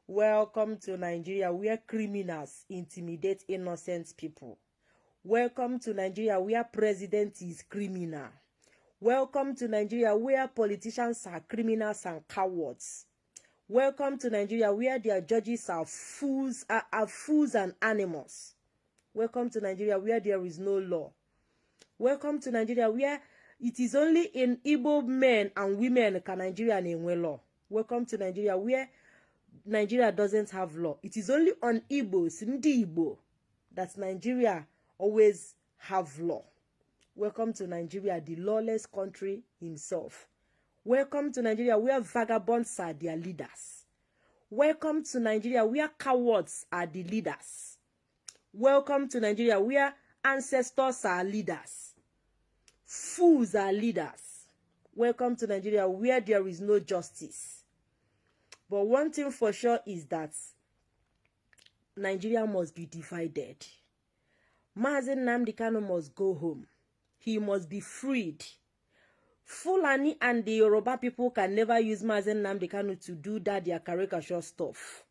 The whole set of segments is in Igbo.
Welcome to Nigeria, where criminals intimidate innocent people. Welcome to Nigeria, where president is criminal. Welcome to Nigeria, where politicians are criminals and cowards. Welcome to Nigeria, where their judges are fools and animals. Welcome to Nigeria, where there is no law. Welcome to Nigeria, where it is only in Igbo men and women can Nigeria name law. Welcome to Nigeria, where Nigeria doesn't have law. It is only on Igbos, Ndi Igbo, that Nigeria always have law. Welcome to Nigeria, the lawless country himself. Welcome to Nigeria, where vagabonds are their leaders. Welcome to Nigeria, where cowards are the leaders. Welcome to Nigeria, where ancestors are leaders. Fools are leaders. Welcome to Nigeria, where there is no justice. But one thing for sure is that Nigeria must be divided. Mazi Nnamdi Kanu must go home. He must be freed. Fulani and the Yoruba people can never use Mazi Nnamdi Kanu to do that their caricature stuff.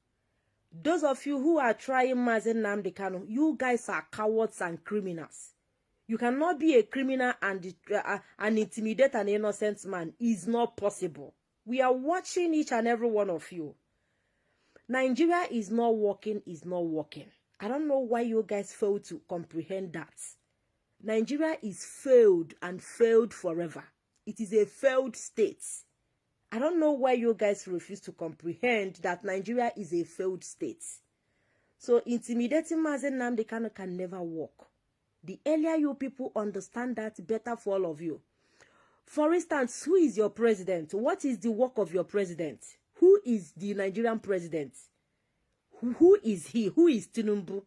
Those of you who are trying Mazi Nnamdi Kanu, you guys are cowards and criminals. You cannot be a criminal and intimidate an innocent man. It's not possible. We are watching each and every one of you. Nigeria is not working, is not working. I don't know why you guys fail to comprehend that. Nigeria is failed and failed forever. It is a failed state. I don't know why you guys refuse to comprehend that Nigeria is a failed state. So intimidating Mazi Nnamdi Kanu can never work. The earlier you people understand that, better for all of you. For instance, who is your president? What is the work of your president? Who is the Nigerian president? Who is he? Who is Tinubu?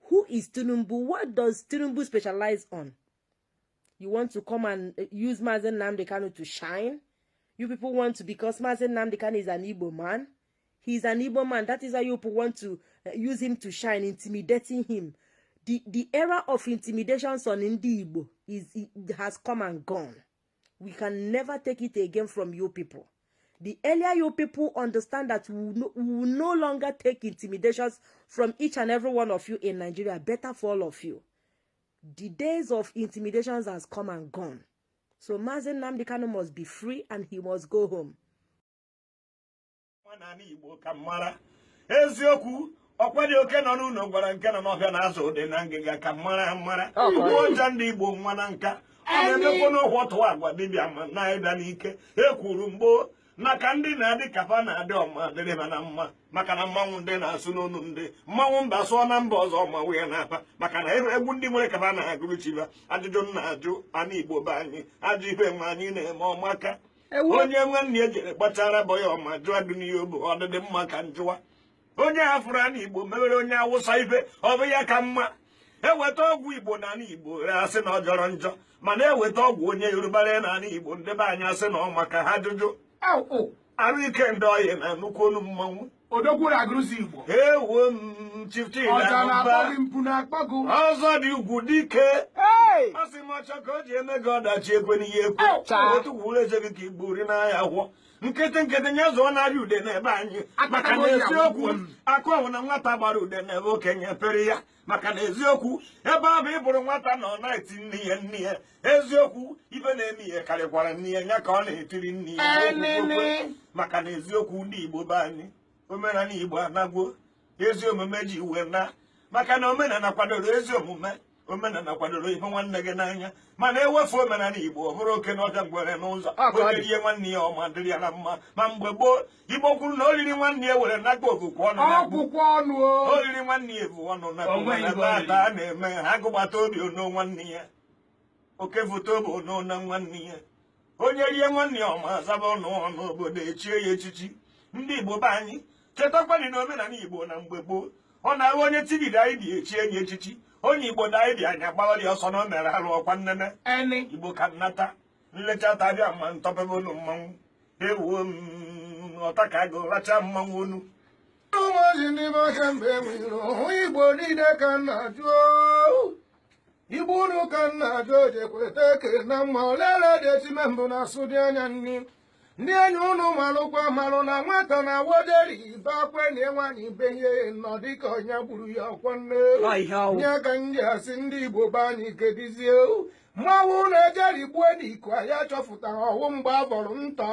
Who is Tinubu? What does Tinubu specialize on? You want to come and use Mazi Nnamdi Kanu to shine? You people want to, because Mazi Nnamdi Kanu is an Igbo man. He is an Igbo man. That is why you people want to use him to shine, intimidating him. The era of intimidations on Ndi Igbo has come and gone. We can never take it again from you people. The earlier you people understand that we will no longer take intimidations from each and every one of you in Nigeria, better for all of you. The days of intimidations has come and gone. So Mazi Nnamdi Kanu must be free and he must go home. Okwadi oke no n'ụlọ gwara nke nọ n'ọbịa na-azụ ụdị na ngịga ka mara ụjọ ndị Igbo nwa na nka ọ na-emekwa n'ụkwụ ọtụ agwa dibịa ma na-ịda n'ike ekwuru mgbo na ka ndị na-adị kafa na-adị ọma dịrịba na mma maka na mmanwụ ndị na-asụ n'onu ndị mmanwụ mba sụọ na mba ọzọ ma wee na-apa maka na egwu ndị nwere kafa na-agụrụ chiba ajụjụ na-ajụ ana Igbo be anyị ajụ ife nwa anyị na-eme ọmaka onye nwanne ya jere gbachara bọ ya ọma jụọ dị n'ihe obu ọdịdị mma ka njụwa onye afụrụ ana Igbo mewere onye Awụsa ife ọ bụ ya ka mma eweta ọgwụ Igbo na ana Igbo asị na ọ jọrọ njọ mana eweta ọgwụ onye Yoruba na ana Igbo ndebe anyị asị na ọ maka ha jụjụ arụ ike ndị ọyị na nnukwu olu mmanwụ odokwuru agụrụzi Igbo ewo chifti ọzọ dị ugwu dike ọ sị m ọchọ ka o ji eme gị ọdachi ekwe n'ihe ekwe otu gwuru eze gị ka Igbo ri n'ahịa hụọ nkịtị nye zụọ narị ude n'ebe anyị maka na eziokwu akụ ahụ na nwata gbara ude n'ebe okenye pere ya maka na eziokwu ebe ahụ ịbụrụ nwata nọ na-eti nne ya eziokwu ibe na-eme ihe karịkwara nne ya ya ka ọ na-etiri nne ya maka na eziokwu ndị Igbo be anyị omenala Igbo anagwo ezi omume ji uwe na maka na omenala kwadoro ezi omume omenala kwadoro ife nwanne gị n'anya mana ewefu omenala Igbo ọ bụrụ oke n'ọbịa ngwere n'ụzọ ogerie nwanne ya ọma dịrị ya na mma ma mgbe gboo Igbo kwuru na oliri nwanne ya were nakpa okwukwe ọnụ oliri nwanne ya evu ọnụ nakpa a na-eme ha gụgbata obi ono nwanne ya oke foto bụ ono na nwanne ya onye rie nwanne ya ọma zaba ọnụ obodo echie ya echichi ndị Igbo be anyị chetakwanị na omenala Igbo na mgbe gboo ọ na-ahụ onye tigide anyị dị echie ya echichi onye Igbo na anyị dị anya gbawara ọsọ na o mere alụ ọkwa nnene Igbo ka nnata nlechata abịa ma ntọpebe olu mmanwụ ewuo ọta ka agụ racha mmanwụ onu ụmụozi ndị maka mgbe enwere Igbo niile ka nna jụọ Igbo unu ka nna jụọ jekweta eke na mma olele dị etime mbụ na asụ dị anya nni ndị enyi unu malụkwa malụ na nwata na woderi ibe akwa na enwanyị be ihe nọ dịka onye gburu ya ọkwa nne nye ka ndị asị ndị Igbo be anyị kedizie mmanwụ na-ejeri gbuo n'iko ya chọfụtara ọwụ mgbe afọrọ nta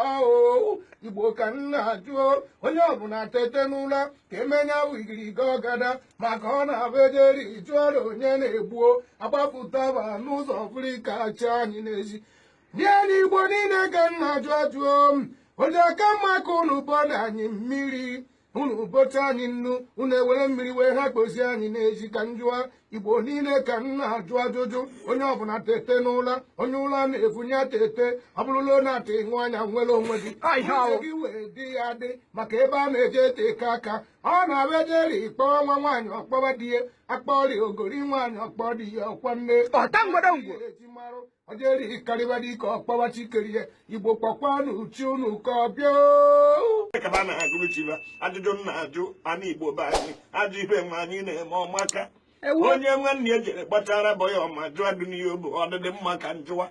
Igbo ka nna ajụọ onye ọbụla tete n'ụra ka emenya wigiriga ọgada maka ọ na-abụ ejeri jụọrọ onye na-egbuo agbapụtaba n'ụzọ Afrịka chi anyị n'ezi nye n'Igbo niile ka nna ajụọ onye aka mma ka unu bọda anyị mmiri unu bote anyị nnu unu ewere mmiri wee ha kpozie anyị n'ezi ka njụa Igbo niile ka nna ajụ ajụjụ onye ọbụla tete n'ụla onye ụla na-ebunye tete ọ bụrụla na-ata ịṅụ anya nwere onwe gị gị wee dị ya dị maka ebe a na-eje eteke aka ọ na-abịa jeri kpọọ nwa nwaanyị ọkpọwa di ya akpọrị ogori nwaanyị ọkpọ di ya ọkwa nne eji marụ ojeri karịba dị ka ọkpọwa chikeri ya Igbo kpọkwa n'uchi unu ka ọ bịa ajụjụ m na-ajụ ana Igbo be anyị ajụ ibe nwe anyị na-eme ọmaka onye nwanne ya jere gbachara bọ ya ọma jụọ adụ n'ihe obu ọdịdị mma ka njụwa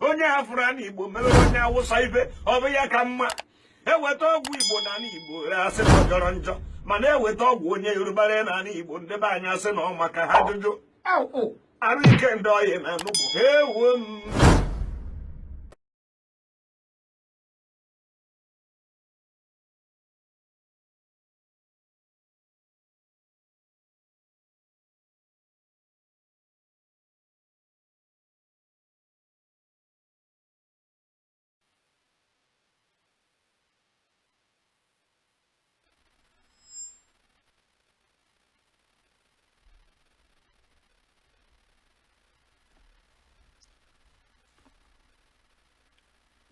onye afụrụ ana Igbo mere onye awụsa ibe ọ bụ ya ka mma eweta ọgwụ Igbo na ana Igbo re asị na ọ jọrọ njọ mana eweta ọgwụ onye Yoruba re na ana Igbo ndebe anyị asị na ọ maka ha ajụjụ arụ ike ndị ọhịa na anụgbo ewo m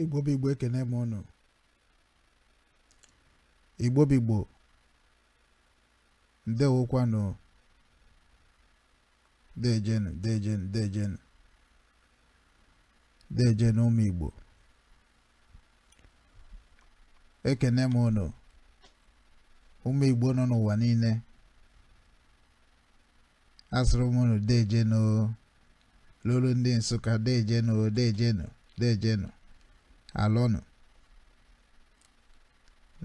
Igbo Biko ekene m unu. Igbo Biko ndewokwanụ dejenu ụmụ Igbo ekene m unu ụmụ Igbo nọ n'ụwa niile asụrụ m unu dejenu lolu ndị Nsụka dejenu alọnụ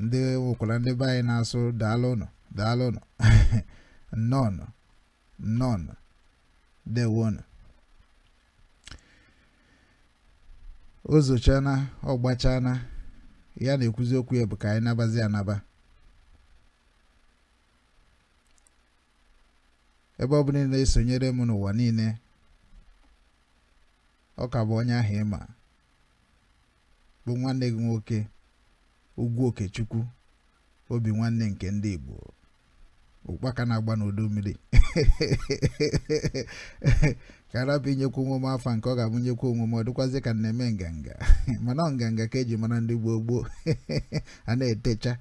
ndị nwekwara ndị be anyị na-asụ daalụnụ nnọọ dewonụ o zochana ọ gbachana ya na-ekwuzi okwu ya bụ ka anyị nabazi anaba ebe ọ bụla na-esonyere m n'ụwa niile ọ ka bụ onye ahụ ịma bụ nwanne gị nwoke Ugwu Okechukwu Obinwannem nke ndị Igbo ụkpaka na-agba n'udu mmiri ka arapụ inyekwa onwe m afa nke ọ ga-abụnyekwa onwe m ọ dịkwazi ka na-eme nganga mana ọ nganga ka eji mara ndị gboo a na-etecha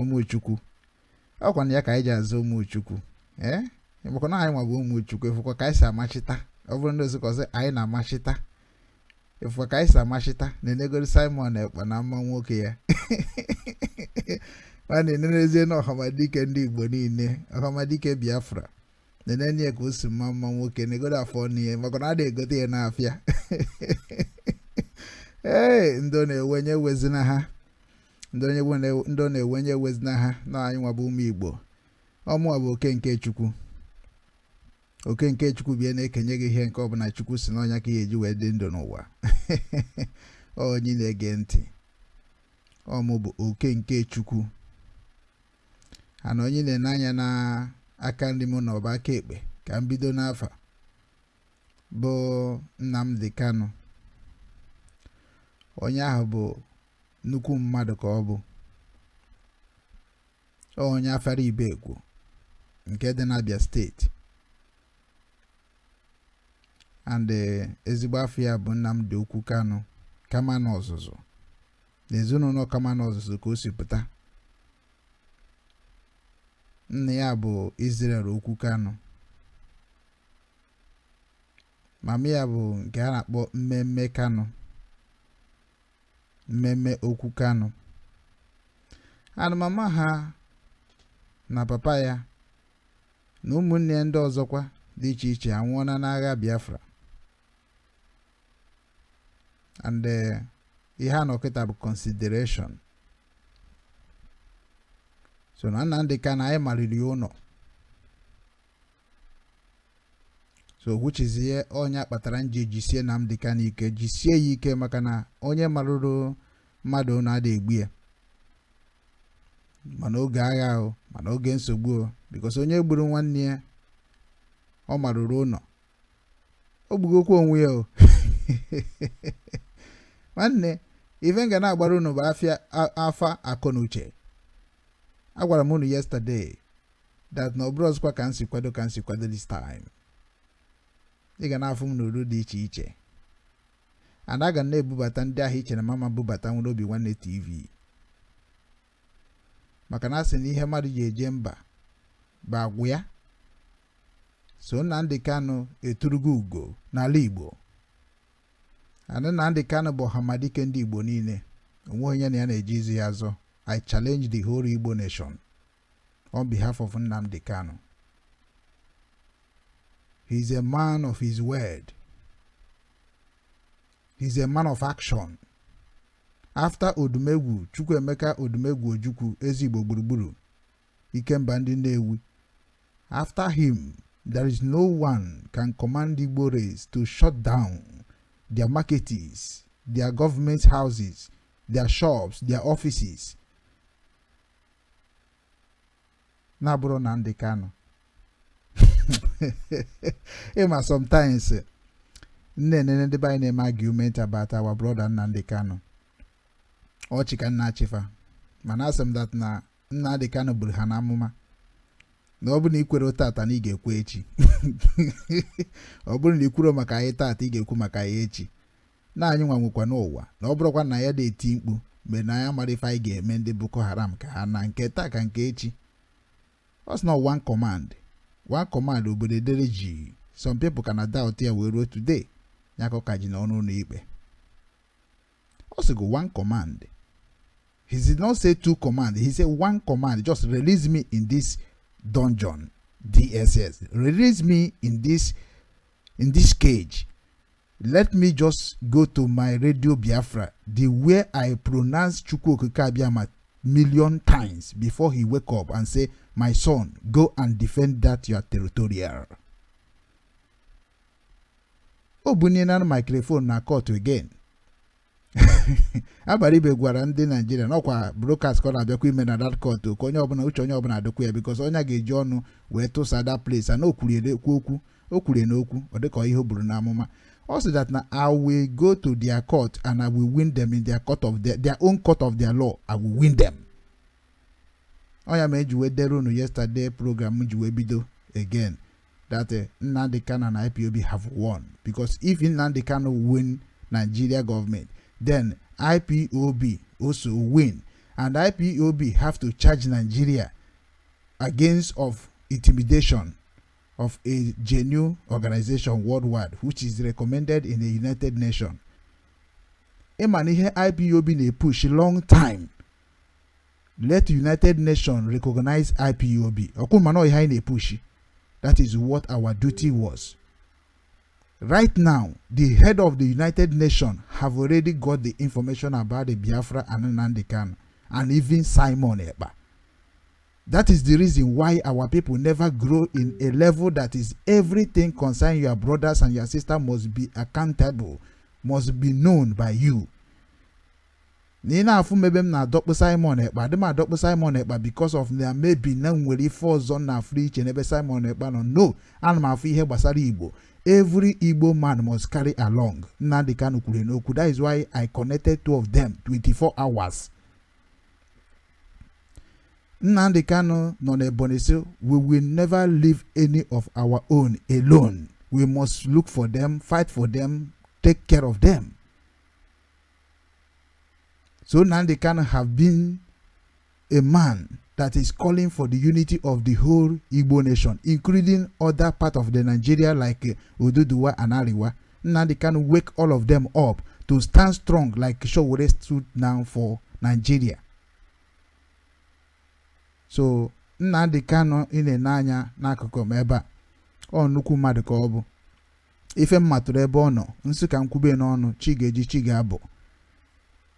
ụmụchukwu ọkwa na ya ka anyị ji azụ ụmụchukwu maka na anyị nwa bụ ụmụchukwu efukwa ka anyị si amachita ọ bụrụ ndị ọzọ anyị na-amachita efukwa ka anyị si amachita na-enegoro Simon Ekpa na mma nwoke ya a na-enerezie na ọhamadike ndị Igbo niile ọhamadike Biafra na-enye ka o si mma nwoke na-egoro afọ n'ihe maka na a na-egote ya n'afịa ndị ọ na-ewenye wezina ha ndị ọ na-ewenye wezina ha na anyị nwa bụ ụmụ Igbo ọmụwa bụ oke nke Chukwu bịa na-ekenye gị ihe nke ọbụla Chukwu si n'ọnya ka ya eji wee dị ndụ n'ụwa onye na-ege ntị ọmụ bụ oke nke Chukwu ana onye na-ene anya na aka ndị m na ọba aka ekpe ka m bido n'afa bụ Nnamdi Kanu onye ahụ bụ nnukwu mmadụ ka ọ bụ onye afara Ibekwu nke dị n'Abia steeti and ezigbo afọ ya bụ Nnamdi Okwu Kanu kama n'ọzụzụ n'ezinụlọ kama n'ọzụzụ ka o si pụta nne ya bụ Israel Okwu Kanu mama ya bụ nke a na-akpọ mmemme Okwu Kanu and mama ha na papa ya na ụmụnne ya ndị ọzọkwa dị iche iche anwụọla n'agha Biafra and ihe a nọkịta bụ consideration. So na Nnamdi Kanu anyị mariri ụlọ. So which is here onye kpatara nje jisie Nnamdi Kanu ike, jisie ya ike maka na onye marụrụ mmadụ na ada egbu ya. Mana oge agha ahụ, mana oge nsogbu, because onye gburu nwanne ya ọ marụrụ ụlọ. O gbugokwa onwe ya. Nwanne, ife nga na-agbara unu bụ afa akọnuche. Agwara m unu yesterday that na ọbụrụ ọzọkwa ka nsi kwado this time. Ị ga na-afụ m n'uru dị iche iche. And aga na-ebubata ndị ahụ iche na mama bubata nwere Obinwannem TV. Maka na asị na ihe mmadụ ji eje mba bụ agwụ ya. So Nnamdi Kanu eturugo ugo n'ala Igbo. And Nnamdi Kanu bụ hamadike ndị Igbo niile. Onwe onye na ya na-eji izu ya azọ. I challenge the whole Igbo nation on behalf of Nnamdi Kanu. He's a man of his word. He's a man of action. After Odumegwu, Chukwuemeka Odumegwu Ojukwu, Ezigbo Gburugburu, Ikemba ndị Nnewi. After him, there is no one can command Igbo race to shut down their markets, their government houses, their shops, their offices. Naburo Nnamdi Kanu. Ema sometimes nne by name argument about our brother Nnamdi Kanu. Or chicken na chifa. Manasem that na Nnamdi Kanu buru ha n'amụma. Na ọ bụ na ikwere tata na ị ga-ekwu echi. Ọ bụrụ na ikwuru maka anyị tata ị ga-ekwu maka ya echi. Na anyị nwanwekwa n'ụwa. Na ọ bụrụkwa na ya na-eti mkpu mgbe na ya mara ife anyị ga-eme ndị Boko Haram ka ha na nke taa ka nke echi. That's not one command. One command obodo dere ji. Some people can doubt here we wrote today. Nyako kaji na ọnụ n'ikpe. Also go one command. He did not say two commands. He said one command. Just release me in this dungeon. DSS. Release me in this cage. Let me just go to my radio Biafra. The way I pronounce Chukwu Okike Abiyama million times before he wake up and say, my son, go and defend that your territorial. Obunye na microphone na court again. Abaribe gwara ndị Nigeria n'ọkwa broadcast call abịakwa ime na that court ko onye ọbụla uche onye ọbụla adịkwa ya because onye ga-eji ọnụ wee tụsa that place and okwurie okwu n'okwu ọ dịka ihe o buru n'amụma. Also that now I will go to their court and I will win them in their court of their own court of their law. I will win them. Oya mejuwe derunu yesterday program mujuwe bido again that Nnamdi Kanu and IPOB have won, because if Nnamdi Kanu win Nigeria government, then IPOB also win, and IPOB have to charge Nigeria against of intimidation of a genuine organization worldwide, which is recommended in the United Nations. Emanihe IPOB ne push long time. Let United Nations recognize IPOB. Okumano ihe ne push. That is what our duty was. Right now, the head of the United Nations have already got the information about the Biafra and Nnamdi Kanu, and even Simon Ekpa. That is the reason why our people never grow in a level that is everything concerning your brothers and your sisters must be accountable, must be known by you. Nina afu mebe na adokpo Simon Ekpa, dem adokpo Simon Ekpa because of there maybe na nwere ife ọzọ na free iche nebe Simon Ekpa no. Ana m afu ihe gbasara Igbo. Every Igbo man must carry along. Nnamdi Kanu kwuru n'okwu. That is why I connected two of them 24 hours. Nnamdi Kanu nọ n'Ebonyi say we will never leave any of our own alone. We must look for them, fight for them, take care of them. So Nnamdi Kanu have been a man that is calling for the unity of the whole Igbo nation, including other part of the Nigeria like Oduduwa and Ariwa. Nnamdi Kanu wake all of them up to stand strong like Showore stood now for Nigeria. So Nnamdi Kanu ine n'anya n'akụkụ m ebe a ọ nnukwu mmadụ ka ọ bụ ife mmatụrụ ebe ọ nọ nsị ka nkwube n'ọnụ chi ga-eji chi ga-abụ.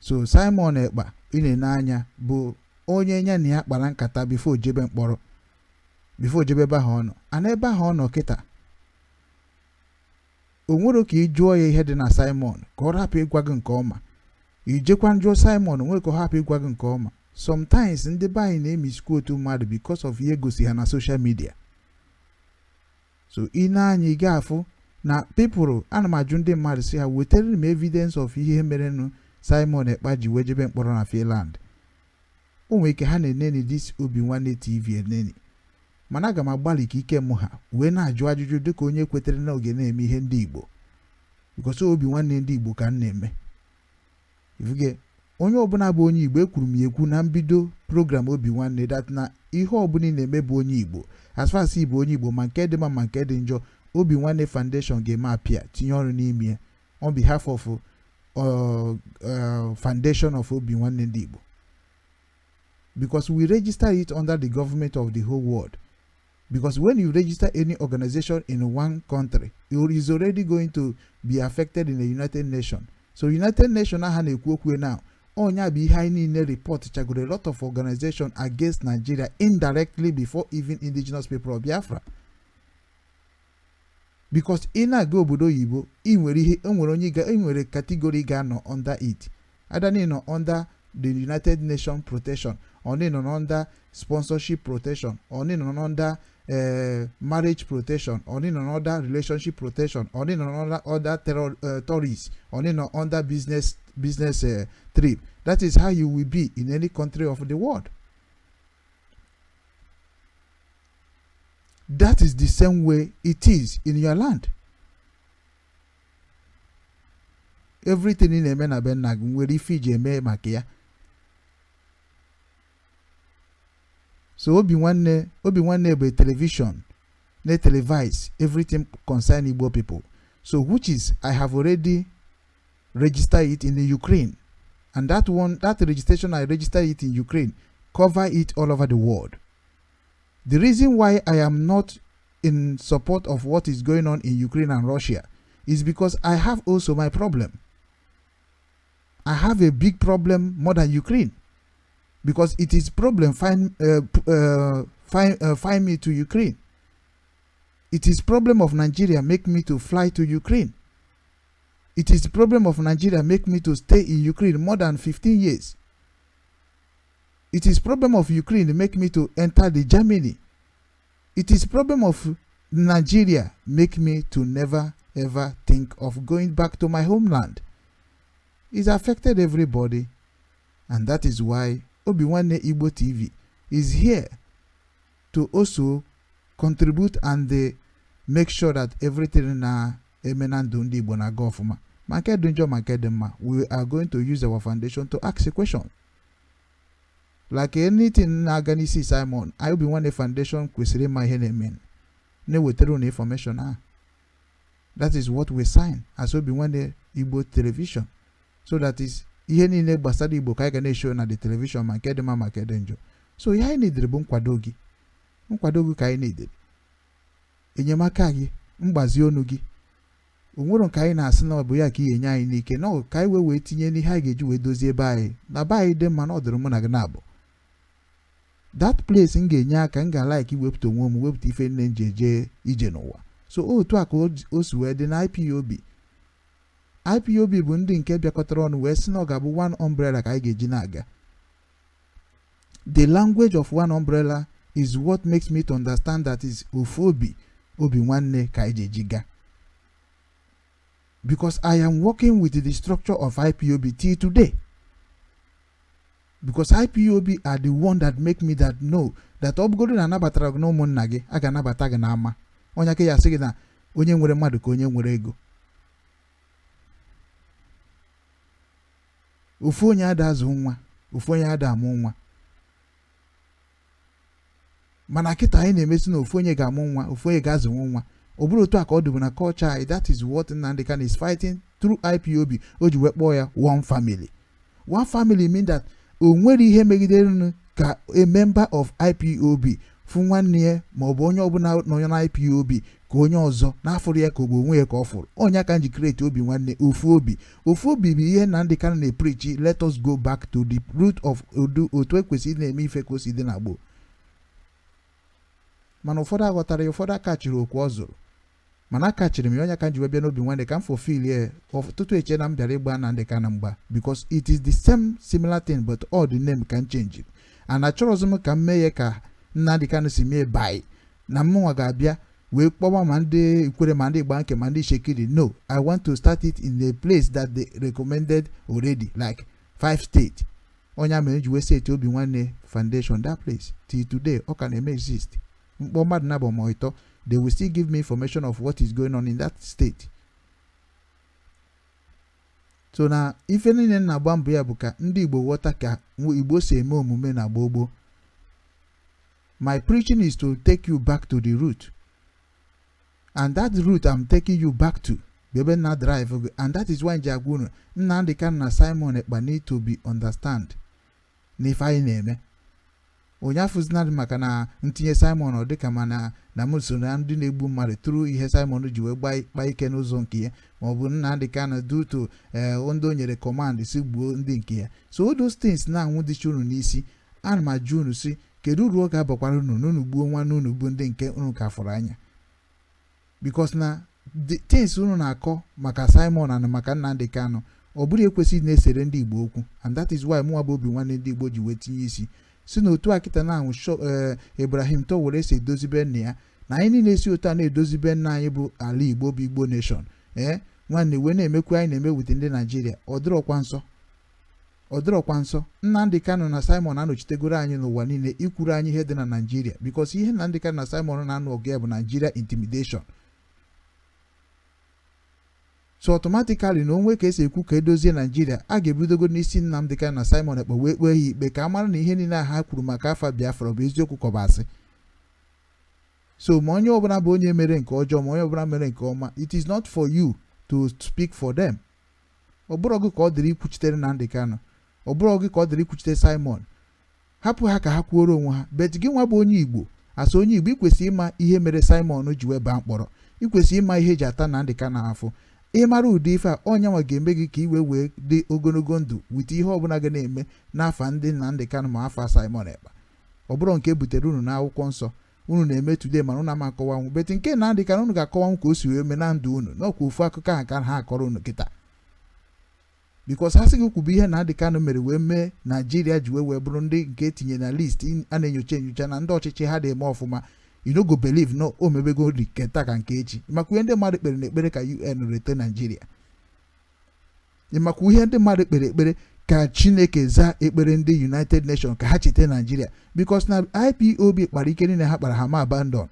So Simon Ekpa ine n'anya bụ onye nya na ya kpara nkata before jebe mkpọrọ, before jebe ebe ahụ ọ nọ. Ana ebe ahụ ọ nọ kịta o nwere ka ị jụọ ya ihe dị na Simon ka ọ hapụ ịgwa gị nke ọma. Ijekwa njụọ Simon nwere ka ọ hapụ ịgwa gị nke ọma. Sometimes ndị be anyị na-emisquote mmadụ because of ihe gosi ha na social media. So ị na-anya ị ga-afụ na people ana m ajụ ndị mmadụ si ha wetara m evidence of ihe merenụ Simon Ekpa ji wee jebe mkpọrọ na Finland. O nwere ike ha na-eneni this Obinwannem TV eneni, mana aga m agbalị ka ike m ha wee na-ajụ ajụjụ dịka onye kwetere na oge na-eme ihe ndị Igbo, because Obinwannem ndị Igbo ka m na-eme. Ifuge onye ọbụla bụ onye Igbo, ekwuru m ekwu na mbido program Obinwannem that na ihe ọbụla ị na-eme bụ onye Igbo, as far as Igbo onye Igbo ma nke dị mma ma nke dị njọ, Obinwannem Foundation ga-eme apịa tinye ọrụ n'ime ya on behalf of foundation of Obinwannem ndị Igbo, because we register it under the government of the whole world. Because when you register any organization in one country, it is already going to be affected in the United Nations. So United Nations ha na-ekwu okwu now. Onya bụ ihe anyị niile report chagoro a lot of organization against Nigeria indirectly before even indigenous people of Biafra. Because ị na-aga obodo oyibo, ị nwere ihe enwere onye ga enwere category ga-anọ under it. Either nọ under the United Nations protection, or nọ under sponsorship protection, or nọ under marriage protection, or nọ under relationship protection, or nọ under tourists, or nọ under business trip. That is how you will be in any country of the world. That is the same way it is in your land. Everything in a na ben nwere ife iji eme maka ya. So Obinwannem bụ television na televise everything concerning Igbo people. So which is I have already registered it in the Ukraine, and that registration I registered it in Ukraine cover it all over the world. The reason why I am not in support of what is going on in Ukraine and Russia is because I have also my problem. I have a big problem more than Ukraine, because it is problem find me to Ukraine. It is problem of Nigeria make me to fly to Ukraine. It is problem of Nigeria make me to stay in Ukraine more than 15 years. It is problem of Ukraine make me to enter the Germany. It is problem of Nigeria make me to never ever think of going back to my homeland. It's affected everybody, and that is why Obinwannem Igbo TV is here to also contribute and make sure that everything na emenando ndị Igbo na go ofuma. Make dunjo make demma. We are going to use our foundation to ask a question. Like anything na ganisi Simon, I Obinwannem Foundation kwesịrị ma ihe na-eme. Na wetara na information. That is what we sign as Obinwannem Igbo television. So that is ihe niile gbasara Igbo ka anyị ga na-eshow na the television ma nke dị mma ma nke dị njọ. So ihe anyị nidere bụ nkwado gị. Nkwado gị ka anyị nidere. Enyemaka gị, mgbazi ọnụ gị. Onwere nke anyị na-asị na ọ bụ ya ka ihe nye anyị n'ike, na ka anyị wee tinye n'ihe anyị ga-eji wee dozie ebe anyị. Na be anyị dị mma na ọ dịrị mụ na gị na-abụ. That place m ga-enye aka, m ga-like iwepụta onwe m, wepụta ife nne nje eje ije n'ụwa. So otu a ka o si wee dị na IPOB. IPOB bụ ndị nke bịakọtara ọnụ wee sị na ọ ga-abụ one umbrella ka anyị ga-eji na-aga. The language of one umbrella is what makes me to understand that is ofu obi, Obinwannem ka anyị ga-eji ga. Because I am working with the structure of IPOB till today. Because IPOB are the one that make me that know that ọbụgodu na anabatara gị n'ụmụ nna gị, a ga-anabata gị n'ama. Onye ka ya sị gị na onye nwere mmadụ ka onye nwere ego. Ofu onye ada azụ nwa, ofu onye ada amụ nwa. Mana kịta anyị na-emesi na ofu onye ga-amụ nwa, ofu onye ga-azụ nwa. Ọ bụrụ otu a ka ọ dịbụ na culture anyị. That is what Nnamdi Kanu is fighting through IPOB. O ji wee kpọọ ya one family. One family mean that o nwere ihe megidere ka a member of IPOB fụ nwanne ya ma ọ bụ onye ọbụla nọ na IPOB ka onye ọzọ n'afọrọ ya ka ọ bụ onwe ya ka ọ fụrụ onye aka nji create Obinwannem ofu obi bụ ihe Nnamdi Kanu na-preach let us go back to the root of otu ekwesịrị na-eme ife ka o si dị na gboo mana ụfọdụ aghọtara ya ụfọdụ akachiri okwu ọ zụrụ mana akachiri m ya onye aka nji wee bịa n'Obinwannem ka m fulfill ya ọtụtụ eche na m bịara ịgba Nnamdi Kanu mgba because it is the same similar thing but all the name can change and achọrọzụ m ka m mee ya ka Nnamdi Kanu si mee bai na mụnwa ga-abịa wee kpọwa ma ndị ikwere ma ndị Igba nke ma ndị Shekiri. No, I want to start it in a place that they recommended already like 5 states. Onye mere ji wee set Obinwannem Foundation that place till today ọ ka na-eme exist. Mkpọ mmadụ na bụ ma ịtọ they will still give me information of what is going on in that state. So na ife niile na-agba mbọ ya bụ ka ndị Igbo ghọta ka Igbo si eme omume na gboo. My preaching is to take you back to the root. And that route I'm taking you back to. Bebe na drive. And that is why Jagunu Nnamdi Kanu na Simon Ekpa need to be understand. N'ife anyị na-eme. Onye afụzina maka na ntinye Simon ọ dịka mana na mụso na ndị na-egbu mmadụ tụrụ ihe Simon ji wee gba ike n'ụzọ nke ya ma ọ bụ Nnamdi Kanu due to ndị o nyere command si gbuo ndị nke ya. So all those things na-anwụ dịcha unu n'isi ana m ajụ unu si kedu uru ọ ga-abakwara unu n'unu gbuo nwanne unu bụ ndị nke unu ka fọrọ anya. Because na the things unu na-akọ maka Simon and maka Nnamdi Kanu ọ bụrụ ekwesịghị na-esere ndị Igbo okwu and that is why mụnwa bụ Obinwannem ndị Igbo ji wee tinye isi si na otu akịta na anwụ Ibrahim to were esi edozibe nna ya na anyị niile esi otu a na-edozibe nna anyị bụ ala Igbo bụ Igbo nation nwanne wee na-emekwa anyị na-eme wit ndị Naijiria ọ dịrọkwa nsọ Nnamdi Kanu na Simon anọchitegoro anyị n'ụwa niile ikwuru anyị ihe dị na Naijiria because ihe Nnamdi Kanu na Simon na-anụ ọgụ ya bụ Nigeria intimidation. So automatically na onwe ka esi ekwu ka edozie Nigeria a ga-ebidogo n'isi Nnamdi Kanu na Simon Ekpa wee kpee ha ikpe ka a mara na ihe niile ha kwuru maka afa Biafra bụ eziokwu kọbasị. So ma onye ọbụla bụ onye mere nke ọjọọ ma onye ọbụla mere nke ọma it is not for you to speak for them. Ọ bụrụ gị ka ọ dịrị ikwuchitere Nnamdi Kanu ọ bụrụ gị ka ọ dịrị ikwuchite Simon hapụ ha ka ha kwuoro onwe ha bet gị nwa bụ onye Igbo asa onye Igbo ikwesị ịma ihe mere Simon ji wee baa mkpọrọ ikwesị ịma ihe eji ata Nnamdi Kanu afọ ịmara ụdị ife a onye nwa ga-eme gị ka i wee dị ogologo ndụ wite ihe ọbụla ga na-eme n'afa ndị Nnamdi Kanu ma afa Simon Ekpa. Ọ bụrụ nke butere unu n'akwụkwọ nsọ unu na-eme today mana unu ama akọwanwu bet nke Nnamdi Kanu unu ga-akọwanwu ka o si wee mee na ndụ unu n'ọkwa ofu akụkọ ahụ ka ha akọrọ unu kịta because ha sị gị kwubu ihe Nnamdi Kanu mere wee mee Naijiria ji wee bụrụ ndị nke etinye na list a na-enyocha na ndị ọchịchị ha na-eme ọfụma you no go believe no o mebego riketa ka nke echi maka ihe ndị mmadụ kpere n'ekpere ka UN rete Naijiria maka ihe ndị mmadụ kpere ekpere ka Chineke zaa ekpere ndị United Nations ka ha chete Naijiria because na IPOB kpara ike niile ha kpara ha ma abandon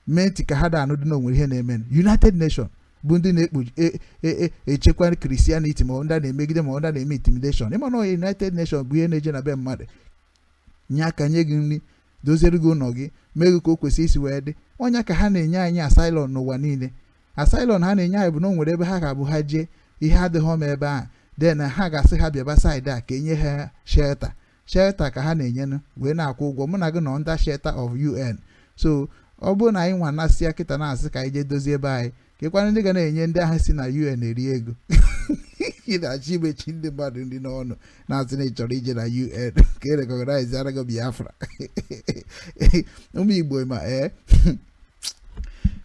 menti ka ha da anụ dị n'onwere ihe na-eme United Nations bụ ndị na-echekwa Christianity ma ndị na-emegide ma ndị na-eme intimidation ịma na United Nations bụ ihe na-eje na be mmadụ nye aka nye gị nri doziere gị ụlọ gị mee gị ka o kwesị isi wee dị onye ka ha na-enye anyị asylum n'ụwa niile asylum ha na-enye anyị bụ na o nwere ebe ha ga-abụ ha jee ihe adịghị ọma ebe ahụ then ha ga-asị ha bịaba saịdị a ka enye ha shelter ka ha na-enyenụ wee na-akwụ ụgwọ mụ na gị nọ under shelter of UN. So ọ bụrụ na anyị nwa na-asị ya kịta na-asị ka anyị jee dozie ebe anyị ka ịkwana ndị ga na-enye ndị ahụ si na UN eri ego ị na-achọ imechi ndị mmadụ ndị n'ọnụ na-asị na ị chọrọ ije na UN ka erekọgọnaiz arago Biafra ụmụ Igbo ma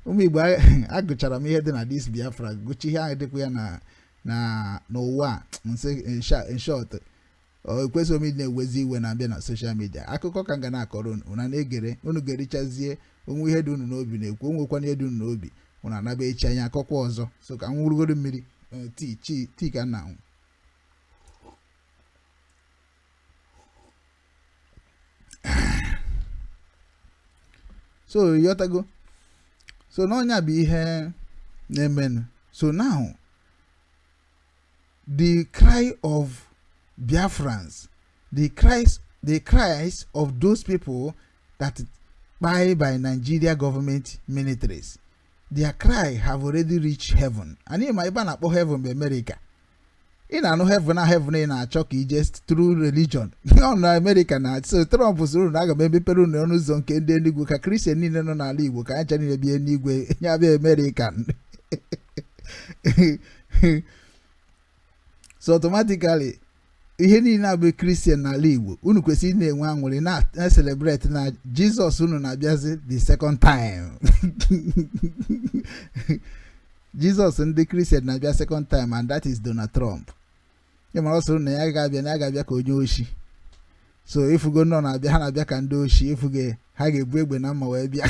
ụmụ Igbo agụchara m ihe dị na dis Biafra gụchi ihe ahụ dịkwa ya n'ụwa nsị in short ekwesịghị m na-ewezi iwe na-abịa na soshal midia akụkọ ka m ga na-akọrọ unu na-egere unu ga-erichazie onwe ihe dị unu n'obi na-ekwu onwekwana ihe dị unu n'obi unu anaba echi anya akọkwa ọzọ so ka m nwụrụgoro mmiri tii ka nna anwụ so yotago so n'ọnya bụ ihe na-emenụ. So now the cry of Biafrans, the cries of those people that by Nigeria government militaries, their cry have already reached heaven. And in my ban up heaven by America. In a no heaven in a chucky just through religion. No, American. So Trump was ruled like a baby Peru no zone can then go a Christian in no ali will catch any be any way American. So automatically ihe niile abụ Christian n'ala Igbo unu kwesịrị na-enwe anwụrị na celebrate na Jesus unu na-abịazi the second time. Jesus ndị Christian na-abịa second time, and that is Donald Trump. Ya mara ọsọ na ya ga-abịa ka onye oshi. So ifugo nọ na-abịa ha na-abịa ka ndị oshi, ifuge ha ga-ebu egbe na mma wee bịa.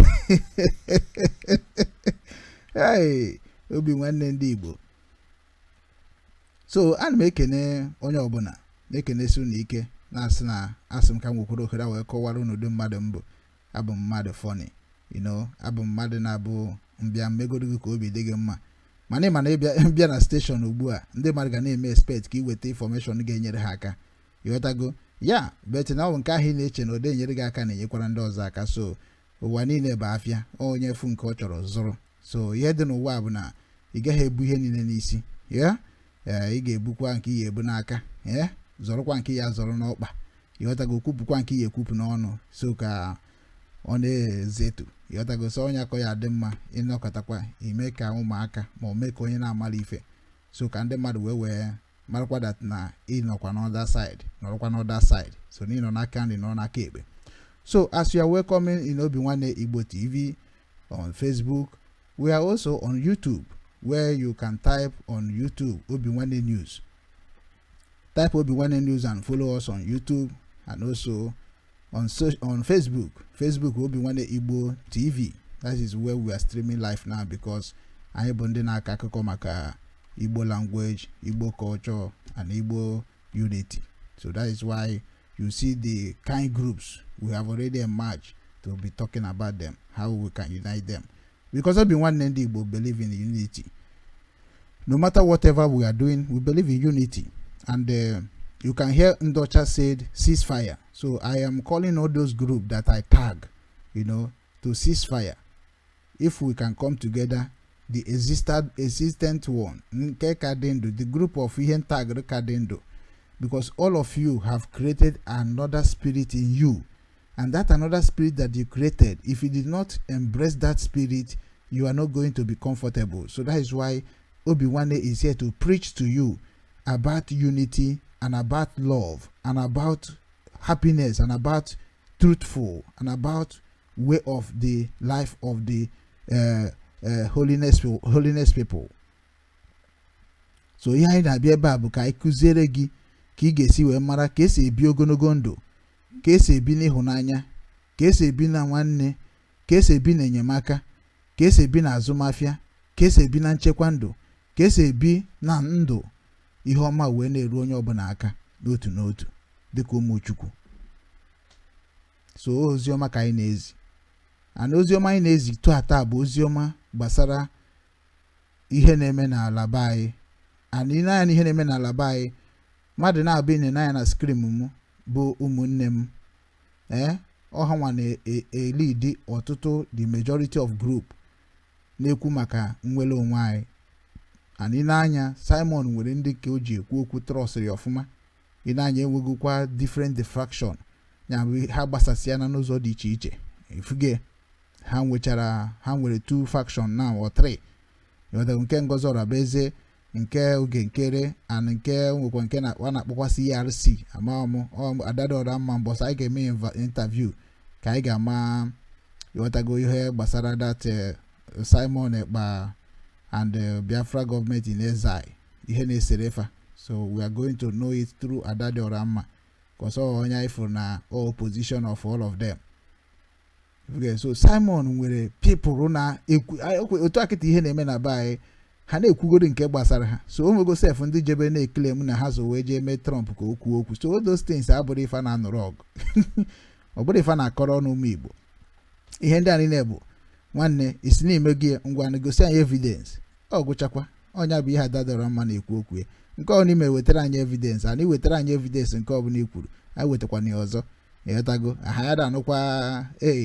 Hey, Obinwannem ndị Igbo. So ana m ekene onye ọbụla na-ekene si unu ike na-asị na asị m ka m nwekwara ohere wee kọwara unu ụdị mmadụ mbụ. Abụ m mmadụ funny, abụ m mmadụ na-abụ mbịa mmegoro gị ka obi dị gị mma. Mana ịma na ịbịa na station ugbu a ndị mmadụ ga na-eme expect ka iweta information ga-enyere ha aka. Ịghọtago ya bet na ọ bụ nke ahụ ị na-eche na ode enyere gị aka na-enyekwara ndị ọzọ aka. So ụwa niile bụ afịa, onye fu nke ọ chọrọ zụrụ. So ihe dị n'ụwa bụ na ị gaghị ebu ihe niile n'isi ya, ị ga-ebukwa nke ihe ebu n'aka, zọrọkwa nke ya zọrọ n'ọkpa. Ịghọtago kwupụkwa nke ya ekwupụ n'ọnụ, so ka ọ na-ezetu. Ịghọtago so onye akọ ya dị mma ịnọkọtakwa ime ka ụmụaka ma o mee ka onye na-amara ife, so ka ndị mmadụ wee marakwa that na ịnọkwa n'other side, nọrọkwa n'other side. So n'ịnọ n'aka nri nọ n'aka ekpe. So as you are welcoming in Obinwannem Igbo TV on Facebook, we are also on YouTube, where you can type on YouTube Obinwannem News. Type Obinwannem News and follow us on YouTube, and also on Facebook Obinwannem Igbo TV. That is where we are streaming live now, because I have been akụkọ maka Igbo language, Igbo culture, and Igbo unity. So that is why you see the kind groups we have already emerged to be talking about them, how we can unite them. Because Obinwannem Igbo believe in unity. No matter whatever we are doing, we believe in unity. And you can hear Ndocha said ceasefire. So I am calling all those groups that I tag, to ceasefire. If we can come together, the existent one, the group of Ihen tag Kadendo, because all of you have created another spirit in you. And that another spirit that you created, if you did not embrace that spirit, you are not going to be comfortable. So that is why Obinwannem is here to preach to you about unity and about love and about happiness and about truthful and about way of the life of the holiness people. So ihe anyị na-abịa ebe a bụ ka anyị kụziere gị ka ị ga-esi wee mara ka esi ebi ogologo ndụ, ka esi ebi n'ịhụnanya, ka esi ebi na nwanne, ka esi ebi na enyemaka, ka esi ebi na azụmahịa, ka esi ebi na nchekwa ndụ, ka esi ebi na ndụ ihe ọma wee na-eru onye ọbụla aka n'otu n'otu dịka ụmụ Chukwu. So oziọma ka anyị na-ezi, ana oziọma anyị na-ezi taa bụ oziọma gbasara ihe na-eme n'ala be anyị. Ana ịnanya na ihe na-eme n'ala be anyị, mmadụ na-abịa ịnanya na skrim m bụ ụmụnne m, ọha nwa na-elidi ọtụtụ the majority of group na-ekwu maka nnwere onwe anyị. And ịnanya Simon nwere ndị ka o ji ekwu okwu trọsịrị ọfụma. Ịnanya enwegokwa different diffraction, ya bụ ha gbasasịana n'ụzọ dị iche iche. Ifuge ha nwere 2 faction now or 3. Nke Ngozi Ọrabeze, nke Oge Nkere, and nke nwekwa nke na-akpọkwa CRC. Adadora mma mbọsị anyị ga-eme interview ka anyị ga-ama ịghọtago ihe gbasara that Simon Ekpa and Biafra government in exile, ihe na-eserefa. So we are going to know it through Adadora mma, because onye ifo na opposition of all of them. Okay, so Simon nwere people na otu akịta ihe na-eme na bai ha na-ekwugoro nke gbasara ha. So o nwego sef ndị jebe na-eklem na ha so wee jee mee Trump ka okwu okwu. So all those things abụrụ ife na-anụrụ ọgụ. Ọ bụrụ ife na-akọrọ n'ụmụ Igbo. Ihe ndị a niile bụ nwanne isi n'ime gị ngwa negosi anyị evidence. Ọ gụchakwa ọnya bụ ihe Adadora mma na-ekwu okwu ya. Nke ọ n'ime wetara anyị evidence, anyị wetara anyị evidence nke ọ bụla ikwuru, anyị wetakwana ya ọzọ. Ịghọtago aha ya da-anụkwa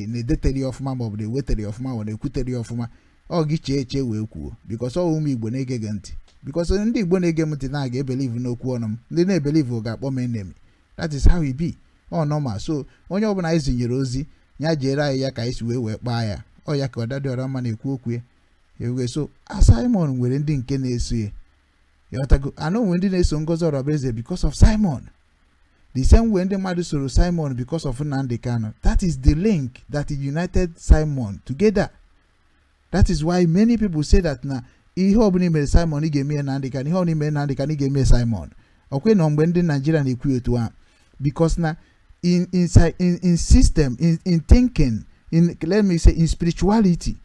na-edetere ya ọfụma maọbụ na-ewetere ya ọfụma ma na-ekwutere ya ọfụma. Ọ gị chee wee kwuo, because ọ ụmụ Igbo na-ege gị ntị. because ndị Igbo na-ege m ntị na ga-ebelieve n'okwu ọnụ m, ndị na-ebelieve ga-akpọ m enemy. That is how it be. Normal. So onye ọbụla anyị zinyere ozi ya jere anyị ya ka anyị si wee kpaa ya, ọ ya ka ọdadị ọra mma na-ekwu okwu ya ewe. So Simon nwere ndị nke na-eso ya yotago, anọ nwere ndị na-eso Ngozi Orabaeze because of Simon, the same way ndị mmadụ soro Simon because of Nnamdi Kanu. That is the link that united Simon together. That is why many people say that na ihe ọbụla mere Simon ị ga-eme Nnamdi Kanu, ihe ọbụla mere Nnamdi Kanu ị ga-eme Simon. Okwe na mgbe ndị Nigeria na-ekwu otu a, because na in system, in thinking, let me say in spirituality,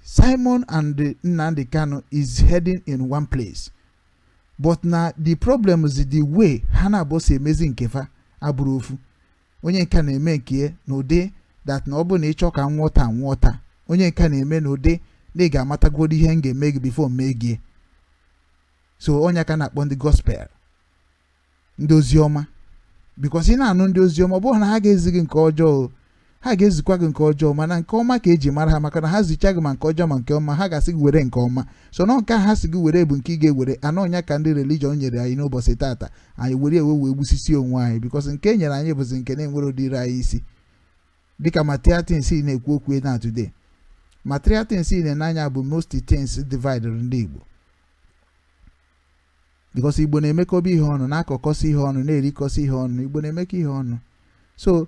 Simon and Nnamdi Kanu is heading in one place. But now the problem is the way Hana Boss amazing kefa abrufu. Onye nka na-eme nke no dey that na obu na ịchọ ka nwọta. Onye nka na-eme no dey na ga-amata godi ihe ga-eme gị before megie. So onye ka na-akpọ ndị gospel, ndị oziọma, because ị na-anụ ndị oziọma bụ na ha ga-ezi gị nke ọjọọ, ha ga-ezikwa gị nke ọjọọ, mana nke ọma ka eji mara ha, maka na ha zicha gị ma nke ọjọọ ma nke ọma, ha ga-asị gị were nke ọma. So na nke ha sị gị were bụ nke ị ga-ewere. Anọnya ka ndị religion nyere anyị n'ụbọchị tata, anyị were wee gbusisi onwe anyị, because nke nyere anyị bụzi nke na-enwere ụdịrị anyị isi, dịka material things na-ekwu okwu na today. Material things na-anya bụ most things divided ndị Igbo, because Igbo na-emekọba ihe ọnụ, na-akọkọsị ihe ọnụ, na-erikọsị ihe ọnụ. Igbo na-emekọ ihe ọnụ. So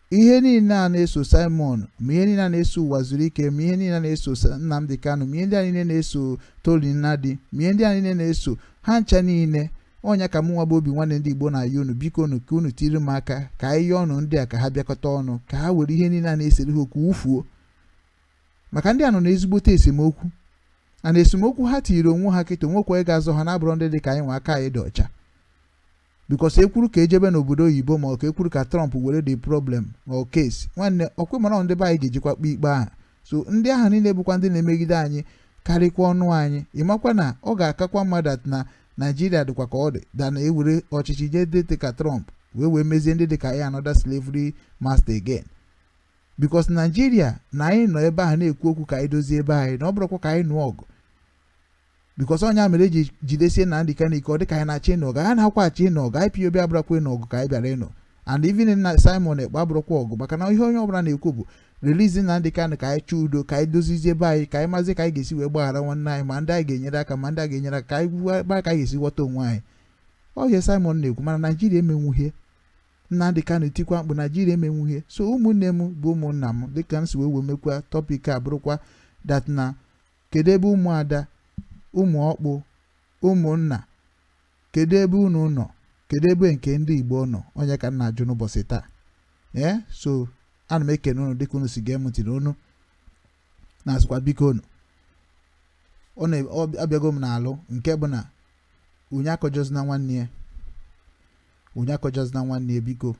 ihe niile a na-eso Simon, ma ihe niile a na-eso Ụwa Zuru Ike, ma ihe niile a na-eso Nnamdi Kanu, ma ihe ndị a niile na-eso Tolu Nnadi, ma ihe ndị a niile na-eso ha ncha niile. Ọnya ka mụnwa bụ Obinwannem ndị Igbo na-ayọ unu, biko unu ka unu tiri m aka ka anyị ọnụ ndị a ka ha bịakọta ọnụ, ka ha were ihe niile a na-esere ha okwu wufuo, maka ndị a nọ na ezigbote esemokwu. A na esemokwu ha tiri onwe ha kịta, onwekwa ga-azọ ha na-abụrụ ndị dị ka anyị nwa aka anyị dị ọcha, because ekwuru ka ejebe n'obodo oyibo, ma ọ ka ekwuru ka Trump were the problem or case nwanne ọkwe mara ndị be anyị ga-ejikwa kpa ikpe ahụ. So ndị ahụ niile bụkwa ndị na-emegide anyị karịkwa ọnụ anyị. Ịmakwa na ọ ga-akakwa mmadụ na Nigeria dịkwa ka ọ dị da na ewere ọchịchị je dị ka Trump wee mezie ndị dị ka ya another slavery master again, because Nigeria na anyị nọ ebe ahụ na-ekwu okwu ka anyị dozie ebe anyị, na ọ bụrụkwa ka anyị nụọ ọgụ, because onye mere eji jidesie Nnamdi Kanu ike ọ dị ka anyị na-achị ịnụ ọgụ. Ha na-akwa achị ịnụ ọgụ, IPOB abụrụkwa ịnụ ọgụ ka anyị bịara ịnụ, and even na Simon Ekpa abụrụkwa ọgụ, maka na ihe onye ọbụla na-ekwu bụ release Nnamdi Kanu ka anyị chọọ udo, ka anyị dozizie ebe anyị, ka anyị mazi ka anyị ga-esi wee gbaghara nwanne anyị, ma ndị anyị ga-enyere aka, ma ndị a ga-enyere aka, ka anyị gbaa ka anyị ga-esi ghọta onwe anyị. Ọhịa Simon na-ekwu, mana Naijiria emenwuhie. Nnamdi Kanu tikwa mkpu, Naijiria emenwuhie. So ụmụnne m bụ ụmụnna m, dịka m si wee mekwa topic a bụrụkwa that na kedu ebe ụmụada, Umu Okpu, Umu Nna, kedu ebe unu nọ, kedu ebe nke ndị Igbo nọ? Onye ka nna ajụ n'ụbọchị taa. So ana m ekene unu dịka unu si gee m ntị n'onu, na-asịkwa biko unu ọ abịago m n'alụ nke bụ na onye akọjọzina nwanne ya, onye akọjọzina nwanne ya biko.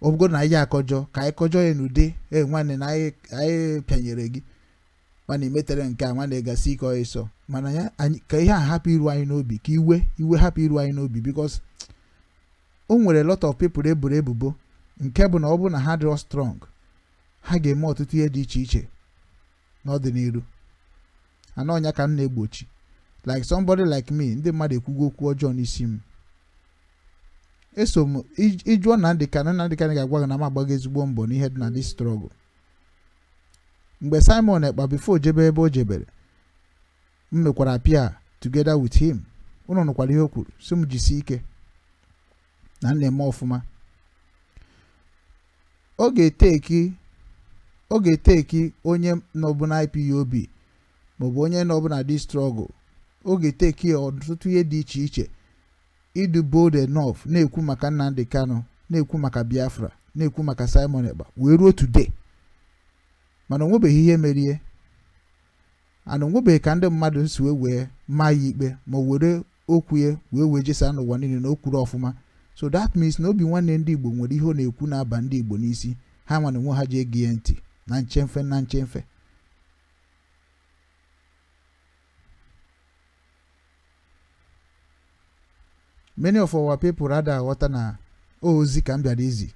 Ọ bụgo na anyị akọjọ ka anyị kọjọ ya n'ude, nwanne na anyị pịanyere gị, mana imetere nke a nwanne gasị ike ọsọ, mana ya ka ihe a hapụ iru anyị n'obi, ka iwe hapụ iru anyị n'obi, because o nwere lot of people eboro ebubo nke bụ na ọ bụ na ha dị strong, ha ga-eme ọtụtụ ihe dị iche iche n'ọdịnihu. Anọnya ka m na-egbochi, like somebody like me, ndị mmadụ ekwugo okwu ọjọọ n'isi m, eso m ịjụọ Nnamdi Kanu ga-agwa gị na m agbago ezigbo mbọ n'ihe dị na this struggle. Mgbe Simon Ekpa before jebe ebe o jebere, m mekwara appear together with him. Unu nụkwara ihe o kwuru, so m jisi ike na na-eme ọfụma. Ọ ga-eteki onye nọbụ na IPOB maọbụ onye nọbụ na this struggle, ọ ga-eteki ọtụtụ ihe dị iche iche ịdị bold enough na-ekwu maka Nnamdi Kanu, na-ekwu maka Biafra, na-ekwu maka Simon Ekpa wee ruo today. Mana onwebeghị ihe merie, ana onwebeghị ka ndị mmadụ si wee maa ya ikpe ma were okwu ya wee jesa n'ụwa niile na o kwuru ọfụma. So that means na Obinwannem ndị Igbo nwere ihe ọ na-ekwu na-aba ndị Igbo n'isi, ha mana onwe ha ji ege ya ntị na nchemfe. Many of our people rather aghọta na ozi ka m bịara izi,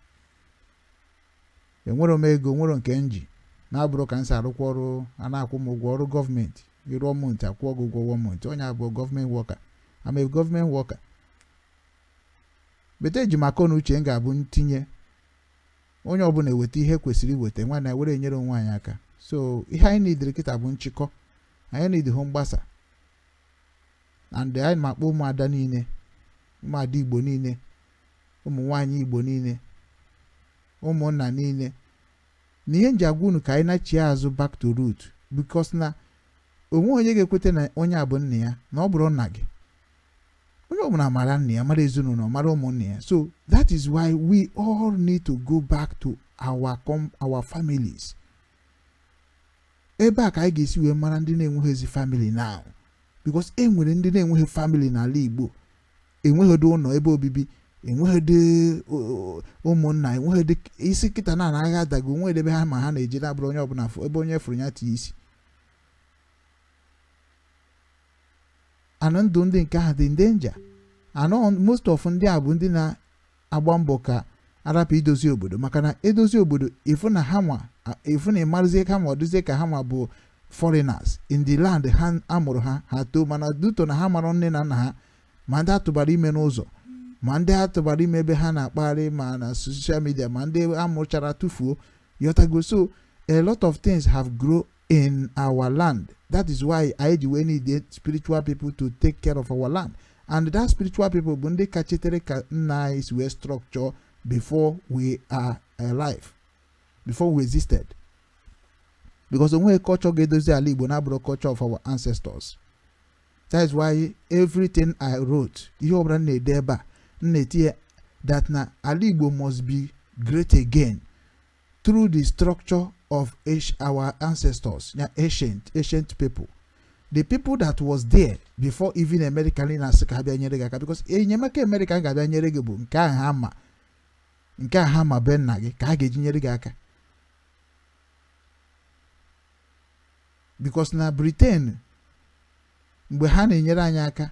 enwere m ego, nwere nke nji na-abụrụ ka m si arụkwa ọrụ a na-akwụ m ụgwọ ọrụ gọọmenti, ịrụọ month akwụọ gị ụgwọ 1 month onye abụọ government worker. I'm a government worker. Bete eji maka na uche m ga-abụ ntinye onye ọbụla eweta ihe kwesịrị iweta nwa na were enyere onwe anyị aka. So ihe anyị nidiri kịta bụ nchịkọ, anyị nidi hụ mgbasa, and anyị makpọ ụmụada niile, ụmụada Igbo niile, ụmụ nwaanyị Igbo niile, ụmụnna niile, na ihe nji agwa unu ka anyị na-chi azụ back to root, because na onwe onye ga-ekweta na onye a bụ nna ya na ọ bụrụ nna gị. Onye ọbụla mara nna ya, mara ezinụlọ, mara ụmụnne ya. So that is why we all need to go back to our families. Ebe a ka anyị ga-esi wee mara ndị na-enweghịzi family now, because e nwere ndị na-enweghị family n'ala Igbo, enweghịdị ụlọ ebe obibi, enweghịdị ụmụnna, enweghịdị isi kịta na agha adago, onwe ebe ha ma ha na-eje na-abụrụ onye ọbụla ebe onye fụrụ ya tie isi. Anọ ndụ ndị nke ahụ dị danger. Anọ most of ndị a bụ ndị na-agba mbọ ka arapụ idozi obodo, maka na edozi obodo ifu na ịmarụzie ka ma ọ dịzie ka ha ma bụ foreigners in the land ha amụrụ ha too, mana duto na ha mara nne na nna ha, ma ndị atụbara ime n'ụzọ, ma ndị atụbara ime ebe ha na-akpagharị ma na social media, ma ndị amụchara tụfuo yotago. So a lot of things have grown in our land. That is why I need spiritual people to take care of our land. And that spiritual people, when they catch it, nice we structure before we are alive, before we existed. Because when we culture get those culture of our ancestors. That is why everything I wrote, that na Alibo must be great again through the structure of our ancestors, ancient people, the people that was there before even America, because America nke hama ben nagi ka ga ejinyere gị aka, because na Britain mgbe ha na-enyere anyị aka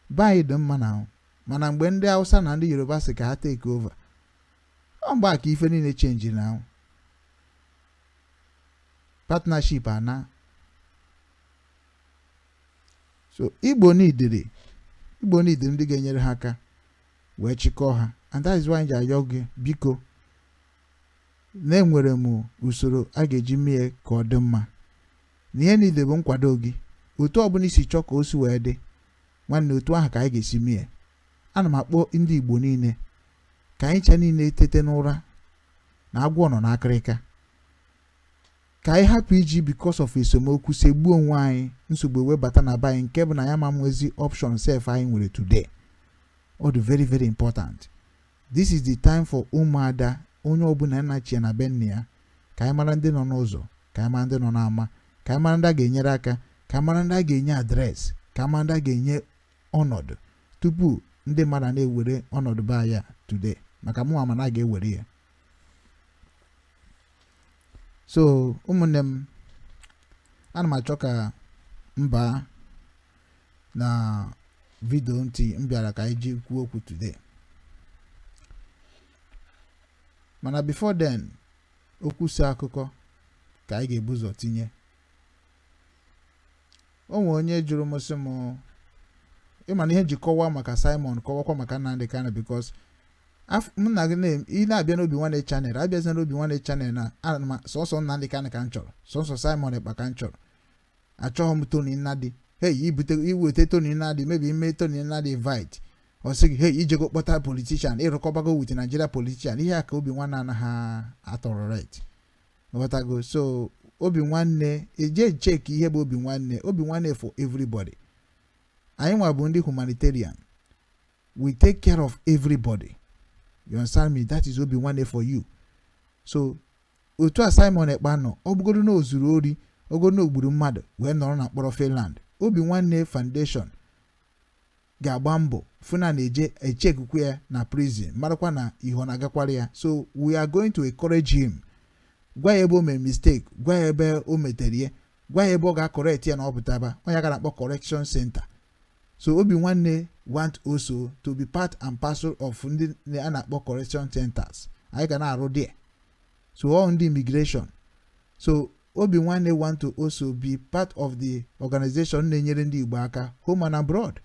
bai dị mma na, mana mgbe ndị Hausa na ndị Yoruba si ka ha take over, ọ mgbe aka ife niile change na partnership ana. So Igbo need ndị ga-enyere ha aka wee chịkọọ ha, and that is why nji ayọ gị biko na enwere m usoro a ga-eji mee ka ọ dị mma, na ihe niile bụ nkwado gị. Otu ọbụla isi chọọ ka o si wee dị nwanne, otu ahụ ka anyị ga-esi mee. Ana m akpọ ndị Igbo niile ka anyị cha niile tete n'ụra na agwọ nọ n'akịrịka, ka anyị hapụ iji because of esemokwu segbuo onwe anyị, nsogbu webata na anyị nke bụ na ya ma nwezi option self anyị nwere today. All the very very important. This is the time for ụmụada onye ọbụla na-achị na be nne ya, ka anyị mara ndị nọ n'ụzọ, ka anyị mara ndị nọ n'ama, ka anyị mara ndị a ga-enyere aka, ka anyị mara ndị a ga-enye adreesị, ka anyị mara ndị a ga-enye ọnọdụ tupu ndị mmadụ na-ewere ọnọdụ be ya today, maka mụ ama na ga-ewere ya. So ụmụnne m, ana m achọ ka mba na vidio ntị m bịara ka anyị ji kwuo okwu today, mana before then okwu si akụkọ ka anyị ga-ebu ụzọ tinye. O nwere onye jụrụ m sị m, ịma na ihe ji kọwaa maka Simon kọwakwa maka Nnamdi Kanu, because m na gị ị na-abịa n'Obinwannem channel, abịazi n'Obinwannem channel na sọsọ Nnamdi Kanu ka m chọrọ, sọsọ Simon Ekpa ka m chọrọ, achọghị m Tony Nnadi. Hey, iweta Tony Nnadi, maybe ime Tony Nnadi invite, ọ sị gị hey ijego kpọta politician, ịrụkọbago with Nigeria politician. Ihe a ka Obinwannem anaghị atọrọrate ghọtago. So Obinwannem eje check ihe bụ Obinwannem for everybody. Anyị nwa bụ ndị humanitarian, we take care of everybody, you understand me? That is Obinwannem for you. So otu a Simon Ekpa nọ, ọ bụgodo na ozuru ori, ogodo na ogburu mmadụ wee nọrọ na mkpọrọ Finland, Obinwannem Foundation ga-agba mbọ funa na-eje echekuku ya na prison, marakwa na ihe na-agakwara ya. So we are going to encourage him, gwa ya ebe o mere mistake, gwa ya ebe o metere ya, gwa ya ebe ọ ga-correct ya na ọ pụtaba onye ga akpọ correction center. So Obinwannem want also to be part and parcel of ndị a na-akpọ correction centers anyị ga na-arụ there. So all ndị immigration, so Obinwannem want to also be part of the organization na-enyere ndị Igbo aka home and abroad.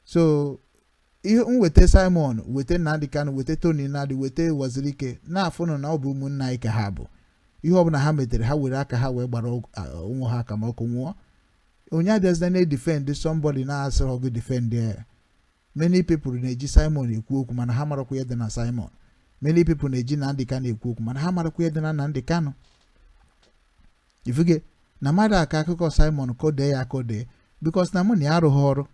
So ihe wete Simon, wete Nnamdi Kanu, wete Tony Nnadi, wete Wazirike na afụnụ na ọ bụ Umu Nna ka ha bụ. Ihe ọbụla ha metere ha were aka ha wee gbara ụmụ ha ka ma ọkụ nwụọ. Onye abịazina na-defend somebody na-asịrị ọgụ defend there. Many people na-eji Simon ekwu okwu mana ha marakwa ya dị na Simon. Many people na-eji Nnamdi Kanu ekwu okwu mana ha marakwa ya dị na Nnamdi Kanu. Ifuge na mmadụ aka akụkọ Simon kode ya kode because na mụ na ya arụghị ọrụ.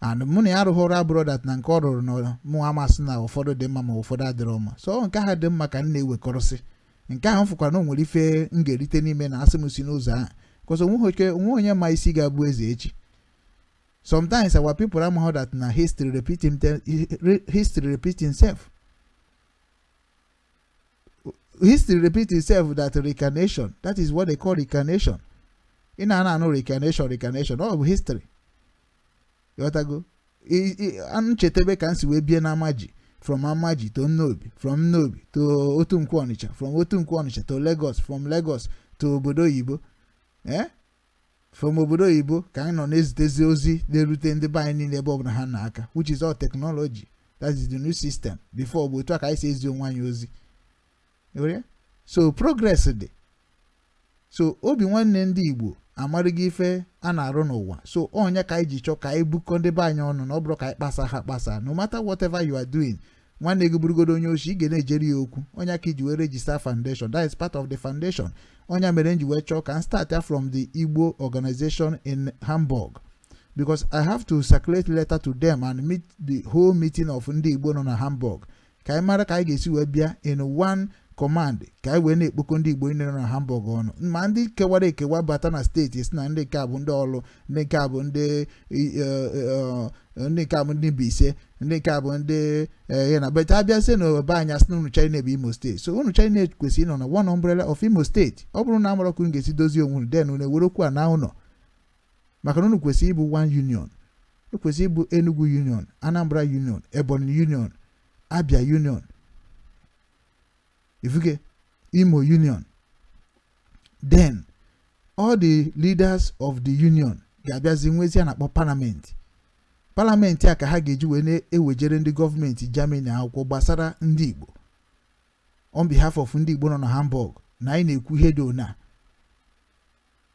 And mụ na ya arụghị ọrụ abụrụ dat na nke ọ rụrụ na mụ amasị na ụfọdụ dị mma ma ụfọdụ adịrọ mma. So nke ha dị mma ka m na-ewekọrọsị. Nke ahụ fụkwa na o nwere ife m ga-erite n'ime na asị m si n'ụzọ ahụ. Because onwe onye ma isi ga-abụ eze echi. Sometimes our people amaghị that na history repeats itself. History repeats itself, that reincarnation. That is what they call reincarnation. In an reincarnation, all history. You want to go? Anchetebe can see we be an Amaji. From Amaji to Nobi, from Nobi to Otunkwanicha, from Otunkwanicha to Lagos, from Lagos to Obodo Igbo. From Obodo Igbo, kind on this ozi, they retain the binding the Bob Hanaka, which is all technology. That is the new system. Before we talk, I say it's one yozi. So progress today. So Obinwannem ndị Igbo amarịghị ife a na-arụ n'ụwa. So onye ka iji chọ ka ibuko ndị be anyị ọnụ na ọ bụrụ ka ikpasa ha kpasa. No matter whatever you are doing, nwanne gị burugodo onye oshi ị ga na-ejeri ya okwu. Onye ka iji wee register foundation. That is part of the foundation. Onye mere nji wee chọ ka start from the Igbo organization in Hamburg. Because I have to circulate letter to them and meet the whole meeting of ndị Igbo nọ na Hamburg. Ka anyị mara ka anyị ga-esi wee bịa in one command ka anyị wee na-ekpokọ ndị Igbo niile na Hamburg ọnụ. Ma ndị kewara ekewa bata na steeti si na ndị nke abụ ndị ọlụ, ndị nke abụ ndị nke abụ ndị Mbaise, ndị nke abụ ndị na but abịa sị na obe anyị asị na unu China bụ Imo steeti. So unu China kwesịrị ịnọ na one umbrella of Imo steeti. Ọ bụrụ na amarọkụ unu ga-esi dozie onwe unu den unu ewerokwu a na ụlọ. Maka na unu kwesịrị ịbụ one union. Unu kwesịrị ịbụ Enugu union, Anambra union, Ebonyi union, Abia union. If you get Imo union, then all the leaders of the union ga-abịazi nwezi na-akpọ parliament. Parliament a ka ha ga-eji wee na-ewejere ndị gọọmenti Germany akwụkwọ gbasara ndị Igbo. On behalf of ndị Igbo nọ na Hamburg, na anyị na-ekwu ihe dị ona.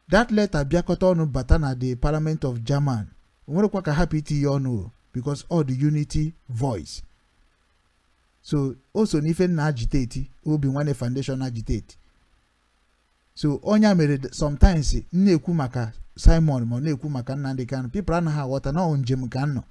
That letter bịakọta ọnụ bata na the parliament of German. O nwerekwa ka hapụ iti ya ọnụ because all the unity voice. So also n'ife na agitate Obinwannem Foundation agitate. So onya mere sometimes na-ekwu maka Simon ma na-ekwu maka Nnamdi Kanu, people anaghị aghọta na ọ njem ka nọ.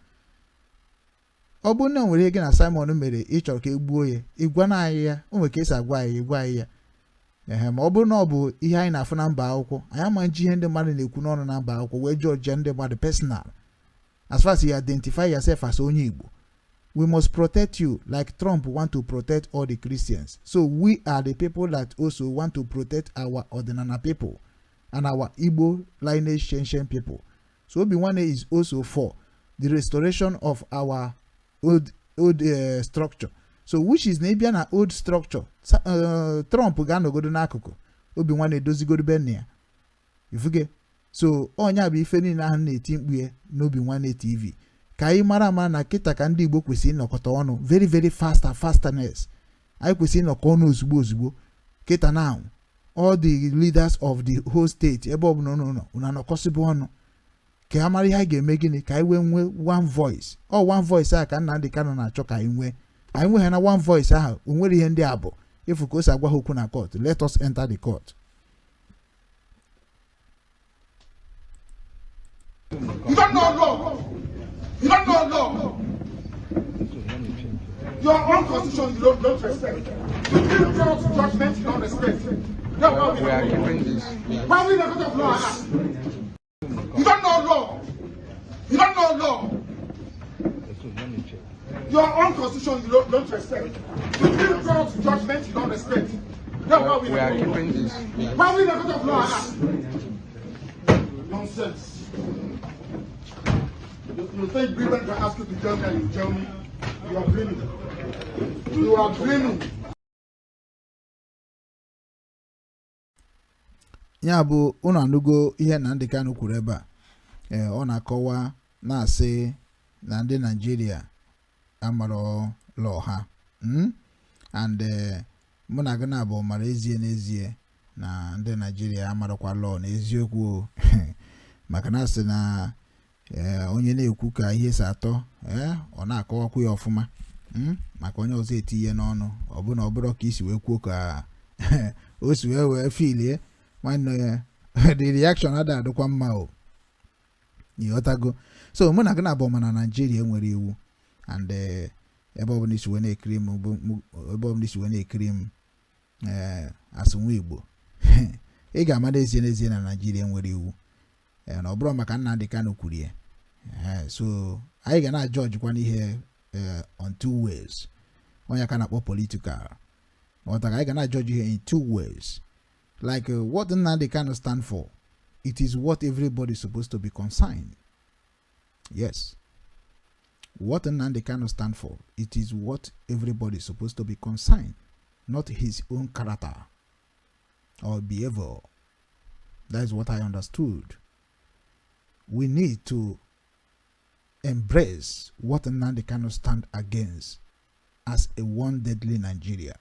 Ọ bụ na nwere ege na Simon mere ịchọrọ ka egbuo ya, ịgwa na anyị ya, o nwere ka esi agwa anyị ịgwa anyị ya. Ma ọ bụ na ọ bụ ihe anyị na-afụ na mba akwụkwọ, anyị ama nji ihe ndị mmadụ na-ekwu n'ọnụ na mba akwụkwọ wee judge ndị mmadụ personal. As far as you identify yourself as onye Igbo, we must protect you like Trump want to protect all the Christians. So we are the people that also want to protect our Ordinana people and our Igbo lineage Shenchen people. So Obinwannem is also for the restoration of our old structure. So which is maybe an old structure. Trump ga-anọgodo n'akụkụ, Obinwannem edozigodo benne ya. Ifuge. So onya bụ ife niile ahụ na-eti mkpu ya n'Obinwannem TV. Ka anyị mara ama na kịta ka ndị Igbo kwesịrị ịnọkọta ọnụ very very fastness. Anyị kwesịrị ịnọkọ ọnụ ozugbo kịta now. All the leaders of the whole state ebe ọ bụla nọ na-anọkọsịbụ ọnụ ka a mara ihe a ga-eme gịnị ka anyị nwee one voice. One voice a ka Nnamdi Kanu na-achọ ka anyị nwee ha na one voice ahụ. O nwere ihe ndị abụ ifu ka o si agwa ha okwu na court. Let us enter the court. You don't know law. You don't know law. Your own constitution you don't respect. Supreme Court's judgment you don't respect. That's why we are keeping this. Why we never talk law? You don't know law. You don't know law. Your own constitution you don't respect. Supreme Court's judgment you don't respect. That's why we are keeping this. Why we never talk law? Nonsense. You think Britain can ask you to tell me and you tell me? You are dreaming. You are dreaming. ya bụ unu anụgo ihe Nnamdi Kanu kwuru ebe a ọ na-akọwa na-asị na ndị Nigeria amarọ law ha and mụ na gị na-abụ mara ezie n'ezie na ndị Nigeria amarakwa law n'eziokwu maka na asị na onye na-ekwu ka ihe si atọ ọ na-akọwakwu ya ọfụma maka onye ọzọ eti ihe n'ọnụ ọbụna ọbụrụ ka isi wee kwuo ka o si wee filie nwanne the reaction adịkwa mma o ịghọtago. So mụ na gị na-abụ mana Nigeria enwere iwu and ebe ọbụla isi wee na-ekiri m asị nwa Igbo ị ga-amada ezie n'ezie na Nigeria enwere iwu na ọ bụrụ maka Nnamdi Kanu kwuru ya. So anyị ga na-ajọji kwa n'ihe on two ways. Onye ka na-akpọ political ọtaga anyị ga na-ajọji ihe in two ways. Like what Nnamdi Kanu stand for, it is what everybody is supposed to be concerned. Yes. What Nnamdi Kanu stand for, it is what everybody is supposed to be concerned, not his own character or behavior. That is what I understood. We need to embrace what Nnamdi Kanu stand against as a one deadly Nigeria.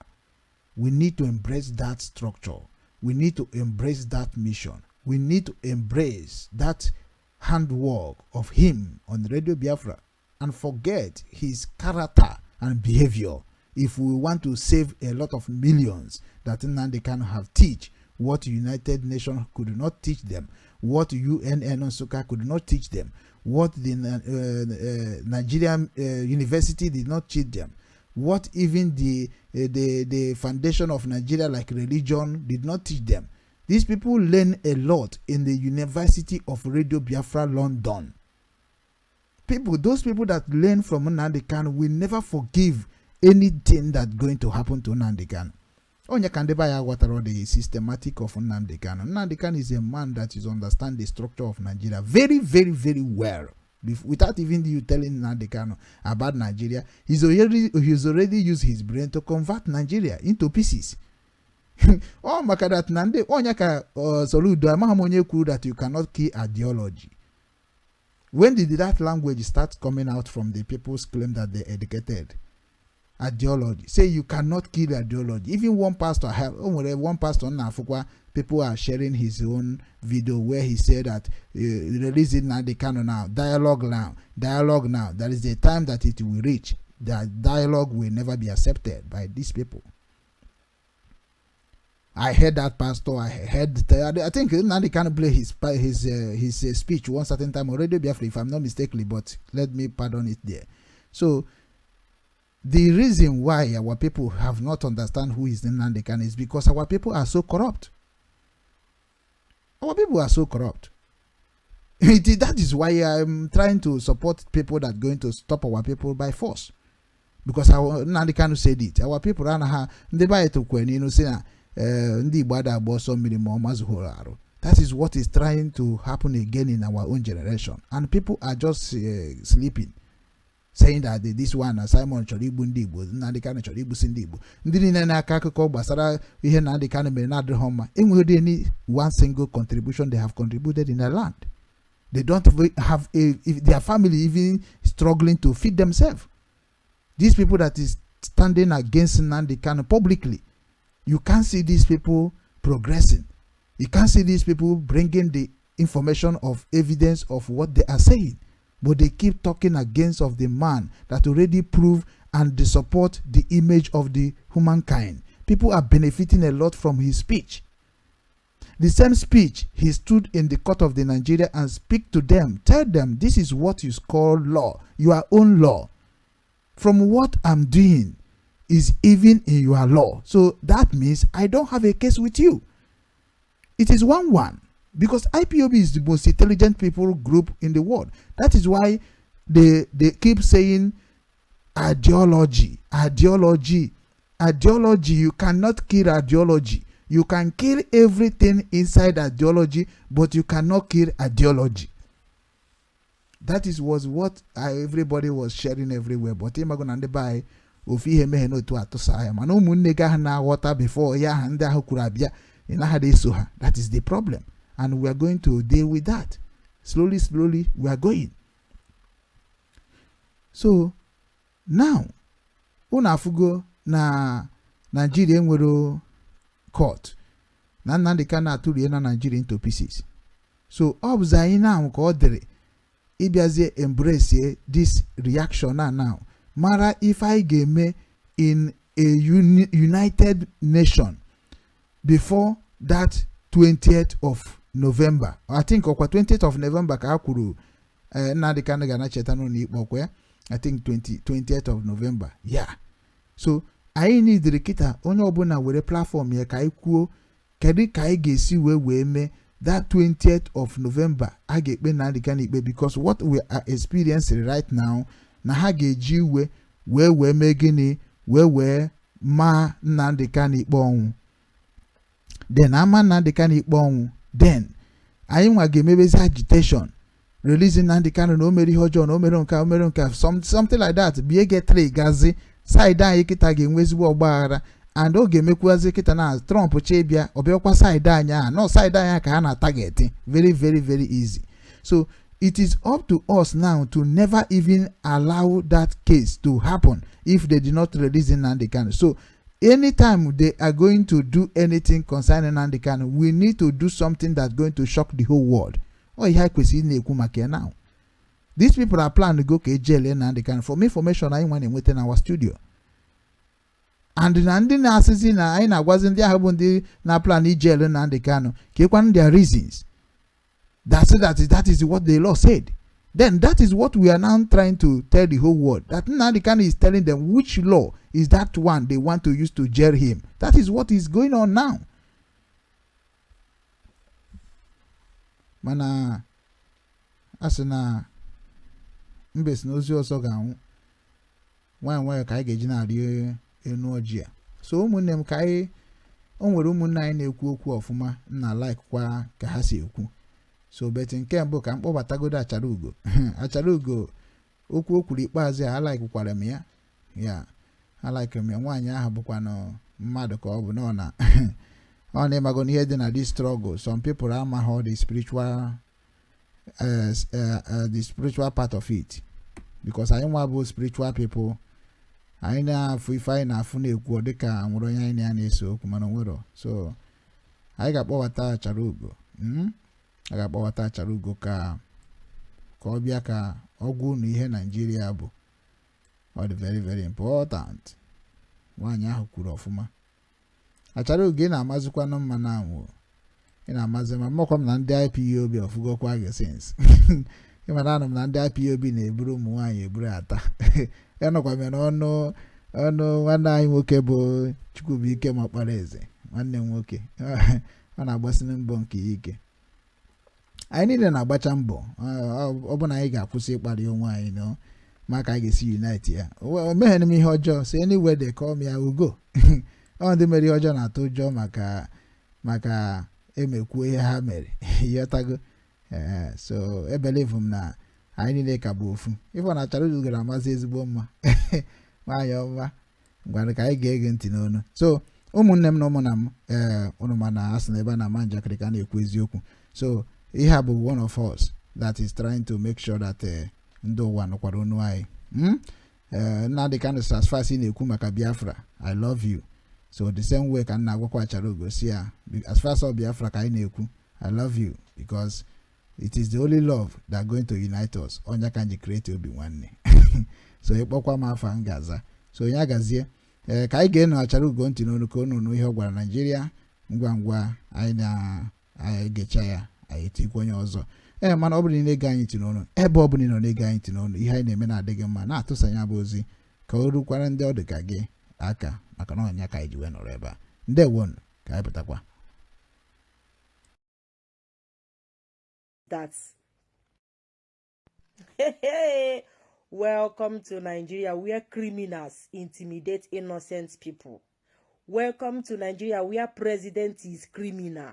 We need to embrace that structure. We need to embrace that mission. We need to embrace that handwork of him on Radio Biafra and forget his character and behavior if we want to save a lot of millions that Nnamdi Kanu have teach what United Nations could not teach them, what UNN could not teach them, what the Nigerian university did not teach them, what even the foundation of Nigeria like religion did not teach them. These people learn a lot in the University of Radio Biafra, London. Those people that learn from Nnamdi Kanu will never forgive anything that's going to happen to Nnamdi Kanu. Onye kandeba ya wataro the systematic of Nnamdi Kanu. Nnamdi Kanu is a man that is understand the structure of Nigeria very, very, very well. Without even you telling Nnamdi Kanu about Nigeria, he's already used his brain to convert Nigeria into pieces. Oh, makadat nande onyaka soludo amahamonye kuru that you cannot kill ideology. When did that language start coming out from the people's claim that they educated? Ideology. Say you cannot kill ideology. Even one pastor in Africa, people are sharing his own video where he said that releasing Nnamdi Kanu now, dialogue now. There is a time that it will reach. That dialogue will never be accepted by these people. I heard that pastor. I think Nnamdi Kanu play his speech one certain time already, if I'm not mistaken, but let me pardon it there. So the reason why our people have not understand who is Nnamdi Kanu is because our people are so corrupt. Our people are so corrupt. That is why I'm trying to support people that are going to stop our people by force. Because Nnamdi Kanu said it. Our people are not saying that is what is trying to happen again in our own generation, and people are just sleeping, saying that this one Simon Choribu Ndibo, Nnamdi Kanu Choribu Sindibo. Ndini na akako basara ihe Nnamdi Kanu mere na adre homa. Any one single contribution they have contributed in their land. They don't have their family even struggling to feed themselves. These people that is standing against Nnamdi Kanu publicly. You can't see these people progressing. You can't see these people bringing the information of evidence of what they are saying. But they keep talking against of the man that already proved and they support the image of the humankind. People are benefiting a lot from his speech. The same speech, he stood in the court of the Nigeria and speak to them. Tell them this is what is called law. Your own law. From what I'm doing is even in your law. So that means I don't have a case with you. It is 1-1 because IPOB is the most intelligent people group in the world. That is why they keep saying ideology. You cannot kill ideology. You can kill everything inside ideology, but you cannot kill ideology. That was what everybody was sharing everywhere. But I'm going to buy ofi he mehe no to atosa ya mana umunne ga na water before ya handa ha kurabia That is the problem. And we are going to deal with that. Slowly, we are going. So, now, unafugo na Nigeria nwere court. Na Nnamdi Kanu atụrụ na Nigeria into pieces. So, obza now ka ọ dịrị ịbịazie embrace this reaction now. Mara if I game in a united nation before that 20th of November. I think okwa 20th of November ka akwuru Nnamdi Kanu ga na cheta no ni ikpokwe. I think 20th of November. Yeah. So I need the kita onye obuna were platform ya ka ikwuo kedu ka I ga-esi wee mee that 20th of November a ga-ekpe Nnamdi Kanu ikpe, because what we are experiencing right now na ha ga-eji wee mee gịnị wee ma Nnamdi Kanu ikpe ọnwụ. Then ama Nnamdi Kanu ikpe ọnwụ, then anyị nwa ga-emebezi agitation releasing Nnamdi Kanu na o mere ihe ọjọọ na o mere nka something like that. Bie getre gazi side anyị kịta ga-enwe ezigbo ọgbaghara, and ọ ga-emekwazi kịta na Trump chebia ọbịakwa side anyị a no side anyị ka ha na target very very very easy. So it is up to us now to never even allow that case to happen if they did not release Nnamdi Kanu. So anytime they are going to do anything concerning Nnamdi Kanu, we need to do something that's going to shock the whole world. Oh, ihe kwesịrị na-ekwu maka now. These people are planning to go to jail in Nnamdi Kanu. For information, I want to wait in our studio. And na ndị na-asịzi na anyị na-agwazi ndị ahụ bụ ndị na plan jail in Nnamdi Kanu ka ekwanụ their reasons. That is what the law said. Then that is what we are now trying to tell the whole world. That Nnamdi Kanu is telling them which law is that one they want to use to jail him. That is what is going on now. Mana asina mbes n'ozi ọsọ ga-anwụ nwayọ ka anyị ga-eji na-arị enu ọjị a. So ụmụnne m ka anyị o nwere ụmụnne anyị na-ekwu okwu ọfụma na like kwa ka ha si ekwu. So bet nke mbụ ka mkpọbatagodo achara ugo achara ugo okwu okwuru ikpeazụ a like kwara m ya ya like m ya. Nwaanyị ahụ bụkwa na mmadụ ka ọ bụ na ọ na-emago ihe dị na this struggle. Some people amaghị the spiritual part of it, because anyị nwa bụ spiritual people. Anyị na-afụ ife anyị na-afụ na-ekwu dịka nwere onye anyị na-eso okwu mana nwere. So anyị ga-akpọbata achara ugo a ga-akpọbata achara ugo ka ọ bịa ka ọgwụ na ihe Nigeria bụ ọ dị very very important. Nwaanyị ahụ kwuru ọfụma. Achara ugo ị na-amazikwanụ mma na anwụ ị na-amazi ma mmakwa m na ndị IPOB ọfụgokwa gị since ịmara anụ m na ndị IPOB na-eburu ụmụ nwaanyị eburu ata enọkwa m n'ọnụ nwanne anyị nwoke bụ Chukwubuike Makpara Eze, nwanne m nwoke ọ na-agbasịrị mbọ nke ike. Anyị niile na-agbacha mbọ ọ bụ na anyị ga-akwụsị ịkparị onwe anyị no maka anyị ga-esi unite ya. O meghene m ihe ọjọọ, so anyway they call me I will go. Ọ ndị mere ihe ọjọọ na-atụ ụjọ maka emekwu ihe ha mere yọtago. So I believe m na anyị niile ka bụ ofu. Ife na achara ugo ga-amazi ezigbo mma nwaanyị ọma ngwara ka anyị ga-ege ntị n'onu. So ụmụnne m na ụmụnna m unu ma na asị na ebe a na-ama njakịrị ka na-ekwu eziokwu. So ihe a bụ one of us that is trying to make sure that ndị ụwa nụkwara onu anyị. Nnamdi Kanu as far as ị na-ekwu maka Biafra, I love you. So the same way ka nna agwakwa achara ugo si ya as far as Biafra ka anyị na-ekwu, I love you, because it is the only love that going to unite us. Onya ka anyị create Obinwannem. So ịkpọkwa m afa ngaza. So onye agazie ka anyị ga-enu achara ugo ntị n'onu ka unu nụ ihe ọ gwara Nigeria ngwa ngwa anyị na-anyị gecha ya anyị tikwa onye ọzọ. Mana ọ bụrụ na na-ege anyị ntị n'onu ebe ọ bụla ị nọ na-ege anyị ntị n'onu ihe anyị na-eme na-adịghị mma na-atụsanya bụ ozi ka o rukwara ndị ọ dị ka gị aka maka na ọnya ka anyị ji wee nọrọ ebe a. Ndewonu ka anyị pụtakwa. That's welcome to Nigeria where criminals intimidate innocent people. Welcome to Nigeria where president is criminal.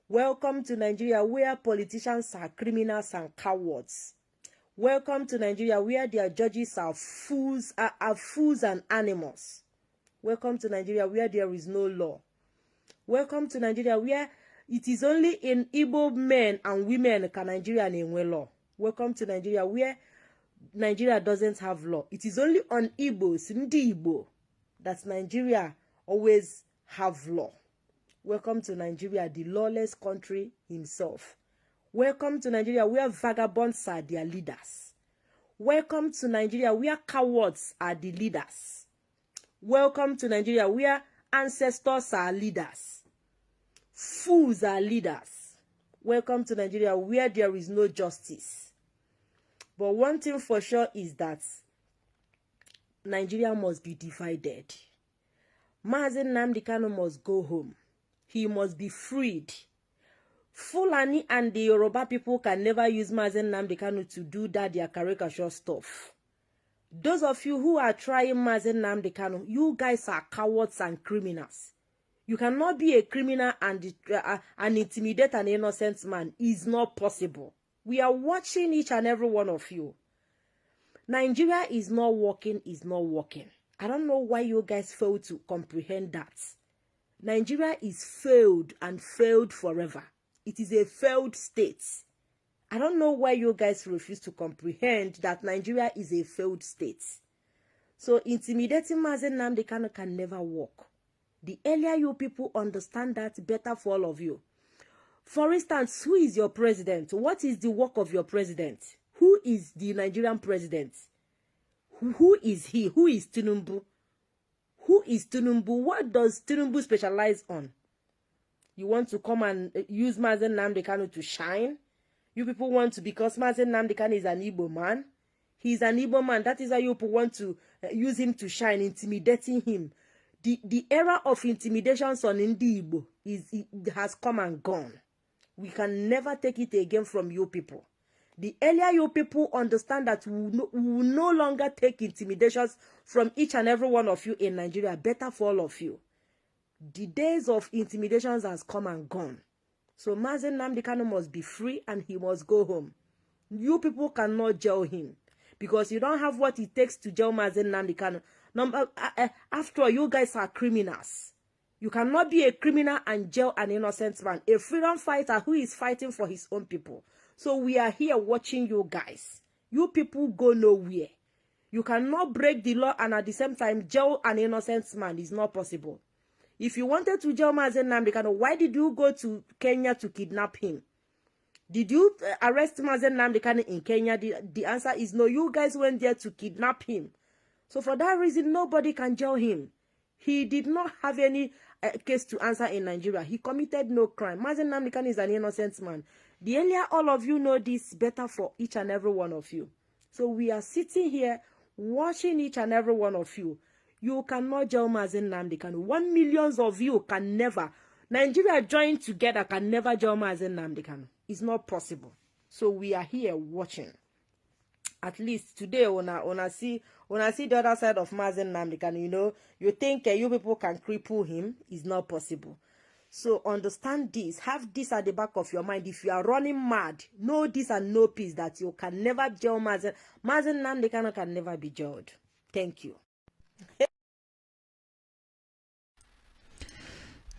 Welcome to Nigeria where politicians are criminals and cowards. Welcome to Nigeria where their judges are fools and animals. Welcome to Nigeria where there is no law. Welcome to Nigeria, where it is only in Igbo men and women can Nigeria enwe law. Welcome to Nigeria, where Nigeria doesn't have law. It is only on Igbos, Ndi Igbo, that Nigeria always have law. Welcome to Nigeria, the lawless country himself. Welcome to Nigeria, where vagabonds are their leaders. Welcome to Nigeria, where cowards are the leaders. Welcome to Nigeria, where ancestors are leaders. Fools are leaders. Welcome to Nigeria, where there is no justice. But one thing for sure is that Nigeria must be divided. Mazi Nnamdi Kanu must go home. He must be freed. Fulani and the Yoruba people can never use Mazi Nnamdi Kanu to do that their caricature stuff. Those of you who are trying Mazi Nnamdi Kanu, you guys are cowards and criminals. You cannot be a criminal and intimidate an innocent man. It's not possible. We are watching each and every one of you. Nigeria is not working, is not working. I don't know why you guys fail to comprehend that. Nigeria is failed and failed forever. It is a failed state. I don't know why you guys refuse to comprehend that Nigeria is a failed state. So intimidating Mazi Nnamdi Kanu can never work. The earlier you people understand that, better for all of you. For instance, who is your president? What is the work of your president? Who is the Nigerian president? Who is he? Who is Tinubu? Who is Tinubu? What does Tinubu specialize on? You want to come and use Mazi Nnamdi Kanu to shine? You people want to, because Mazi Nnamdi Kanu is an Igbo man. He's an Igbo man. That is why you people want to use him to shine, intimidating him. The era of intimidations on Ndi Igbo has come and gone. We can never take it again from you people. The earlier you people understand that we will no longer take intimidations from each and every one of you in Nigeria, better for all of you. The days of intimidations has come and gone. So Mazi Nnamdi Kanu must be free and he must go home. You people cannot jail him because you don't have what it takes to jail Mazi Nnamdi Kanu. After all, you guys are criminals. You cannot be a criminal and jail an innocent man, a freedom fighter who is fighting for his own people. So we are here watching you guys. You people go nowhere. You cannot break the law and at the same time jail an innocent man. It's not possible. If you wanted to jail Mazi Nnamdi Kanu, why did you go to Kenya to kidnap him? Did you arrest Mazi Nnamdi Kanu in Kenya? The answer is no. You guys went there to kidnap him. So for that reason, nobody can jail him. He did not have any case to answer in Nigeria. He committed no crime. Mazi Nnamdi Kanu is an innocent man. The earlier all of you know this, better for each and every one of you. So we are sitting here watching each and every one of you. You cannot jail Mazi Nnamdi Kanu. 1 million of you can never. Nigeria joined together can never jail Mazi Nnamdi Kanu. It's not possible. So we are here watching. At least today, when I see the other side of Mazi Nnamdi Kanu, you know, you think you people can cripple him. It's not possible. So understand this. Have this at the back of your mind. If you are running mad, know this and know peace that you can never jail Mazi Nnamdi Kanu can never be jailed. Thank you.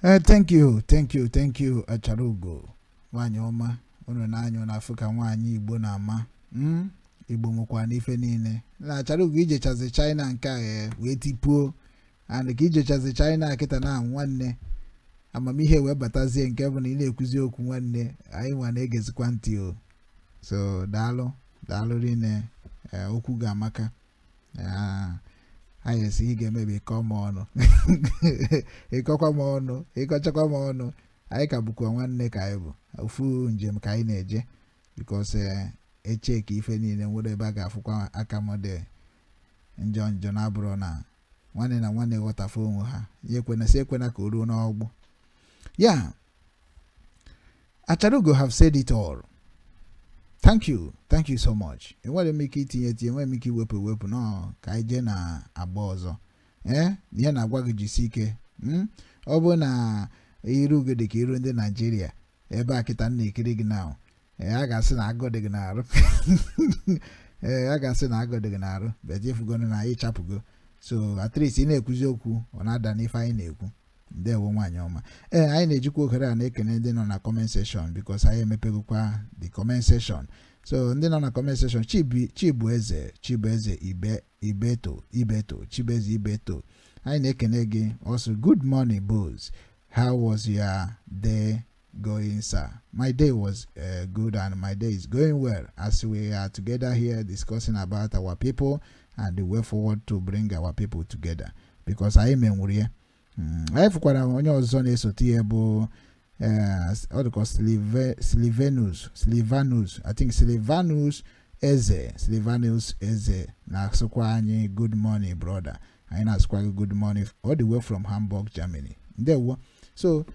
Thank you, Acharugo. Wanyoma, Unanyo na Africa wanyi Igbo na ama. Igbo mokwa n'ife niile. Na Acharugo ije chazi China nka we tipuo. And ka ije chazi China kita na nwanne. Amamihe we batazie nke bụ na ile ekuzi okwu nwanne. Anyị nwa na-egezikwa ntị o. So daalụ rine okwu ga-amaka. Anyị si ga-emebe ịkọ m ọnụ. Ịkọkwa m ọnụ, ịkọchakwa m ọnụ. Anyị ka bụkwa nwanne ka anyị bụ. Ofu njem ka anyị na-eje because echeki ife niile nwere ebe a ga-afụkwa aka mode njọ na-abụrụ na nwanne na nwanne ghọtafụ onwe ha. Ekwena ka o ruo n'ọgbụ. Yeah. Acharugo have said it all. Thank you so much. Enwere m ike itinye enwere m ike iwepụ no ka anyị jee na agba ọzọ. Ihe na-agwa gị jisi ike. Ọ bụ na iru gị dị ka iru ndị Nigeria ebe a kịta na-ekiri gị now. A ga-asị na agụ dị gị n'arụ. A ga-asị na agụ dị gị n'arụ. But ifugo na anyị chapụgo. So at least ị na-ekwuzi okwu ọ na-ada n'ife anyị na-ekwu. ndewo nwanyị ọma. Anyị na-ejikwa ohere a na-ekene ndị nọ na comment section because anyị emepegokwa the comment section. So ndị nọ na comment section, Chibueze Ibeto Chibeze Ibeto, anyị na-ekene gị also. Good morning boss, how was your day going, sir? My day was good and my day is going well as we are together here discussing about our people and the way forward to bring our people together because anyị menwurie. Anyị fụkwara onye ọzọ na-esote ihe bụ ọ dịka Sylvanus, I think Sylvanus Eze na-asụkwa anyị good morning brother. Anyị na-asụkwa gị good morning all the way from Hamburg, Germany. Ndewo. So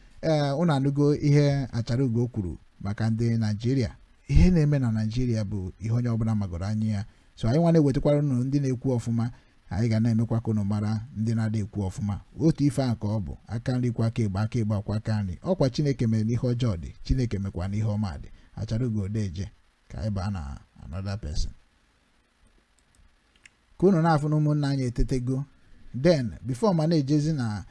unu anụgo ihe Achara Ugo kwuru maka ndị Nigeria. Ihe na-eme na Nigeria bụ ihe onye ọbụla magoro anya ya. So anyị nwa na-ewetakwara unu ndị na-ekwu ọfụma, anyị ga na-emekwa ka unu mara ndị na-adị ekwu ọfụma. Otu ife a ka ọ bụ, aka nri kwa aka egbe akwa aka nri. Ọkwa Chineke mere n'ihe ọjọọ dị, Chineke mekwa n'ihe ọma dị. Achara Ugo deje ka anyị baa na another person. Ka unu na-afụ na ụmụnna anyị etetego. Then before ma na-ejezi na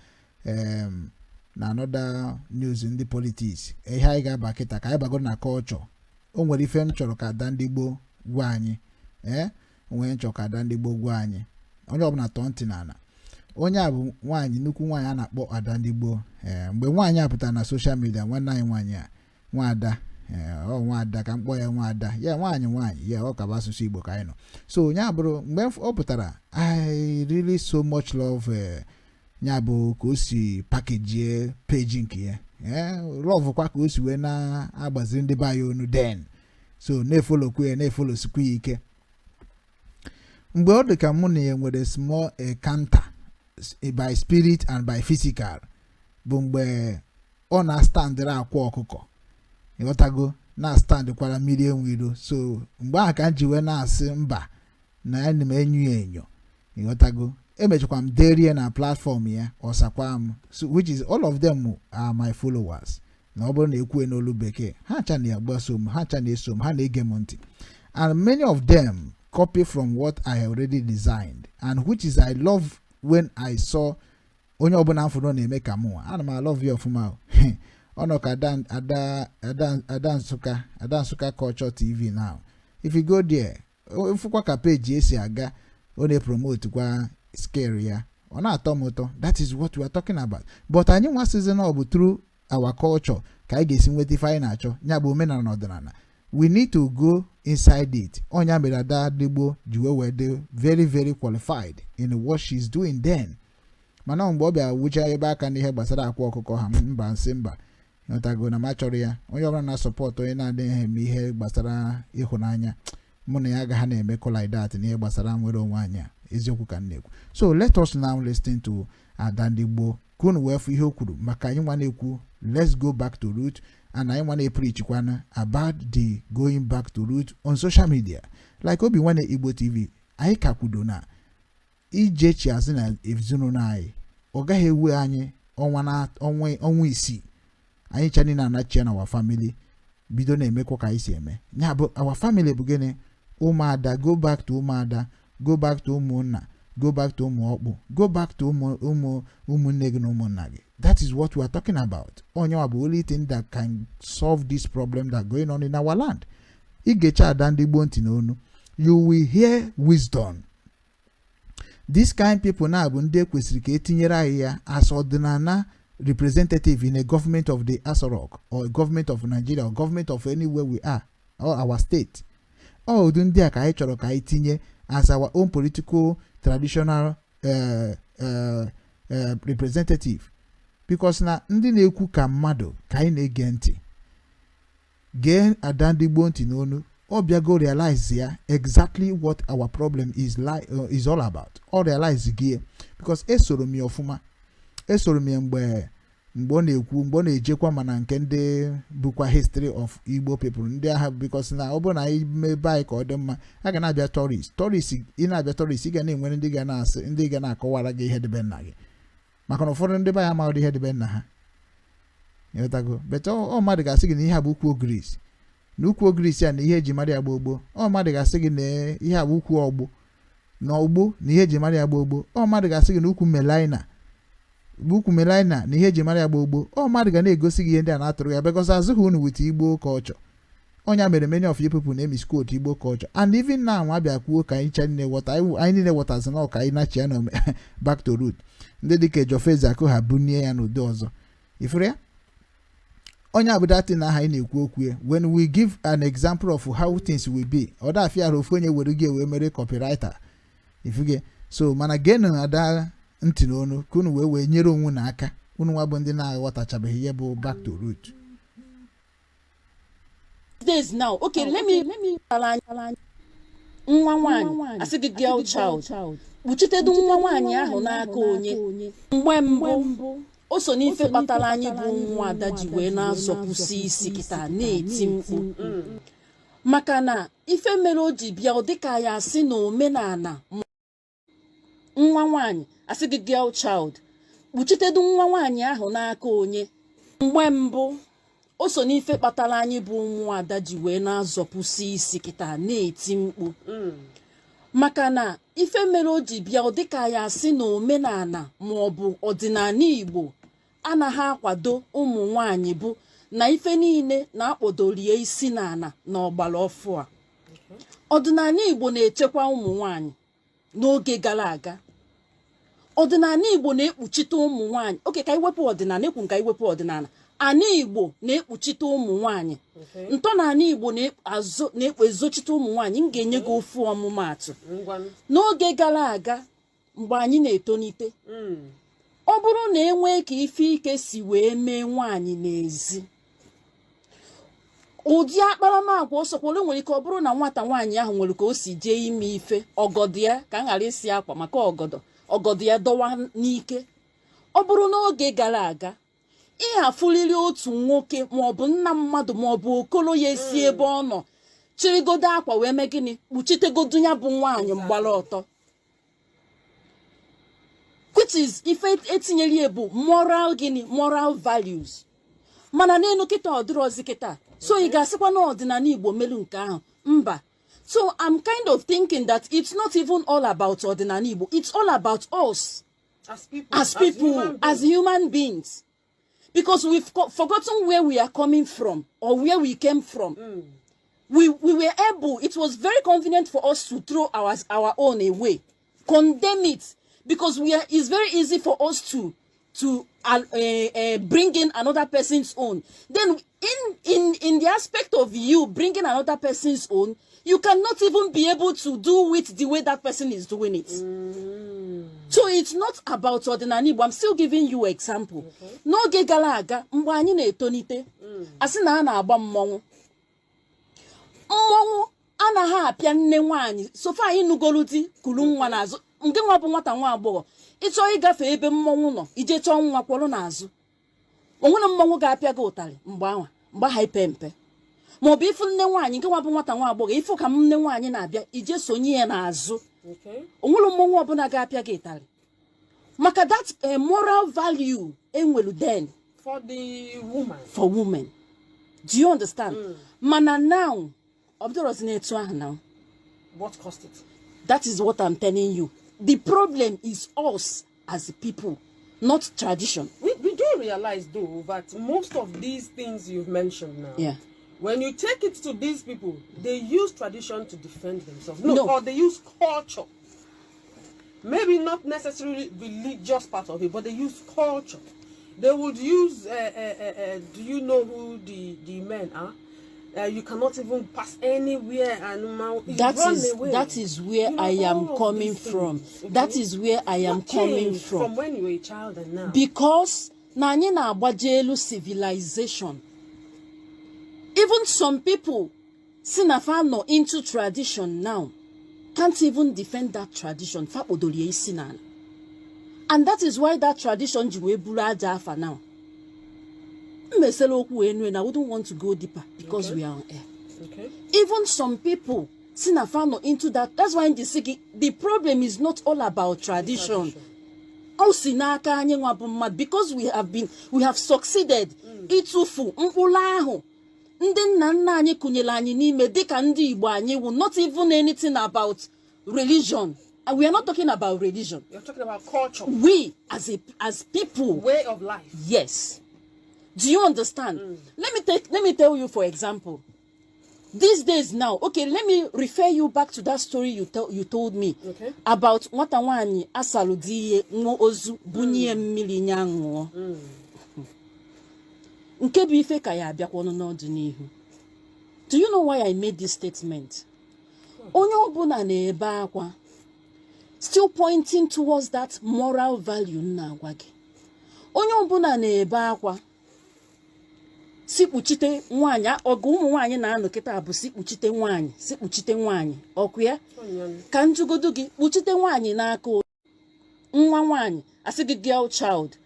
another news ndị politics, ihe anyị ga-aba kịta ka anyị bagoro na culture. O nwere ife m chọrọ ka ada ndị Igbo gwa anyị. Onwe nchọ ka ada ndị Igbo gwa anyị. Onye ọbụla tọọ ntị n'ala. Onye a bụ nwaanyị, nnukwu nwaanyị a na-akpọ Ada ndị Igbo. Mgbe nwaanyị a pụtara na social media, nwanne anyị nwaanyị a Nwaada, Nwaada ka mkpọ ya Nwaada, ya nwaanyị ya ọ ka bụ asụsụ Igbo ka anyị nọ. So onye abụrụ mgbe ọ pụtara, I really so much love nya bụ ka o si package page nke ya. Love kwa ka o si wee na-agbaziri ndị be anyị onu den. So na-efolokwa ya, na-efolosikwa ya ike. Mgbe ọ dị ka mụ na ya nwere small encounter by spirit and by physical bụ mgbe ọ na-standịrị akwa ọkụkọ, ịghọtago, na-standịkwara mmiri enwiro. So mgbe ahụ ka m ji wee na-asị mba na ya na m enyo ya enyo, ịghọtago. Emechakwa m derie na platform ya, ọsakwa m, so which is all of them are my followers. Na ọ bụrụ na ekwue n'olu bekee, ha cha na-agbaso m, ha cha na-eso m, ha na-ege m ntị. And many of them copy from what I already designed, and which is I love when I saw onye ọbụla mfụrụ na-eme ka mụ. Ana m love you ọfụma. Ọ nọ ka Ada Nsụka Culture TV now. If you go there, mfụkwa ka page esi aga, ọ na-promote kwa scare ya, ọ na-atọ m ụtọ. That is what we are talking about. But anyị nwa season ọ bụ through our culture ka anyị ga-esi nweta ife anyị na-achọ, ya bụ omenala na ọdịnala. We need to go inside it. Onya mere Ada Igbo ji wee dị very very qualified in what she's doing then. Mana mgbe ọ bịa wucha ebe aka n'ihe gbasara akwa ọkụkọ ha, mba nsị mba, ịghọtago na ma chọrọ ya. Onye ọbụla na-support onye na-adịghị eme ihe gbasara ịhụnanya, mụ na ya agaghị na-emekọ like that n'ihe gbasara nwere onwe anyị. Eziokwu ka m na-ekwu. So let us now listen to Ada Igbo ka unu wee fụ ihe o kwuru maka anyị nwa na-ekwu let's go back to root. And I want to preach about the going back to root on social media. Like Obinwannem Igbo TV, I kakudo na ije chiazi na evizuno na anyị. Ọ gaghị ewe anyị ọnwa isii. Anyị chani na anachi na our family bido na-emekwa ka anyị si eme. Nya bụ our family bụ gịnị? Ụmụada, go back to Ụmụada, go back to Umu Nna, go back to Umu Okpu, go back to ụmụnne gị na ụmụnna gị. That is what we are talking about. Onye wa bụ only thing that can solve this problem that going on in our land. Igecha Ada Igbo ntị n'onu, you will hear wisdom. This kind people now bụ ndị kwesịrị ka etinyere anyị ya as ọdịnala representative in a government of the Aso Rock or government of Nigeria or government of anywhere we are or our state. Ọ ụdị ndị a ka anyị chọrọ ka anyị tinye as our own political traditional representative. Because na ndị na-ekwu ka mmadụ ka anyị na-ege ntị. Gee Ada Igbo ntị n'onu, ọ bịago realize ya exactly what our problem is all about. Ọ realize gị because esoro m ya ọfụma. Esoro m ya mgbe ọ na-ekwu, mgbe ọ na-ejekwa mana nke ndị bụkwa history of Igbo people ndị agha, because na ọ bụrụ na anyị mebe anyị ka ọ dị mma, a ga na-abịa tourist, ị na-abịa tourist, ị ga na-enwere ndị ga na-asị, ndị ga na-akọwara gị ihe dịbe nna gị. Maka na ụfọdụ ndị be ya amaghị ihe dịbe nna ha. Ịghọtago? But ọ mmadụ ga-asị gị na ihe a bụ ukwu ogirisi. Na ukwu ogirisi ya na ihe eji mara ya gbogbo. Ọ mmadụ ga-asị gị na ihe a bụ ukwu ọgbụ. Na ọgbụ na ihe eji mara ya gbogbo. Ọ mmadụ ga-asị gị na ukwu melaina buku melina na ihe eji mara ya gbogbo ọ mmadụ ga na-egosi gị ihe ndị a na-atụrụ ya because azụghị unu with Igbo culture onya mere many of you people na-emisquote Igbo culture and even now abịa kwuo ka anyị niile wọta anyị niile wọtazi na ọka anyị na-achị ya na back to root ndị dịka Ejofeze akụ ha bunie ya n'ụdị ọzọ ifere ya onye abụdati na aha anyị na-ekwu okwu ya when we give an example of how things will be ọ da afịara ofu onye were gị wee mere copywriter ifuge so mana genu ada ntị n'onu ka unu wee nyere onwe na aka unu nwa bụ ndị na-aghọtachabeghị ihe bụ back to root days now. Okay, let me nwa nwaanyị asị gị girl child kpuchitedu nwa nwaanyị ahụ n'aka onye mgbe mbụ o so n'ife kpatara anyị bụ nwa ada ji wee na-azọpụsị isi kịta na-eti mkpu maka na ife mere o ji bịa ọ dịka ya asị na omenala nwa nwaanyị asị gị girl child kpuchitedu nwa nwaanyị ahụ n'aka onye mgbe mbụ o so n'ife kpatara anyị bụ nwa ada ji wee na-azọpụsị isi kịta na-eti mkpu maka na ife mere o ji bịa ọ dịka ya asị na omenala ma ọ bụ ọdịnala Igbo anaghị akwado ụmụ nwaanyị bụ na ife niile na-akpọdolie isi n'ala na ọgbara ọfụ a ọdịnala Igbo na-echekwa ụmụ nwaanyị n'oge gara aga ọdịnala Igbo na-ekpuchite ụmụ nwaanyị oke ka iwepụ ọdịnala ekwu ka iwepụ ọdịnala ana Igbo na-ekpuchite ụmụ nwaanyị ntọala Igbo na-ezochite ụmụ nwaanyị m ga-enye gị ofu ọmụmaatụ n'oge gara aga mgbe anyị na-etonite ọ bụrụ na enwee ka ife ike si wee mee nwaanyị n'ezi ụdị akparamagwa ọsọkwara nwere ike ọ bụrụ na nwata nwaanyị ahụ nwere ka o si jee ime ife ọgọdọ ya ka m ghara isi akwa maka ọgọdọ ya dọwa n'ike ọ bụrụ n'oge gara aga ịhafuliri otu nwoke maọbụ nna mmadụ maọbụ okolo ya esi ebe ọ nọ chịrịgodo akwa wee mee gịnị kpuchitegodo ya bụ nwaanyị mgbara ọtọ which is ife etinyere ya bụ moral values mana n'elu kịta ọdịrọzi kịta so ị ga-asịkwa na ọdịnala Igbo melu nke ahụ mba so I'm kind of thinking that it's not even all about ọdịnala Igbo, it's all about us as people, as human beings. Because we've forgotten where we are coming from or where we came from. We were able, it was very convenient for us to throw our own away, condemn it, because it's very easy for us to bring in another person's own. Then in the aspect of you bringing another person's own, you cannot even be able to do it the way that person is doing it. So it's not about ordinary, but I'm still giving you an example. No ge gara aga mgbe anyị na-etonite asị na a na-agba mmọnwụ anaghị apịa nne nwaanyị sofa anyị nugolu di kulu nwa n'azụ nke nwa bụ nwata nwa agbọghọ ịchọ ịgafe ebe mmọnwụ nọ ije chọọ nwa kwọrọ n'azụ onwere mmọnwụ ga-apịa gị ụtarị mgbe ha ipe mpe maọbụ ifu nne nwaanyị nke nwa bụ nwata nwa agbọghọ ifu ka nne nwaanyị na-abịa ije sonye ya n'azụ onwere mmọnwụ ọbụla ga-apịa gị ụtarị maka that moral value enwelu then for the woman. For women. Do you understand? Mana now, now. What caused it? That is what I'm telling you. The problem is us as a people, not tradition. We do realize though that most of these things you've mentioned now, yeah, when you take it to these people, they use tradition to defend themselves. No. Or they use culture. Maybe not necessarily religious part of it, but they use culture. They would use, do you know who the men are? You cannot even pass anywhere and run away. That is where I am coming from. Okay? That is where I am coming from when you were a child and now. Because na agbajelu civilization. Even some people sinafano into tradition now can't even defend that tradition. And that is why that tradition for now. I wouldn't want to go deeper because we are on air. Okay. Even some people sinafano into that. That's why in the problem is not all about tradition. Because we have succeeded. Itufu mpulahu. Ndị nna nna anyị kunyela anyị n'ime dịka ndị Igbo anyị wu not even anything about religion We are not talking about religion. You're talking about culture. We, as people. Way of life. Yes. Do you understand? Let me tell you, for example. These days now, okay, let me refer you back to that story you told me about nwata nwanyi asaludi nwo ozu bunye mmiri nyanwo. Nke bụ ife ka ya abiakwa n'ọdịnihu. Do you know why I made this statement? Onye ọbụla na-ebe akwa, still pointing towards that moral value na agwa gị. Onye ọbụla na-ebe akwa, sikpuchite nwanyị, ọgụ ụmụ nwanyị na-anọ kịta bụ sikpuchite nwanyị ọkụ ya ka njugodo gị kpuchite nwanyị n'aka nwa nwanyị asị gị girl child.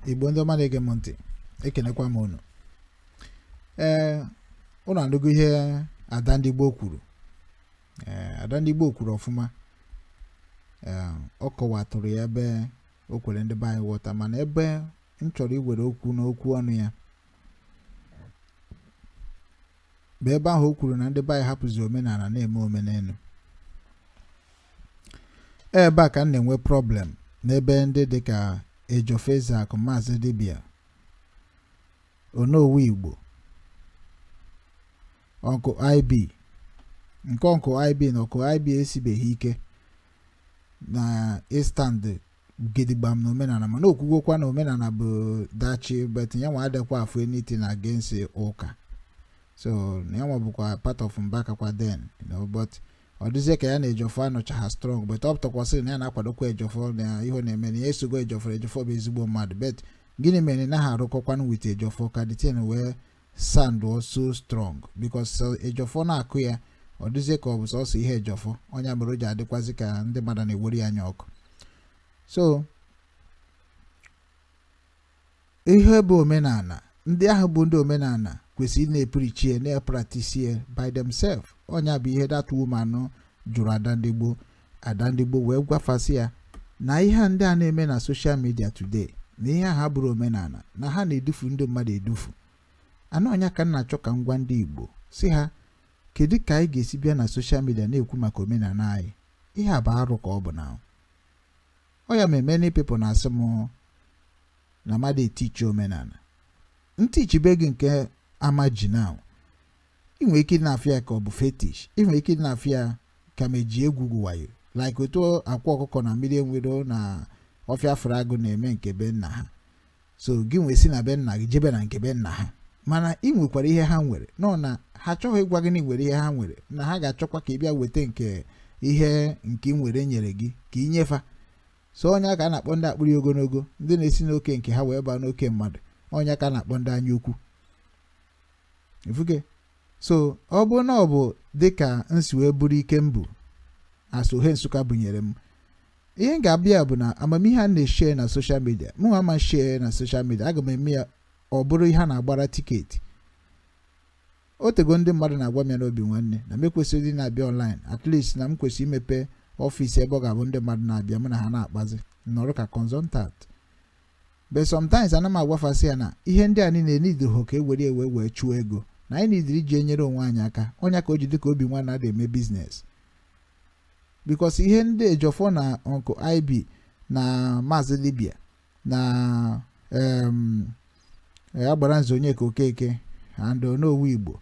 Igbo ndị ọma na-ege m ntị, ekenekwa m unu. Unu anụgo ihe Ada ndị Igbo kwuru. Ada ndị Igbo kwuru ọfụma. Ọ kọwatụrụ ya ebe o kwere ndị be anyị ghọta, mana ebe m chọrọ iwere okwu n'okwu ọnụ ya bụ ebe ahụ o kwuru na ndị be anyị hapụzi omenala na-eme omenelu. Ebe a ka m na-enwe problem n'ebe ndị dịka Ejofeza Akụ, Maazị Dibia, Onowu Igbo, Ọnkụ IB, nke Ọnkụ IB na Ọnkụ IB esibeghị ike na ịstand gidigbam na omenala, mana okwugokwa na omenala bụ dachi, but ya nwa adịkwa afọ anything against ụka. So ya nwa bụkwa part of Mbaka kwa then, but ọ dịzie ka ya na Ejofo anọcha ha strong, but ọ pụtakwasịrị na ya na-akwadokwa Ejofo na ihe na-eme na ya esogo Ejofo bụ ezigbo mmadụ, but gịnị mere na ha arụkọkwanụ with Ejofo ka dịtin wee sound so strong, because Ejofo na-akụ ya ọ dịzie ka ọ bụ sọsọ ihe Ejofo, onye mere o ji adịkwazi ka ndị mmadụ na-ewere ya anya ọkụ. So ihe bụ omenala, ndị ahụ bụ ndị omenala kwesịrị na-epirichie na-epratisie by themselves. Onye bụ ihe that woman jụrụ Ada ndị Igbo wee gwafasị ya na ihe ndị a na-eme na social media today na ihe ha bụrụ omenala, na ha na-edufu ndị mmadụ edufu. Ana onye ka na-achọ ka ngwa ndị Igbo si ha, kedu ka anyị ga-esi bịa na social media na-ekwu maka omenala anyị? Ihe a bụ arụ ka ọ bụ na ọ ya mere many people na-asị m na mmadụ etichi omenala. Ntichibe gị nke amaji now, ị nwere ike na-afịa ka ọ bụ fetish, ị nwere ike na-afịa ka meji egwu wayo, like otu akwa ọkụkọ na mmiri enwero na ọfịa fragụ na-eme nke be nna ha. So gị nwee si na be nna gị jebe na nke be nna ha, mana ị nwekwara ihe ha nwere, nọ na ha chọghị ịgwa gị na nwere ihe ha nwere, na ha ga-achọkwa ka ị bịa weta nke ihe nke ị nwere nyere gị ka ị nyefa. So onye ka a na-akpọ ndị akpụrụ ogologo, ndị na-esi n'oke nke ha wee baa n'oke mmadụ, onye ka a na-akpọ ndị anya ukwu. Ifuge. So ọ bụ na ọ bụ dịka nsi wee buru ike mbụ asohe Nsụka bunyere m, ihe ga-abịa bụ na amamihe a na-eshare na social media, mụ ama share na social media, aga m eme ya ọ bụrụ ihe a na-agbara tiketi. Otego ndị mmadụ na-agwa m ya n'obi nwanne na m ekwesịrị na-abịa online, at least na m kwesịrị imepe ọfịs ebe ọ ga-abụ ndị mmadụ na-abịa mụ na ha na-akpazi nọrọ ka consultant. But sometimes ana m agwafasị ya na ihe ndị a niile n'idiho ka ewere wee chụọ ego, na anyị nidiri iji enyere onwe anyị aka. Onye ka o ji dị ka Obinwannem na-ada eme business, because ihe ndị Ejofo na Uncle IB na Mazi Libya na agbara nze onye ka Okeke and Onowu Igbo,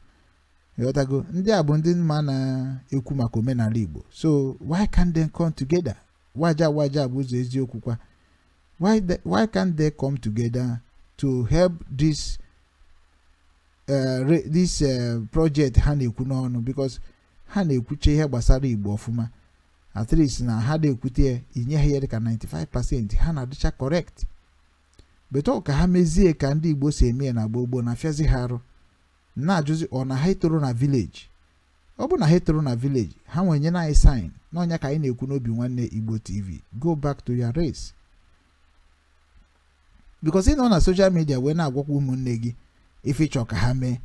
yotago ndị a bụ ndị mma na-ekwu maka omenala Igbo. So why can't they come together? Waja bụ ụzọ eziokwu kwa. Why can't they come together to help this project ha na-ekwu n'ọnụ? Because ha na-ekwuche ihe gbasara Igbo ọfụma, at least na ha na-ekwute inye ha ya dịka 95% ha na-adịcha correct. Beto ka ha mezie ka ndị Igbo si eme na gbogbo na fiazi ha arụ na-ajụzi ọ na ha etoro na village. Ọ bụ na ha etoro na village, ha nwenye na anyị sign n'ọnya ka anyị na-ekwu n'obi nwanne Igbo TV, go back to your race. Because ị nọ na social media wee na-agwakwa ụmụnne gị ife ịchọ ka ha mee,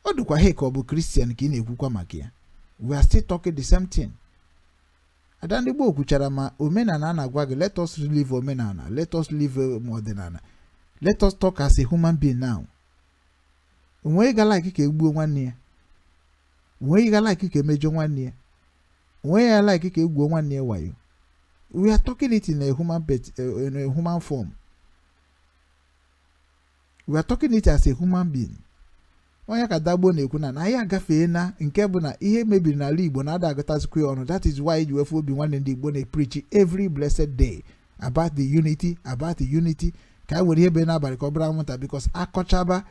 ọ dịkwa ha ka ọ bụ Christian ka ị na-ekwukwa maka ya. We are still talking the same thing. Ada ndị Igbo kwuchara ma omenala na-agwa gị, let us live omenala, let us live ọdịnala, let us talk as a human being now. Onwe ga like ka egbuo nwanne ya. Onwe ga like ka emejọ nwanne ya. Onwe ya like ka egbuo nwanne ya wayo. We are talking it in a human form. We are talking it as a human being. Onye ka dagbo na-ekwu na ya agafee na nke bụ na ihe mebiri n'ala Igbo na ada agụtazikwa ọnụ. That is why you have Obinwannem ndị Igbo na-preach every blessed day about the unity, ka e were ihe be n'abalị ka ọ bụrụ anwụnta, because akọchaba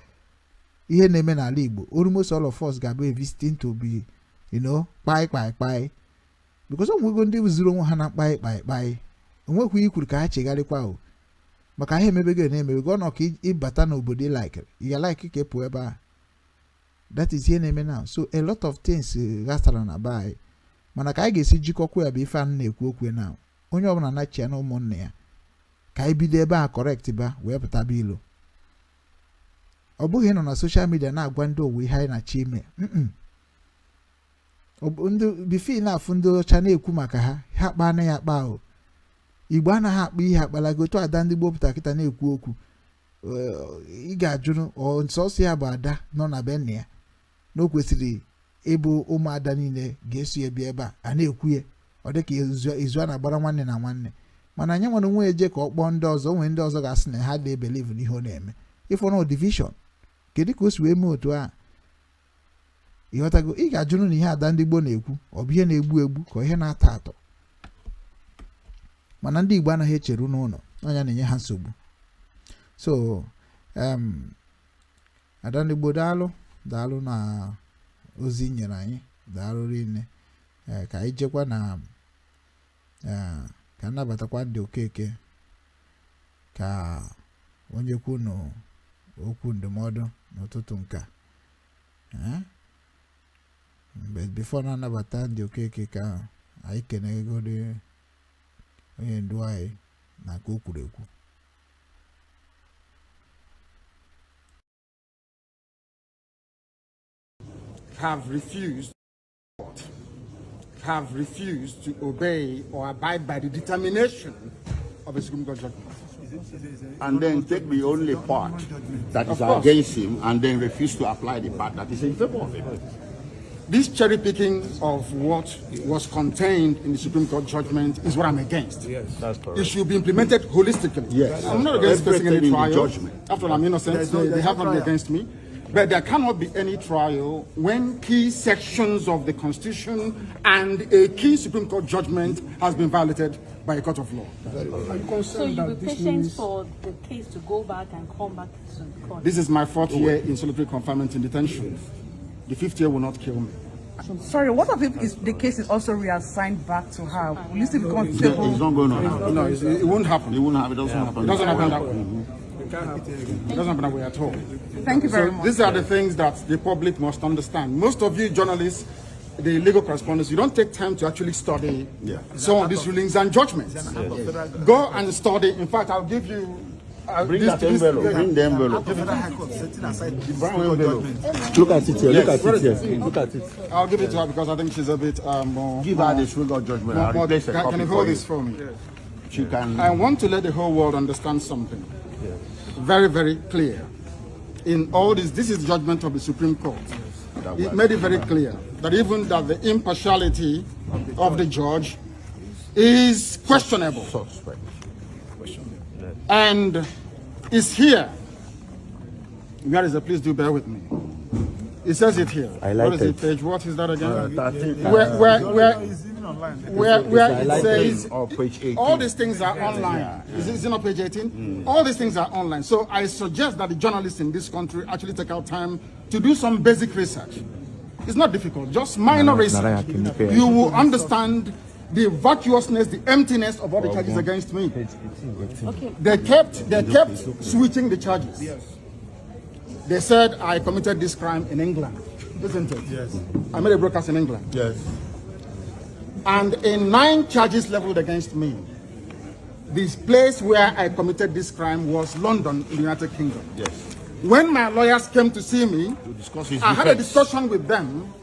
ihe na-eme n'ala Igbo, almost all of us ga-be visiting to be, kpai. Because onwego ndị zuru onwe ha na kpai. Onwekwa ikwuru ka ha chegharịkwa o. Maka ihe emebego na-emebego ọ nọ ka ịbata n'obodo like ya like ka pụọ ebe a. That is here name now. So a lot of things gastara na buy. Mana ka anyị ga-esi jikọkwa ya bụ ife anụ na-ekwu okwu now. Onye ọbụla na-achị na ụmụnne ya. Ka anyị bido ebe a correct ba wee pụta bilo. Ọ bụghị nọ na social media na-agwa ndị owe ihe anyị na-achị ime. Ndị bifi na-afụ ndị ọcha na-ekwu maka ha kpaa na ya kpaa o. Igbo anaghị akpa ihe akpalago otu ada ndị Igbo pụta kịta na-ekwu okwu. Ị ga-ajụrụ nsọsọ ya bụ ada nọ na be nne ya. Na o kwesịrị ịbụ ụmụada niile ga-eso ya bịa ebe a na-ekwu ya. Ọ dị ka izu a na-agbara nwanne na nwanne. Mana anyị nwere nwe eje ka ọ kpọọ ndị ọzọ, onwe ndị ọzọ ga-asị na ha dị believe n'ihe ọ na-eme. Ifo no division. Kedu ka o si wee mee otu a? Ịghọtago, ị ga-ajụrụ na ihe ada ndị Igbo na-ekwu ọ bụ ihe na-egbu ka ihe na-atọ atọ. Mana ndị Igbo anaghị echeru n'ụlọ, ọnya na-enye ha nsogbu. So ada ndị Igbo daalụ na ozi nyere anyị, daalụ rinne. Ka anyị jekwa na ka nnabatakwa ndị Okeke ka onye kwu okwu ndụmọdụ n'ụtụtụ nka. Before na nnabata ndị Okeke ka anyị kenegodi onye ndu anyị na ka o kwuru ekwu. Have refused to obey or abide by the determination of a Supreme Court judgment. And then take the only part that is against him and then refuse to apply the part that is in favor of him. This cherry picking of what was contained in the Supreme Court judgment is what I'm against. Yes, that's correct. It should be implemented holistically. Yes. I'm not against facing any trial. Judgment. After all, I'm innocent, they have not been against me. But there cannot be any trial when key sections of the Constitution and a key Supreme Court judgment has been violated by a court of law. So you'll be patient for the case to go back and come back to the court? This is my 4th year in solitary confinement in detention. The 5th year will not kill me. Sorry, what if the case is also reassigned back to her? Will you still be comfortable? It's not going on. No, it won't happen. It won't happen. It doesn't happen. It doesn't happen that way. It doesn't happen that way at all. Thank you very much. These are the things that the public must understand. Most of you journalists, the legal correspondents, you don't take time to actually study some of these rulings and judgments. Go and study. In fact, I'll give you... Bring that envelope. Bring the envelope. Look at it here. Look at it here. Look at it. I'll give it to her because I think she's a bit more... Give her the Supreme Court judgment. Can you hold this for me? She can... I want to let the whole world understand something. Very, very clear. In all this is judgment of the Supreme Court. It made it very clear that even that the impartiality of the judge is questionable. Suspect. And is here. Where is it? Please do bear with me. It says it here. I like what is it, page? What is that again? Where it says page 18. all these things are online. Is it not page 18? All these things are online. So I suggest that the journalists in this country actually take out time to do some basic research. It's not difficult, just minor research. You will understand the virtuousness, the emptiness of all the charges against me. Okay. They kept switching the charges. They said I committed this crime in England, isn't it? Yes. I made a broadcast in England. Yes. And in 9 charges leveled against me, this place where I committed this crime was London, in the United Kingdom. Yes. When my lawyers came to see me, I had a discussion with them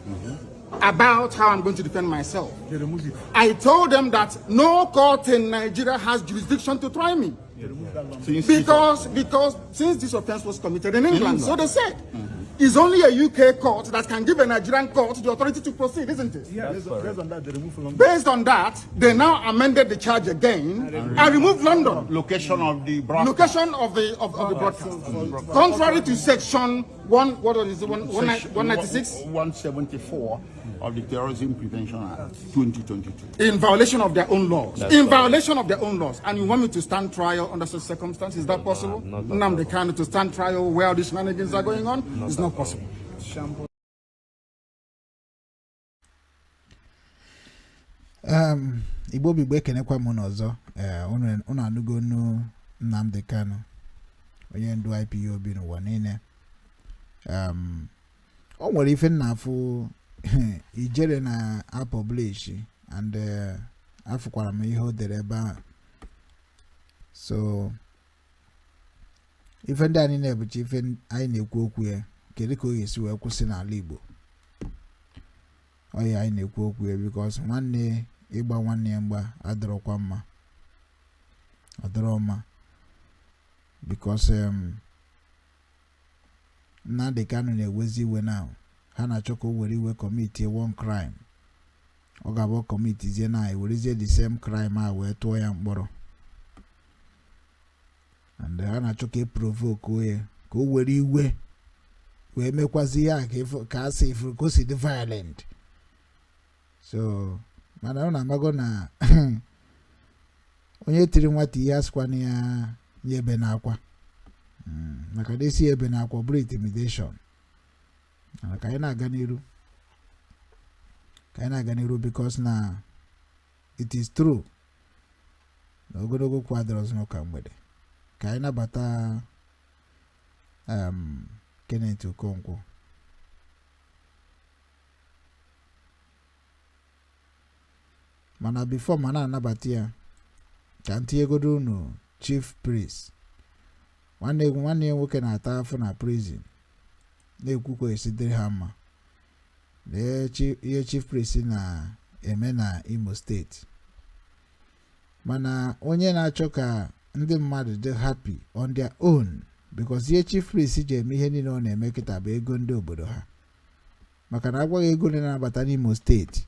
about how I'm going to defend myself. I told them that no court in Nigeria has jurisdiction to try me. Because since this offense was committed in England, so they said, it's only a UK court that can give a Nigerian court the authority to proceed, isn't it? Yeah, based on that, they removed London. Based on that, they now amended the charge again and removed London. Location of the broadcast. Location of the broadcast. Contrary to section 196? 174 of the Terrorism Prevention Act 2022. In violation of their own laws. Violation of their own laws. And you want me to stand trial under such circumstances? Is that possible? Nnamdi Kanu to stand trial where all these shenanigans are going on? It's not possible. Igbo Biko ekenekwa m n'ọzọ. Unu anụgo nu Nnamdi Kanu, onye ndu IPOB n'ụwa niile. O nwere ife n'afọ ijere na a publish and afụkwara m ihe o dere ebe ahụ. So ife ndị anyị na-ebuchi ife anyị na-ekwu okwu ya, kedu ka o ga-esi wee kwụsị n'ala Igbo? Oya anyị na-ekwu okwu ya because nwanne ịgba nwanne ya mgba adọrọkwa mma. Adọrọ mma because Nnamdi Kanu na-ewezi iwe now. Ha na-achọ ka o were iwe commit one crime. Ọ ga-abụ commitizie na ewerezie the same crime a wee tụọ ya mkpọrọ. And ha na-achọ ka e provoke onye ka o were iwe wee mekwazi ya ka asị ifuru ka o si dị violent. So mana ọ na-amago na onye tiri nwata ihe asịkwana ya nye ebe n'akwa. Maka desi ebe n'akwa bụrụ intimidation. Ka anyị na-aga n'iru. Ka anyị na-aga n'iru because na it is true na ogologo kwadoro n'ụka mgbede. Ka anyị nabata Kenneth Okonkwo. Mana before mana anabata ya ka ntinyegodo unu chief priest. Nwanne ya nwoke na-ata afọ na prison. Na-ekwu ka esidere ha mma. Ihe chief priest na-eme na Imo State. Mana onye na-achọ ka ndị mmadụ dị happy on their own because ihe chief priest ji eme ihe niile ọ na-eme kịta bụ ego ndị obodo ha. Maka na agwaghị ego na-abata n'Imo State.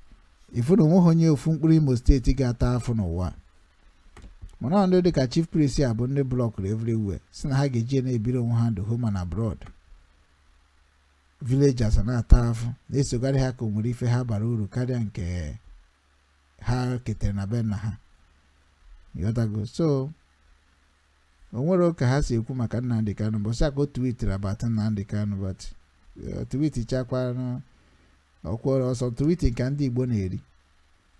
Ifu na onweghị onye ofu mkpụrụ Imo State ga-ata afọ n'ụwa. Mana ndị dịka chief priest ya bụ ndị blọkụrụ everywhere. Si na ha ga-eji na-ebiri onwe ha ndụ home and abroad. Villagers na-ata afọ na-esogharị ha ka o nwere ife ha bara uru karịa nke ha ketere na be nna ha. Yotago. So o nwere ka ha si ekwu maka Nnamdi Kanu bụ sị ka o tweetiri about Nnamdi Kanu but tweet chakwa ọkwọrọ ọsọ tweet nke ndị Igbo na-eri.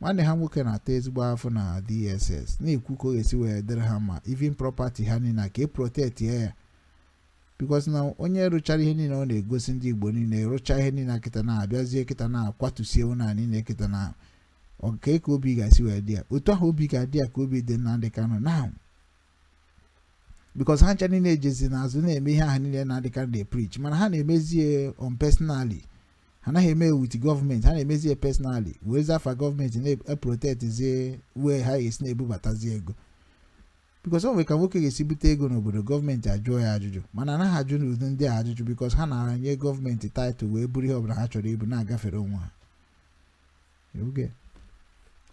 Nwanne ha nwoke na-ata ezigbo afọ na DSS na-ekwu ka o ga-esi wee dere ha ma even property ha niile ka e protect ya because na onye rụchara ihe niile ọ na-egosi ndị Igbo niile rụcha ihe niile kịta na-abịazie kịta na-akwatusie ụna niile kịta na ọka ka obi ga-esi wee dị ya otu ahụ obi ga-adị ya ka obi dị Nnamdi Kanu now because ha ncha niile ejezi n'azụ na-eme ihe ahụ niile Nnamdi Kanu dey preach mana ha na-emezie on personally. Ha naghị eme with government, ha na-emezie personally. Wezi afa gọọmenti na-protectzie wee ha esi na-ebubatazi ego. Because o nwere ka nwoke ga-esi bute ego n'obodo gọọmenti ajụọ ya ajụjụ. Mana anaghị ajụ n'ụdị ndị a ajụjụ because ha na-aranye gọọmenti title wee buru ihe ọbụla ha chọrọ ibu na-agafere onwe ha.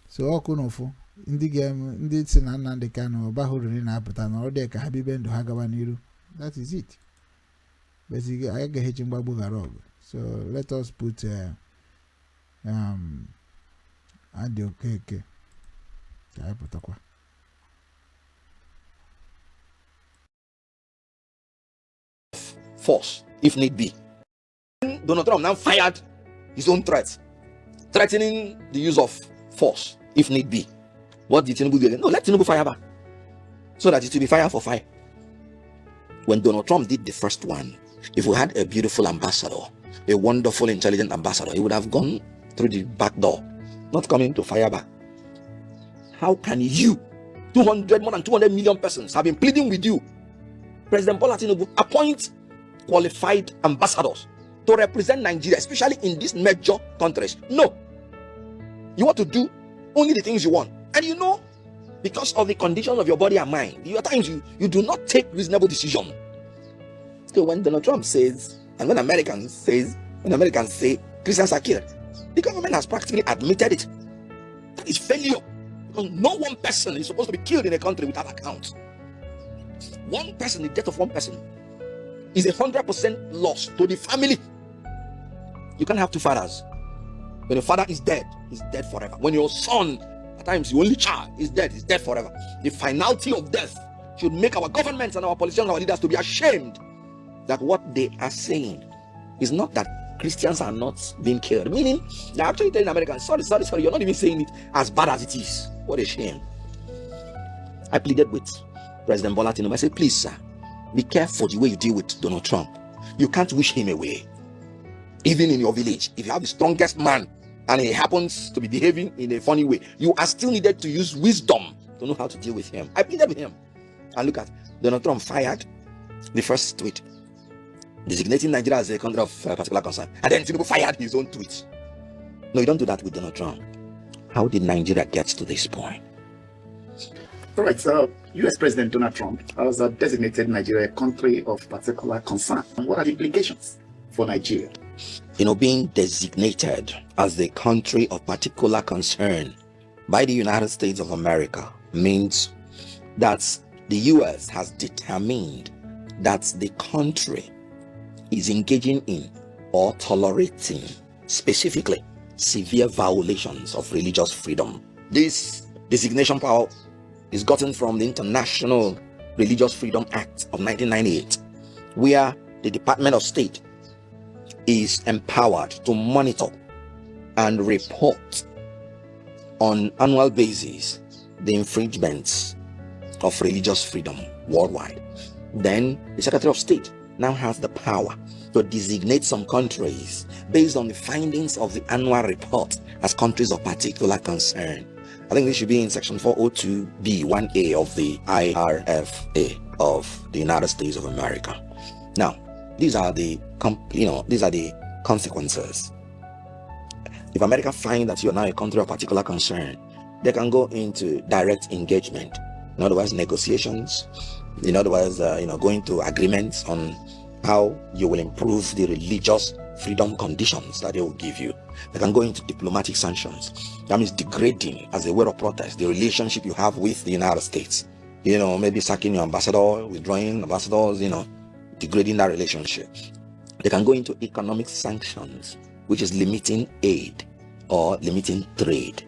So ọkụ n'ụfụ ndị si na Nnamdi Kanu ọba hụrụ na-apụta na ọ dị ka ha bibe ndụ ha gaba n'iru. That is it. Basically, anyị ga-ehechi mgbagbo ghara ọgụ. So let us put Adi Okeke. Force, if need be. Donald Trump now fired his own threats, threatening the use of force, if need be. What did Tinubu do? No, let Tinubu fire back, so that it will be fire for fire. When Donald Trump did the first one, if we had a beautiful ambassador, a wonderful, intelligent ambassador, he would have gone through the back door, not coming to fire back. How can you, more than 200 million persons have been pleading with you, President Bola Tinubu, appoint qualified ambassadors to represent Nigeria, especially in these major countries? No. You want to do only the things you want. And you know, because of the condition of your body and mind, at times you do not take reasonable decision. So when Donald Trump says, and when Americans say Christians are killed, the government has practically admitted it. That is failure. Because no one person is supposed to be killed in a country without account. One person, the death of one person, is 100% loss to the family. You can't have two fathers. When your father is dead, he's dead forever. When your son, at times the only child, is dead forever. The finality of death should make our governments and our politicians, our leaders, to be ashamed that what they are saying is not that Christians are not being killed. Meaning, they're actually telling Americans, sorry, you're not even saying it as bad as it is. What a shame. I pleaded with President Bola Tinubu. I said, please, sir, be careful the way you deal with Donald Trump. You can't wish him away. Even in your village, if you have the strongest man and he happens to be behaving in a funny way, you are still needed to use wisdom to know how to deal with him. I pleaded with him. And look at Donald Trump fired the first tweet designating Nigeria as a country of particular concern, and then Tinubu fired his own tweet. No, you don't do that with Donald Trump. How did Nigeria get to this point? All right, so U.S. President Donald Trump has designated Nigeria a country of particular concern. And what are the implications for Nigeria? Being designated as the country of particular concern by the United States of America means that the U.S. has determined that the country is engaging in or tolerating specifically severe violations of religious freedom. This designation power is gotten from the International Religious Freedom Act of 1998, where the Department of State is empowered to monitor and report on annual basis the infringements of religious freedom worldwide. Then the Secretary of State now has the power to designate some countries based on the findings of the annual report as countries of particular concern. I think this should be in section 402B1A of the IRFA of the United States of America. Now, these are the consequences. If America finds that you are now a country of particular concern, they can go into direct engagement. In other words, negotiations. In other words, going to agreements on how you will improve the religious freedom conditions that they will give you. They can go into diplomatic sanctions. That means degrading, as a way of protest, the relationship you have with the United States. Maybe sacking your ambassador, withdrawing ambassadors, degrading that relationship. They can go into economic sanctions, which is limiting aid or limiting trade.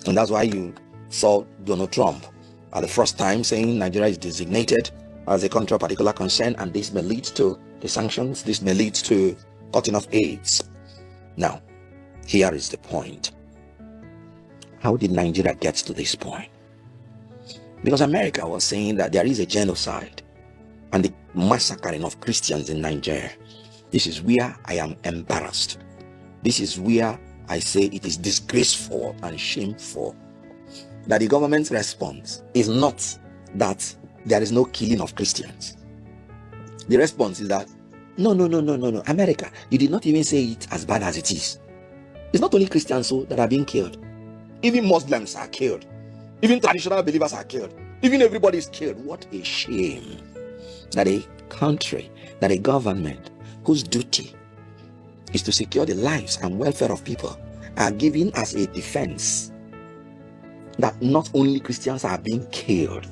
And that's why you saw Donald Trump at the first time saying Nigeria is designated as a country of particular concern, and this may lead to the sanctions, this may lead to cutting off aids. Now, here is the point. How did Nigeria get to this point? Because America was saying that there is a genocide and the massacring of Christians in Nigeria. This is where I am embarrassed. This is where I say it is disgraceful and shameful that the government's response is not that there is no killing of Christians. The response is that no, America, you did not even say it as bad as it is. It's not only Christians that are being killed. Even Muslims are killed. Even traditional believers are killed. Even everybody is killed. What a shame that a country, that a government whose duty is to secure the lives and welfare of people are given as a defense that not only Christians are being killed,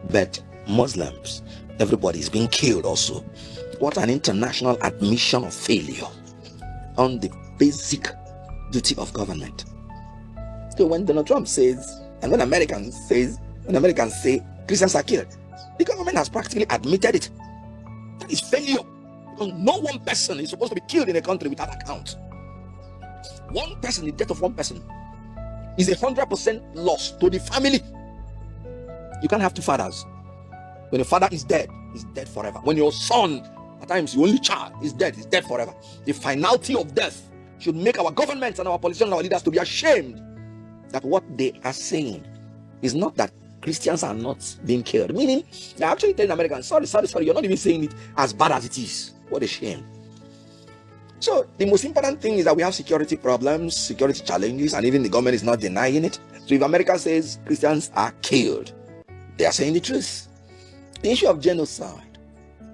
but Muslims, everybody is being killed also. What an international admission of failure on the basic duty of government. So when Donald Trump says, and when Americans say Christians are killed, the government has practically admitted it. That is failure. Because no one person is supposed to be killed in a country without account. One person, the death of one person, is 100% loss to the family. You can't have two fathers. When your father is dead, he's dead forever. When your son, at times the only child, is dead forever. The finality of death should make our governments and our politicians and our leaders to be ashamed that what they are saying is not that Christians are not being killed. Meaning, they're actually telling Americans, sorry, you're not even saying it as bad as it is. What a shame. So the most important thing is that we have security problems, security challenges, and even the government is not denying it. So if America says Christians are killed, they are saying the truth. The issue of genocide,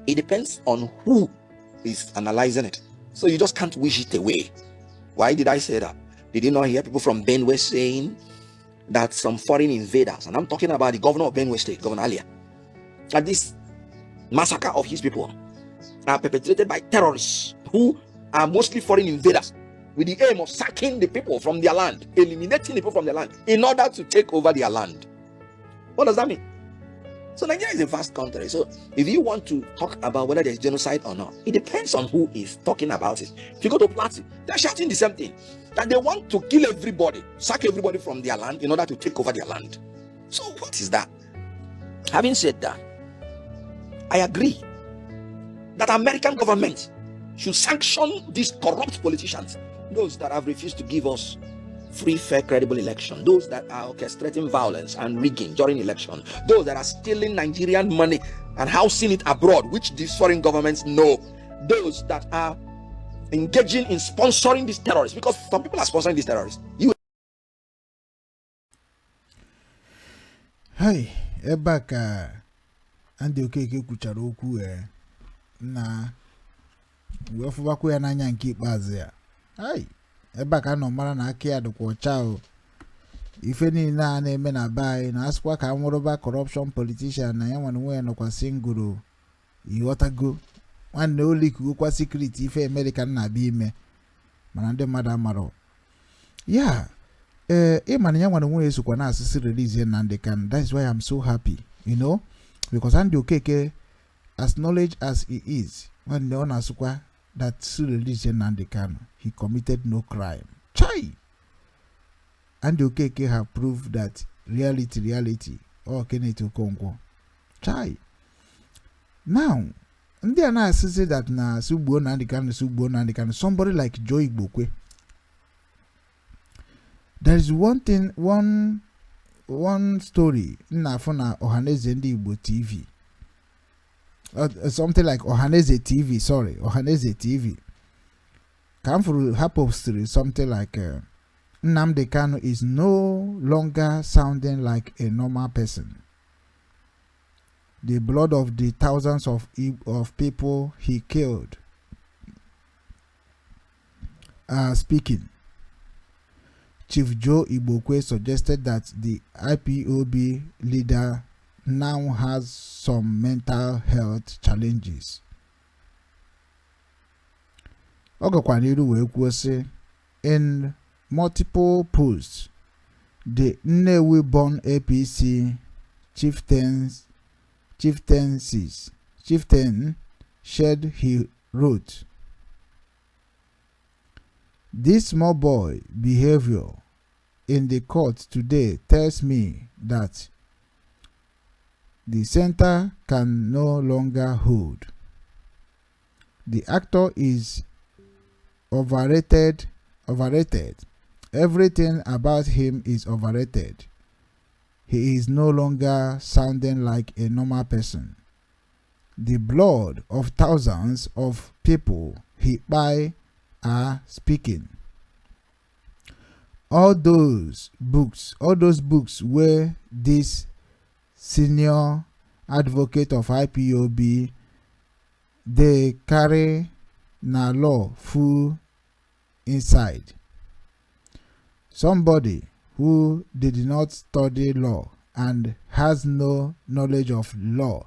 it depends on who is analyzing it. So you just can't wish it away. Why did I say that? Did you not hear people from Benue saying that some foreign invaders, and I'm talking about the governor of Benue State, Governor Alia, that this massacre of his people are perpetrated by terrorists who are mostly foreign invaders with the aim of sacking the people from their land, eliminating the people from their land in order to take over their land. What does that mean? So Nigeria is a vast country. So if you want to talk about whether there's genocide or not, it depends on who is talking about it. If you go to Plateau, they're shouting the same thing, that they want to kill everybody, sack everybody from their land in order to take over their land. So what is that? Having said that, I agree that American government should sanction these corrupt politicians, those that have refused to give us free, fair, credible election, those that are orchestrating violence and rigging during election, those that are stealing Nigerian money and housing it abroad, which these foreign governments know, those that are engaging in sponsoring these terrorists, because some people are sponsoring these terrorists. Hey, Ebaka and the Okeke Kucharoku na wefubaku ya nanya nke bazia. Hey, Ebaka no mara na aka ya dukwa chao. Ife ni na eme na bai na asukwa ka nworoba corruption politician na ya nwe no kwa singuru. Iwotago. Nwanne oliku kwa secret ife American na bi ime. Mana ndị mmadụ amaro. Yeah. Man ya nwe esukwa na asisi release Nnamdi Kanu. That is why I'm so happy, you know, because Andy Okeke, as knowledge as he is, when the owner asukwa that release Nnamdi Kanu, he committed no crime. Chai. Andy Okeke have proved that reality. Oh, Keneto Kongo. Chai. Now, ndị a na-asịsị that na sugbo Nnamdi Kanu, somebody like Joe Igbokwe. There is one story na afuna Ohaneze Ndị Igbo TV. Something like Ohaneze TV, sorry, Ohaneze TV. Come for hypostory, something like Nnamdi Kanu is no longer sounding like a normal person. The blood of the thousands of people he killed are speaking. Chief Joe Igbokwe suggested that the IPOB leader now has some mental health challenges. Ogakwaniru wee kwuo sị, in multiple posts, the Nnewi-born APC chieftain shared, he wrote, "This small boy behavior in the court today tells me that the center can no longer hold. The actor is overrated. Everything about him is overrated. He is no longer sounding like a normal person. The blood of thousands of people he by are speaking. All those books where this senior advocate of IPOB, they carry na law full inside. Somebody who did not study law and has no knowledge of law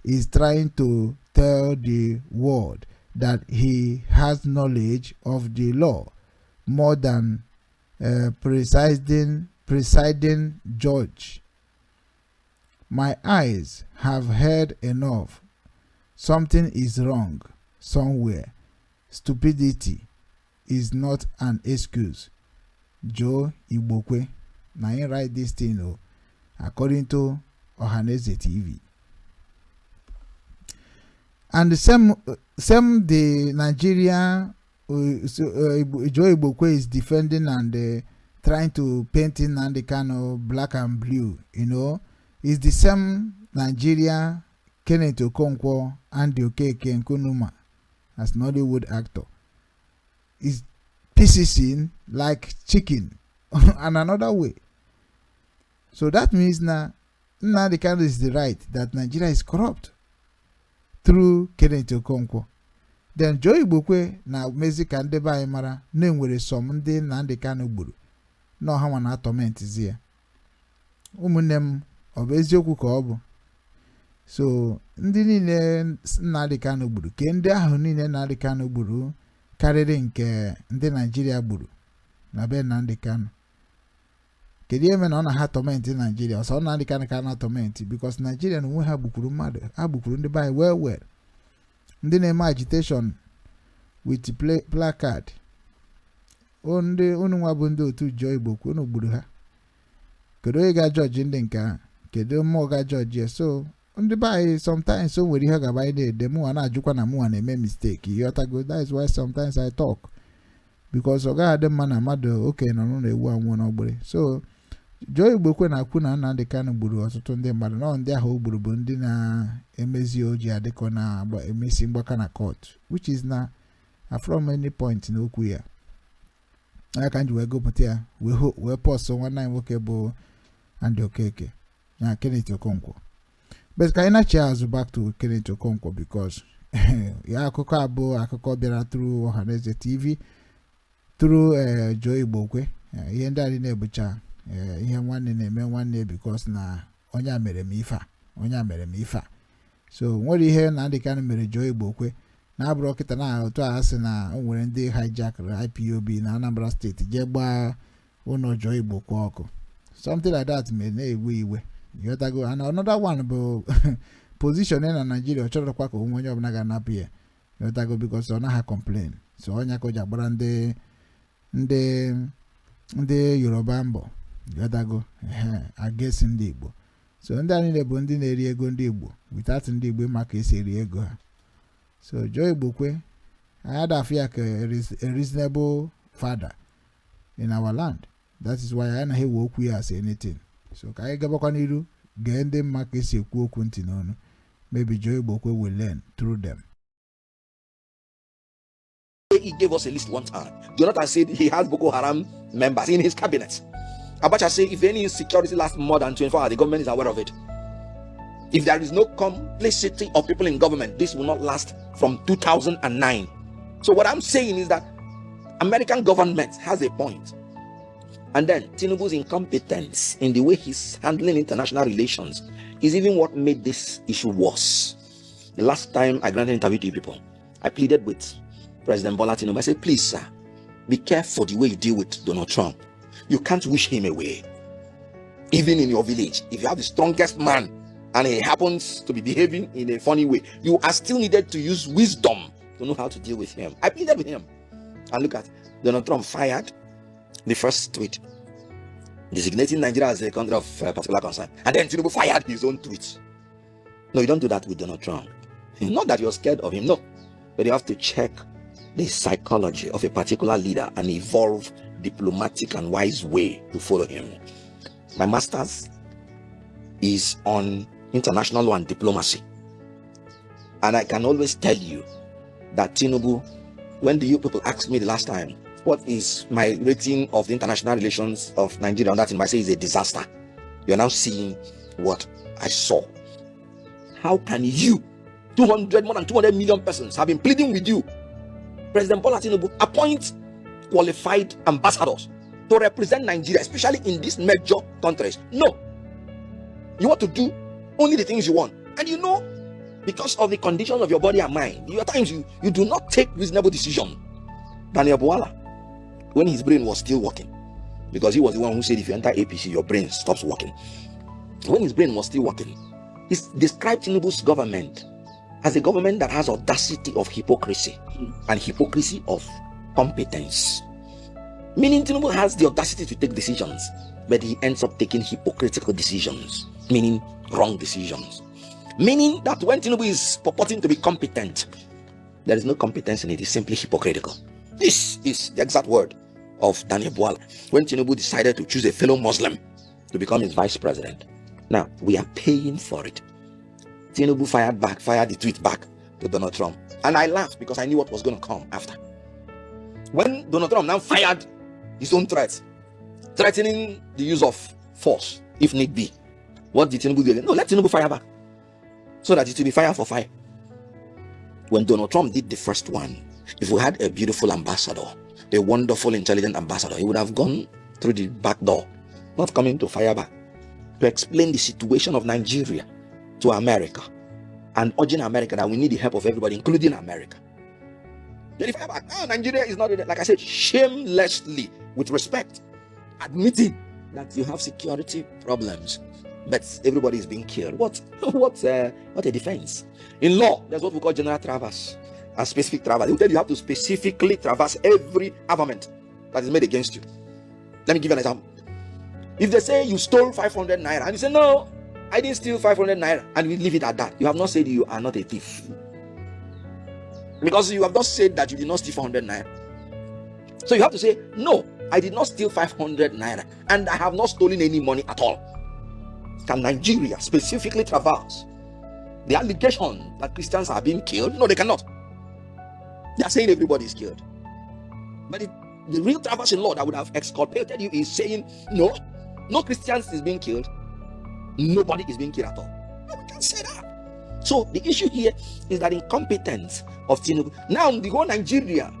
is trying to tell the world that he has knowledge of the law more than presiding judge. My eyes have heard enough. Something is wrong somewhere. Stupidity is not an excuse." Joe Igbokwe. Now you write this thing according to Ohaneze TV. And the same the Nigeria Joe Igbokwe is defending and trying to paint in Nnamdi Kanu black and blue, you know. It's the same Nigeria Kenneth Okonkwo and the Okeke Nkunuma as Nollywood actor. Is pieces in like chicken and another way. So that means now Nnamdi Kanu is the right that Nigeria is corrupt through Kenneth Okonkwo. Then Joe Igbokwe na mezi ka ndị be anyị mara na enwere som ndị Nnamdi Kanu gburu na ọha nwa na atọmentizi ya. Ụmụnne m, ọ bụ eziokwu ka ọ bụ? So ndị niile Nnamdi Kanu gburu, ke ndị ahụ niile Nnamdi Kanu gburu karịrị nke ndị Nigeria gburu na be Nnamdi Kanu. Kedu eme na ọ na ha atọmenti Nigeria? Ọsọ Nnamdi Kanu ka na atọmenti because Nigeria na onwe ha gbukwuru mmadụ, ha gbukwuru ndị be anyị well. Ndị na-eme agitation with placard. Ndị unu nwa bụ ndị otu Joe Igbokwe, unu gburu ha. Kedu onye ga-judge ndị nke ha? Kedu mmụọ ga-judge ya? So ndị be anyị sometimes o nwere ihe gaba anyị na-ede, mụnwa na-ajụkwa na mụnwa na-eme mistake. Ịghọtago? That is why sometimes I talk. Because ọ gaghị adị mma na mmadụ okenye nọ n'ụlọ ewu anwụọ n'ogbere. So Joe Igbokwe na-akwu na Nnamdi Kanu gburu ọtụtụ ndị mmadụ, na ndị ahụ o gburu bụ ndị na-emezi oji adịkọ na emesi mgbaka na court, which is na from any point n'okwu ya. Ya ka m ji wee gụpụta ya wee pọsụ nwanne anyị nwoke bụ Andy Okeke na Kenneth Okonkwo. But ka anyị na-achị azụ back to Kenneth Okonkwo because ya akụkọ abụọ akụkọ bịara through Ọhaneze TV through Joe Igbokwe. Ihe ndị anyị na-ebucha ihe nwanne na-eme nwanne because na onye a mere m ife a. So nwere ihe Nnamdi Kanu mere Joe Igbokwe na-abụrụ kịta na otu a sị na o nwere ndị hijacked IPOB na Anambra steeti jee gbaa ụlọ Joe Igbokwe ọkụ. Something like that may na-ewe iwe. Yotago, and another one bụ position na Nigeria ọ chọrọkwa ka onye ọbụla ga-anapụ ya. Yotago because ọ naghị complain. So onye ka o ji agbara ndị Yoruba mbọ. Yotago against ndị Igbo. So ndị a niile bụ ndị na-eri ego ndị Igbo without ndị Igbo maka esi eri ego ha. So Joe Igbokwe, I had a fear a reasonable father in our land. That is why I na he woke we as anything. So ka anyị gabakwa n'iru gee ndị mma ka esi ekwu okwu ntị n'ọnụ. Maybe Joe Igbokwe will learn through them. He gave us a list one time. Jonathan said he has Boko Haram members in his cabinet. Abacha said if any insecurity lasts more than 24 hours, the government is aware of it. If there is no complicity of people in government, this will not last from 2009. So what I'm saying is that American government has a point. And then Tinubu's incompetence in the way he's handling international relations is even what made this issue worse. The last time I granted an interview to you people, I pleaded with President Bola Tinubu. I said, please, sir, be careful the way you deal with Donald Trump. You can't wish him away. Even in your village, if you have the strongest man and he happens to be behaving in a funny way, you are still needed to use wisdom to know how to deal with him. I pleaded with him. And look at Donald Trump fired the first tweet designating Nigeria as a country of particular concern, and then Tinubu fired his own tweet. No, you don't do that with Donald Trump. Not that you're scared of him, no, but you have to check the psychology of a particular leader and evolve diplomatic and wise way to follow him. My master's is on international law and diplomacy, and I can always tell you that Tinubu, when you people asked me the last time what is my rating of the international relations of Nigeria on that thing, I say it's a disaster. You're now seeing what I saw. How can you, more than 200 million persons have been pleading with you, President Bola Tinubu, appoint qualified ambassadors to represent Nigeria, especially in these major countries? No. You want to do only the things you want. And you know, because of the conditions of your body and mind, at times you do not take reasonable decisions. Daniel Bwala, when his brain was still working, because he was the one who said if you enter APC, your brain stops working. When his brain was still working, he described Tinubu's government as a government that has audacity of hypocrisy and hypocrisy of competence. Meaning Tinubu has the audacity to take decisions, but he ends up taking hypocritical decisions, meaning wrong decisions. Meaning that when Tinubu is purporting to be competent, there is no competence in it, it's simply hypocritical. This is the exact word of Daniel Bwala when Tinubu decided to choose a fellow Muslim to become his vice president. Now, we are paying for it. Tinubu fired the tweet back to Donald Trump. And I laughed because I knew what was going to come after. When Donald Trump now fired his own threats, threatening the use of force if need be. What did Tinubu do again? No, let Tinubu fire back, so that it will be fire for fire. When Donald Trump did the first one, if we had a beautiful ambassador, a wonderful, intelligent ambassador, he would have gone through the back door, not coming to fire back, to explain the situation of Nigeria to America and urging America that we need the help of everybody, including America. Then if ever, Nigeria is not, like I said, shamelessly, with respect, admitting that you have security problems, but everybody is being killed. What a defense. In law, there's what we call general traverse and specific traverse. They will tell you have to specifically traverse every armament that is made against you. Let me give you an example. If they say you stole 500 naira and you say, no, I didn't steal 500 naira, and we leave it at that, you have not said you are not a thief. Because you have not said that you did not steal 400 naira. So you have to say, no, I did not steal 500 naira and I have not stolen any money at all. Can Nigeria specifically traverse the allegation that Christians are being killed? No, they cannot. They are saying everybody is killed. But the real traverse in law that would have exculpated you is saying, no Christians is being killed. Nobody is being killed at all. No, we can't say that. So the issue here is that incompetence of Tinubu. Now the whole Nigeria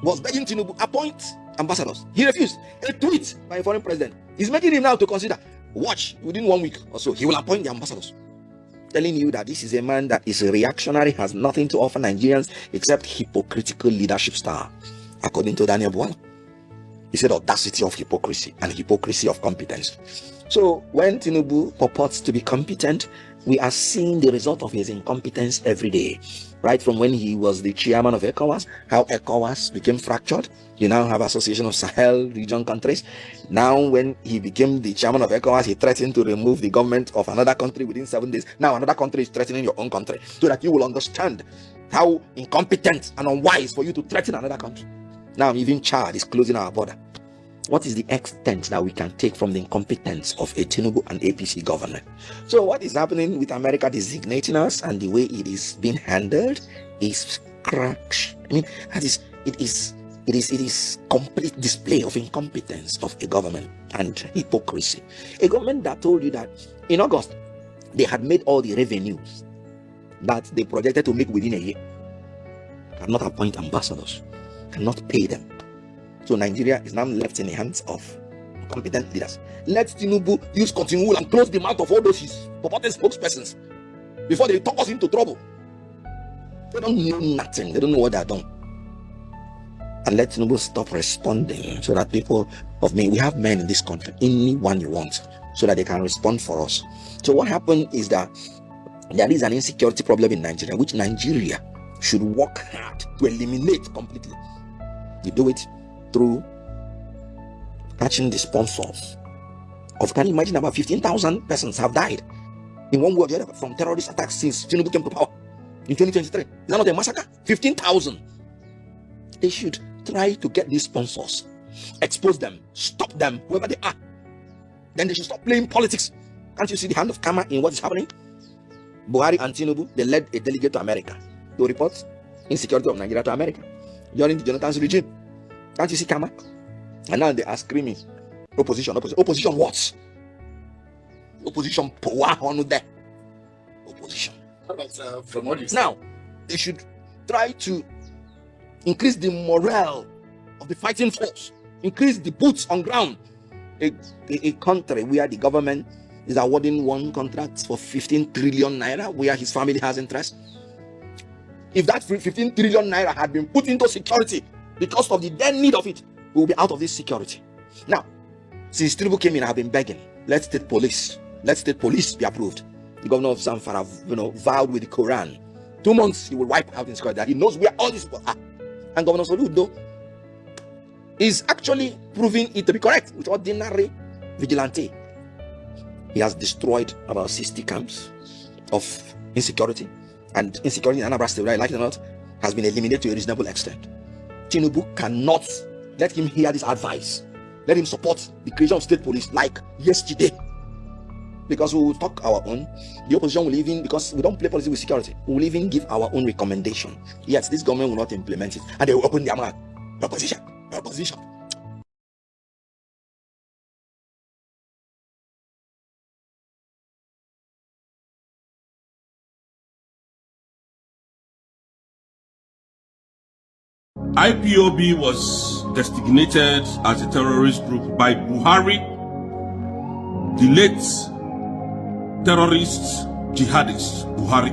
was begging Tinubu, appoint ambassadors. He refused. A tweet by a foreign president is making him now to consider, watch, within 1 week or so, he will appoint the ambassadors. Telling you that this is a man that is reactionary, has nothing to offer Nigerians except hypocritical leadership style, according to Daniel Buala. He said audacity of hypocrisy and hypocrisy of competence. So when Tinubu purports to be competent, we are seeing the result of his incompetence every day. Right from when he was the chairman of ECOWAS, how ECOWAS became fractured. You now have Association of Sahel region countries. Now when he became the chairman of ECOWAS, he threatened to remove the government of another country within 7 days. Now another country is threatening your own country, so that you will understand how incompetent and unwise for you to threaten another country. Now even Chad is closing our border. What is the extent that we can take from the incompetence of a Tinubu and APC government? So what is happening with America designating us and the way it is being handled is crash. I mean, it is complete display of incompetence of a government and hypocrisy. A government that told you that in August they had made all the revenues that they projected to make within a year, cannot appoint ambassadors, cannot pay them. So Nigeria is now left in the hands of competent leaders. Let Tinubu use continual and close the mouth of all those his purported spokespersons before they talk us into trouble. They don't know nothing. They don't know what they are doing. And let Tinubu stop responding so that people of me, we have men in this country, anyone you want, so that they can respond for us. So what happened is that there is an insecurity problem in Nigeria, which Nigeria should work hard to eliminate completely. You do it through catching the sponsors of, can you imagine, about 15,000 persons have died in one way or the other from terrorist attacks since Tinubu came to power in 2023. Is that not a massacre? 15,000. They should try to get these sponsors, expose them, stop them wherever they are. Then they should stop playing politics. Can't you see the hand of karma in what is happening? Buhari and Tinubu, they led a delegate to America to report insecurity of Nigeria to America during the Jonathan's regime. Can't you see karma? And now they are screaming, opposition. Opposition what? Opposition power on there. Opposition. From what you now, they should try to increase the morale of the fighting force, increase the boots on ground. A country where the government is awarding one contract for 15 trillion naira, where his family has interest. If that 15 trillion naira had been put into security because of the then need of it, we will be out of this security. Now, since Tinubu came in, I have been begging, let state police be approved. The governor of Zamfara, vowed with the Quran, 2 months he will wipe out insecurity. That he knows where all these people are. And Governor Soludo is actually proving it to be correct with ordinary vigilante. He has destroyed about 60 camps of insecurity, and insecurity in Anambra State, right, like it or not, has been eliminated to a reasonable extent. Tinubu cannot let him hear this advice. Let him support the creation of state police like yesterday. Because we will talk our own. The opposition will even, because we don't play policy with security, we will even give our own recommendation. Yes, this government will not implement it. And they will open their mouth. Opposition. IPOB was designated as a terrorist group by Buhari, the late terrorist jihadist Buhari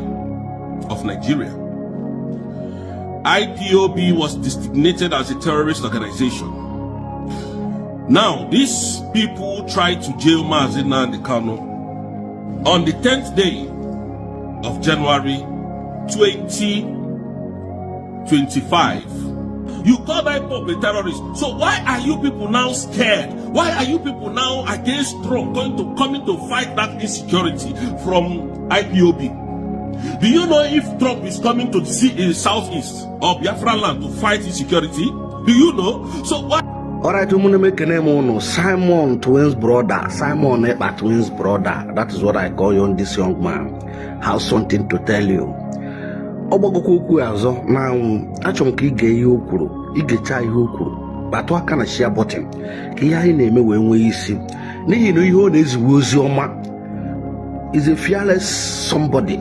of Nigeria. IPOB was designated as a terrorist organization. Now, these people tried to jail Mazi Nnamdi Kanu on the 10th day of January 2025. You call IPOB a terrorist. So why are you people now scared? Why are you people now against Trump coming to fight that insecurity from IPOB? Do you know if Trump is coming to the southeast of Biafra land to fight insecurity? Do you know? So why? Alright, I'm gonna make a name on Simon Twins brother. Simon Ekpa Twins brother. That is what I call you on this young man. Have something to tell you. Obogoku azo now achom ka ige ihe okwuru igecha ihe okwuru batụ aka na share button ka ihe anyị na-eme wee nwee isi n'ihi na ihe ọ na-eziwe ozi ọma is a fearless somebody.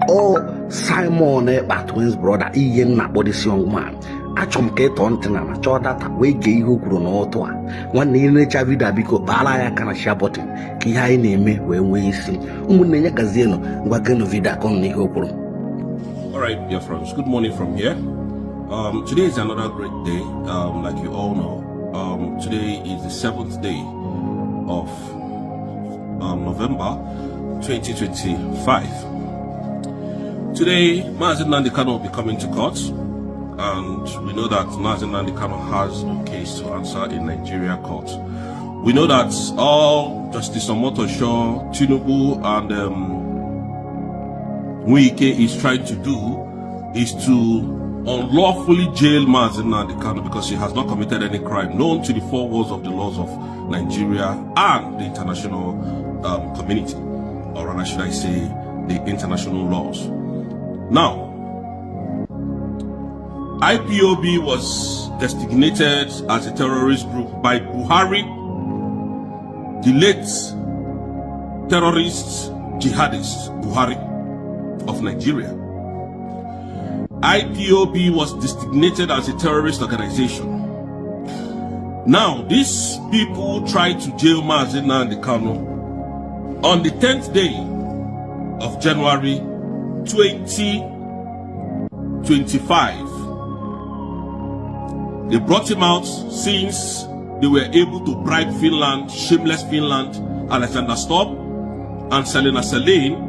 Oh, Simon Ekpa Twins brother ihe nna kpọ this young man achom ka ịtọ ntị na chọọ data wee gee ihe okwuru n'ọtụ a nwanne ihe na-echa video biko baara ya aka na share button ka ihe anyị na-eme wee nwee isi ụmụnne ya gazienụ ngwa geenụ video akọ na ihe okwuru. Alright, dear friends, good morning from here. Today is another great day, like you all know. Today is the 7th day of November 2025. Today, Mazi Nnamdi Kanu will be coming to court, and we know that Mazi Nnamdi Kanu has a case to answer in Nigeria court. We know that all Justice Omotosho, Tinubu, and Wike is trying to do is to unlawfully jail Mazi Nnamdi Kanu because he has not committed any crime known to the four walls of the laws of Nigeria and the international community, or rather should I say the international laws. Now, IPOB was designated as a terrorist group by Buhari, the late terrorist jihadist Buhari of Nigeria. IPOB was designated as a terrorist organization. Now, these people tried to jail Mazi Nnamdi Kanu on the 10th day of January 2025. They brought him out since they were able to bribe Finland, shameless Finland, Alexander Stubb, and Selena Selene,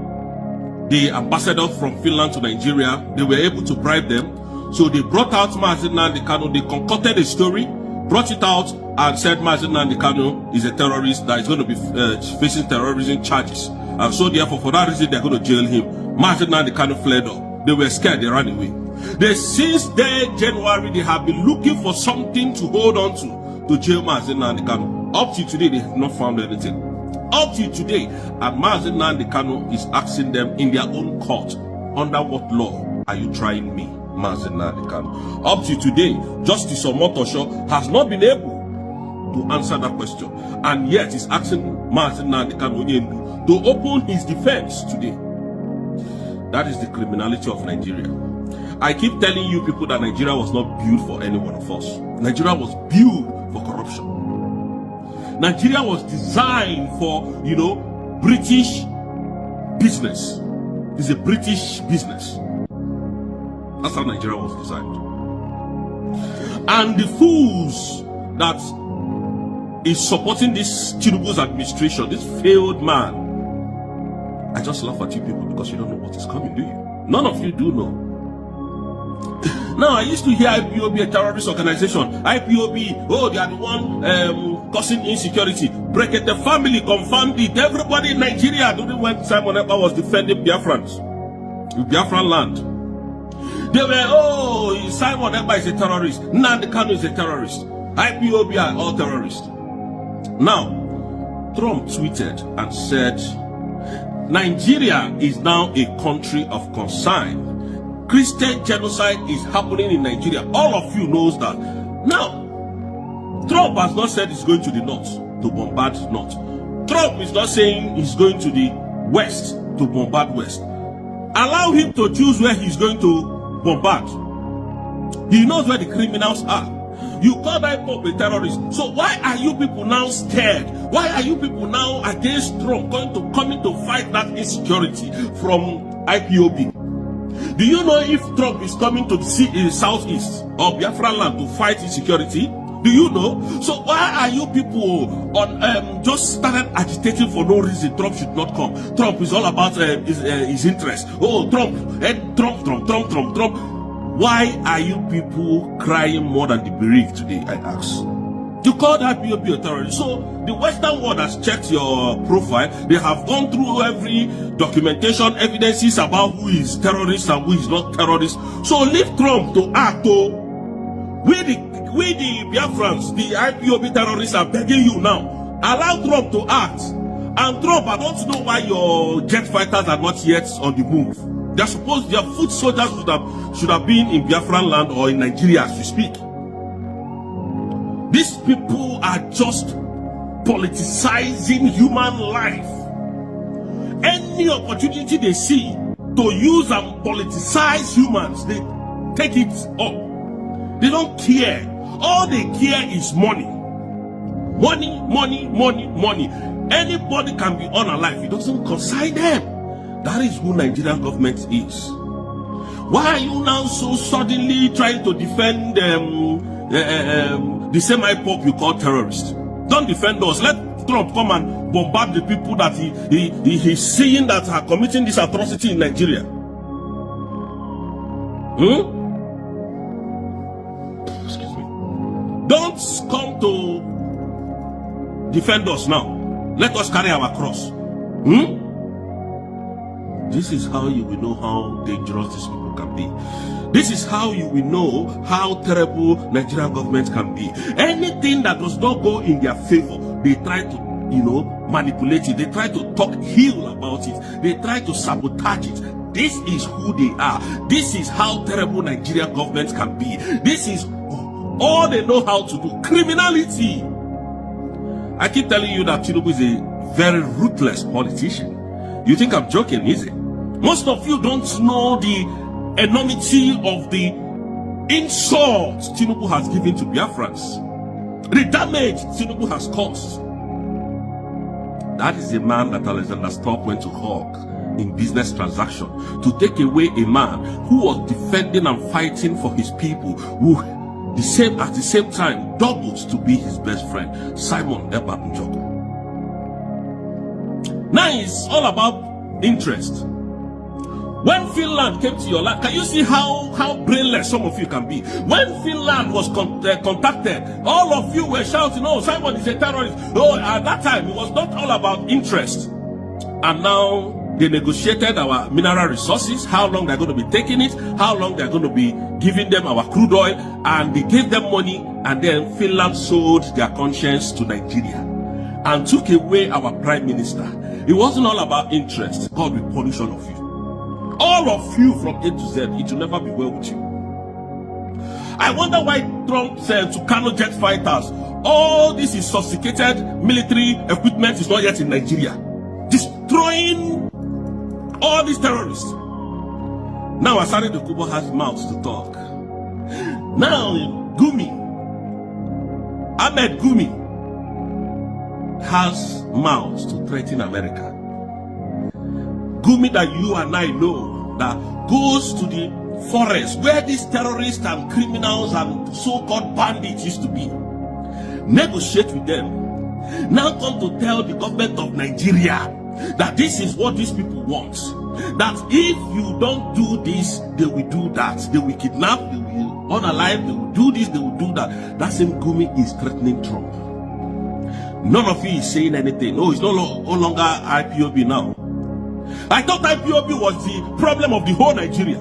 the ambassador from Finland to Nigeria. They were able to bribe them. So they brought out Mazi Nnamdi Kanu. They concocted a story, brought it out, and said Mazi Nnamdi Kanu is a terrorist that is going to be facing terrorism charges. And so therefore, for that reason, they're going to jail him. Mazi Nnamdi Kanu fled up. They were scared. They ran away. Since January, they have been looking for something to hold on to jail Mazi Nnamdi Kanu. Up to today, they have not found anything. Up to today, and Mazi Nnamdi Kanu is asking them in their own court, under what law are you trying me, Mazi Nnamdi Kanu? Up to today, Justice Omotosho has not been able to answer that question, and yet he's asking Mazi Nnamdi Kanu to open his defense today. That is the criminality of Nigeria. I keep telling you people that Nigeria was not built for any one of us. Nigeria was built for corruption. Nigeria was designed for, British business. It's a British business. That's how Nigeria was designed. And the fools that is supporting this Tinubu's administration, this failed man, I just laugh at you people because you don't know what is coming, do you? None of you do know. Now, I used to hear IPOB a terrorist organization. IPOB, oh, they are the one causing insecurity. Break it, the family confirmed it. Everybody in Nigeria, during when Simon Ekpa was defending Biafrans, Biafran land, they were, oh, Simon Ekpa is a terrorist. Nnamdi Kanu is a terrorist. IPOB are all terrorists. Now, Trump tweeted and said, Nigeria is now a country of concern. Christian genocide is happening in Nigeria. All of you knows that. Now, Trump has not said he's going to the north to bombard north. Trump is not saying he's going to the west to bombard west. Allow him to choose where he's going to bombard. He knows where the criminals are. You call IPOB a terrorist. So why are you people now scared? Why are you people now against Trump coming to fight that insecurity from IPOB? Do you know if Trump is coming to the southeast or Biafra land to fight insecurity? Do you know? So why are you people on just started agitating for no reason? Trump should not come. Trump is all about his interest. Oh, Trump. Why are you people crying more than the bereaved today, I ask? You called IPOB a terrorist. So the Western world has checked your profile. They have gone through every documentation, evidences about who is terrorist and who is not terrorist. So leave Trump to act. We the Biafrans, the IPOB terrorists are begging you now. Allow Trump to act. And Trump, I don't know why your jet fighters are not yet on the move. They're supposed, their foot soldiers should have been in Biafran land or in Nigeria as we speak. These people are just politicizing human life. Any opportunity they see to use and politicize humans, they take it up. They don't care. All they care is money. Money, money, money, money. Anybody can be unalive. It doesn't concern them. That is who Nigerian government is. Why are you now so suddenly trying to defend the same IPOB you call terrorists? Don't defend us. Let Trump come and bombard the people that he's seeing that are committing this atrocity in Nigeria. Excuse me. Don't come to defend us now. Let us carry our cross. This is how you will know how dangerous these people can be. This is how you will know how terrible Nigerian government can be. Anything that does not go in their favor, they try to, manipulate it. They try to talk ill about it. They try to sabotage it. This is who they are. This is how terrible Nigerian government can be. This is all they know how to do. Criminality. I keep telling you that Tinubu is a very ruthless politician. You think I'm joking, is it? Most of you don't know the enormity of the insult Tinubu has given to Biafrans. The damage Tinubu has caused. That is a man that Alexander Stubb went to hug in business transaction to take away a man who was defending and fighting for his people, who at the same time doubles to be his best friend, Simon Ekpa. Now it's all about interest. When Finland came to your land, can you see how brainless some of you can be? When Finland was contacted, all of you were shouting, "Oh, Simon is a terrorist." Oh, at that time, it was not all about interest. And now they negotiated our mineral resources, how long they're going to be taking it, how long they're going to be giving them our crude oil, and they gave them money, and then Finland sold their conscience to Nigeria and took away our prime minister. It wasn't all about interest. God will punish all of you. All of you from A to Z, it will never be well with you. I wonder why Trump said to Kano jet fighters, all this is sophisticated military equipment is not yet in Nigeria. Destroying all these terrorists. Now Asari Dokubo has mouths to talk. Now Ahmed Gumi has mouths to threaten America. Gumi that you and I know that goes to the forest where these terrorists and criminals and so-called bandits used to be. Negotiate with them. Now come to tell the government of Nigeria that this is what these people want. That if you don't do this, they will do that. They will kidnap, they will unalive, they will do this, they will do that. That same Gumi is threatening Trump. None of you is saying anything. Oh, it's no longer IPOB now. I thought IPOB was the problem of the whole Nigeria.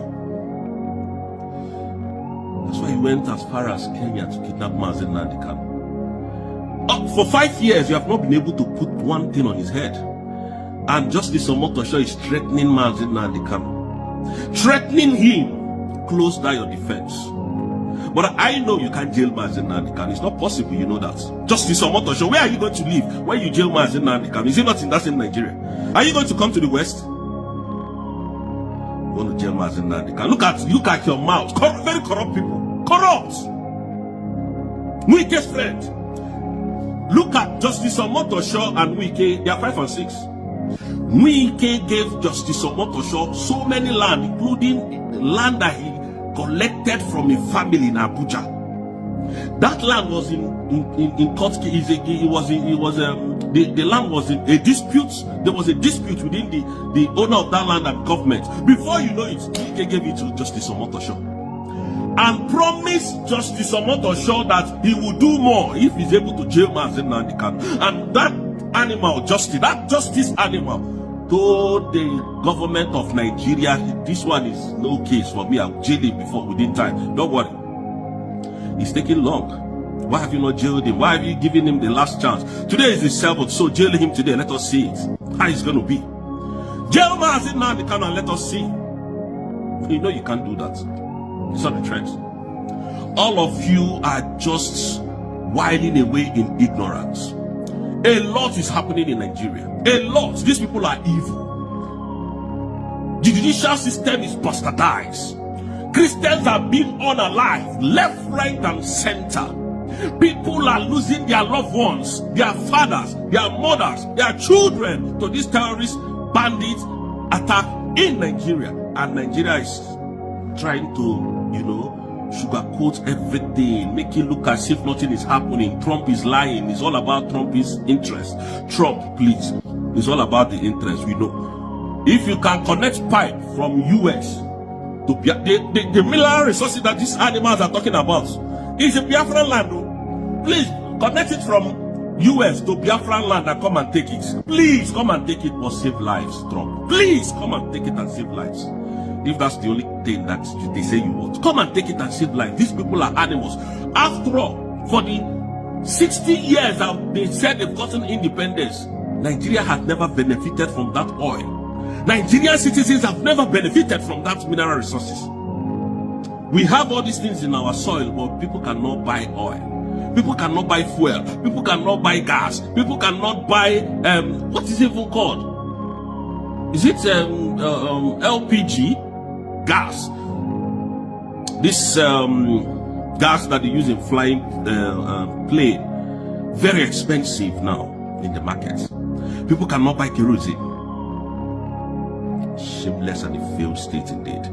That's why he went as far as Kenya to kidnap Mazi Nnamdi Kanu. For 5 years, you have not been able to put one thing on his head. And Justice Omotosho is threatening Mazi Nnamdi Kanu. Threatening him, close down your defense. But I know you can't jail Mazi Nnamdi Kanu. It's not possible, you know that. Justice Omotosho, where are you going to live when you jail Mazi Nnamdi Kanu? Is he not in that same Nigeria? Are you going to come to the West? You want to jail Mazi Nnamdi Kanu? Look at your mouth. Very corrupt people. corrupt. Wike's friend. Look at Justice Omotosho and Wike, they are 5 and 6. Wike gave Justice Omotosho so many land, including land that he collected from a family in Abuja. That land was in court. The land was in a dispute. There was a dispute within the owner of that land and government. Before you know it, Wike gave it to Justice Omotosho and promised Justice Omotosho that he will do more if he's able to jail Mazi Nnamdi Kanu. And that animal, that justice animal, told the government of Nigeria, this one is no case for me, I'll jail him within time. Don't worry. It's taking long. Why have you not jailed him? Why have you given him the last chance? Today is the 7th, so jail him today. Let us see it. How it's going to be. Jail Mazi Nnamdi Kanu and let us see. You know you can't do that. It's not a trend. All of you are just whiling away in ignorance. A lot is happening in Nigeria. A lot. These people are evil. The judicial system is bastardized. Christians are being unalive, left, right, and center. People are losing their loved ones, their fathers, their mothers, their children to this terrorist bandit attack in Nigeria. And Nigeria is trying to, sugarcoat everything, make it look as if nothing is happening. Trump is lying. It's all about Trump's interest. Trump, please. It's all about the interest, we know. If you can connect pipe from US to the mineral resources that these animals are talking about is a Biafran land. Please connect it from US to Biafran land and come and take it. Please come and take it or save lives, Trump. Please come and take it and save lives. If that's the only thing that they say you want, come and take it and save lives. These people are animals. After all, for the 60 years that they said they've gotten independence, Nigeria has never benefited from that oil. Nigerian citizens have never benefited from that mineral resources. We have all these things in our soil, but people cannot buy oil. People cannot buy fuel. People cannot buy gas. People cannot buy, what is it even called? Is it LPG? Gas. This gas that they use in flying plane. Very expensive now in the market. People cannot buy kerosene. Shameless and a failed state indeed.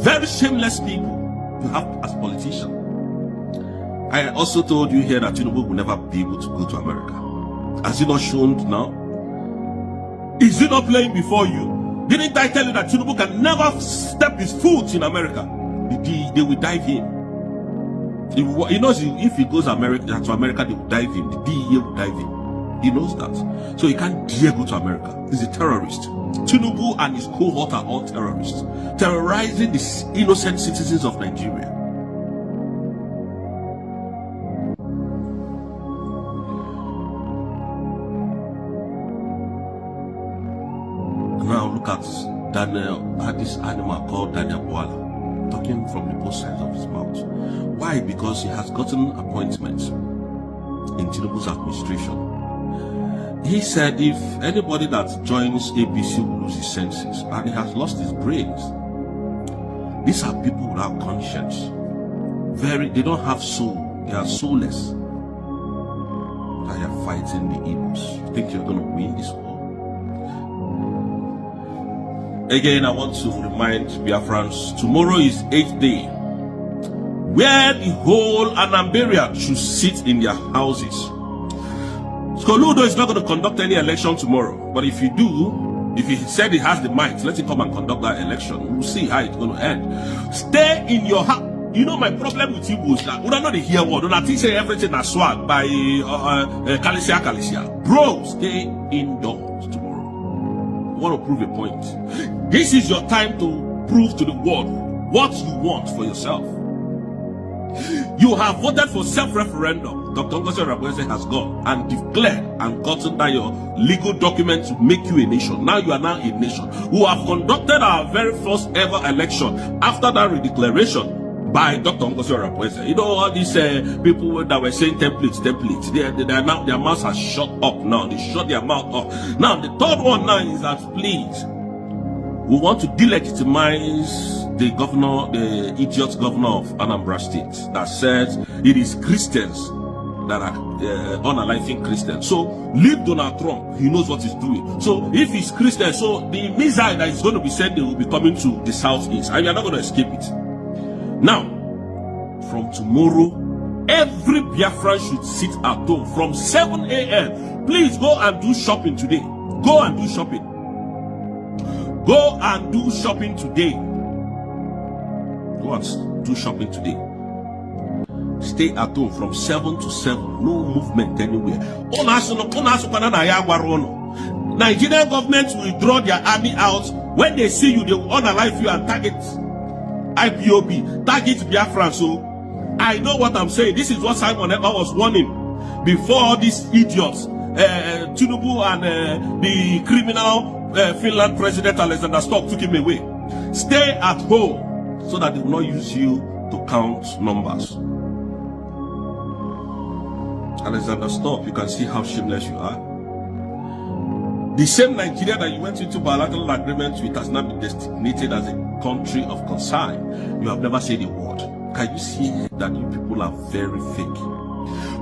Very shameless people to have as politicians. I also told you here that Tinubu will never be able to go to America. Has he not shown now? Is he not playing before you? Didn't I tell you that Tinubu can never step his foot in America? They will dive in. He knows if he goes to America, they will dive in. The DEA will dive in. He knows that. So he can't dare go to America. He's a terrorist. Tinubu and his cohort are all terrorists. Terrorizing the innocent citizens of Nigeria. Now look at Daniel, this animal called Daniel Boala, talking from the both sides of his mouth. Why? Because he has gotten appointments in Tinubu's administration. He said if anybody that joins ABC will lose his senses, and he has lost his brains. These are people without conscience. They don't have soul. They are soulless. They are fighting the Igbos. You think you're going to win this war? Again, I want to remind Biafrans, tomorrow is 8th day, where the whole Anambra should sit in their houses. Skoludo is not going to conduct any election tomorrow, but if he said he has the might, let him come and conduct that election. We'll see how it's going to end. Stay in your house. You know my problem with Igbo is that we don't know the hear word. Don't think say everything as swag by Kalisia. Bro, stay indoors tomorrow. I want to prove a point. This is your time to prove to the world what you want for yourself. You have voted for self-referendum. Dr. Ngozi Orakwe has gone and declared and gotten that your legal document to make you a nation. Now you are now a nation. We have conducted our very first ever election after that redeclaration by Dr. Ngozi Orakwe. You know all these people that were saying templates. They are now, their mouths are shut up now. They shut their mouth up. Now the third one now is that please We want to delegitimize the governor, the idiot governor of Anambra State that says it is Christians that are unaliving Christians. So leave Donald Trump. He knows what he's doing. So if he's Christian, so the missile that is going to be sent, they will be coming to the southeast, and you're not going to escape it. Now, from tomorrow, every Biafran should sit at home from 7 a.m. Please go and do shopping today. Go and do shopping. Go and do shopping today. Go and do shopping today. Stay at home from 7 to 7. No movement anywhere. Nigerian government will draw their army out. When they see you, they will unalive you and target IPOB, target Biafran. So I know what I'm saying. This is what Simon Ekpa was warning before these idiots, Tinubu and the criminal Finland president Alexander Stubb took him away. Stay at home so that they will not use you to count numbers. Alexander Stubb, you can see how shameless you are. The same Nigeria that you went into bilateral agreement with has now been designated as a country of concern. You have never said a word. Can you see that you people are very fake?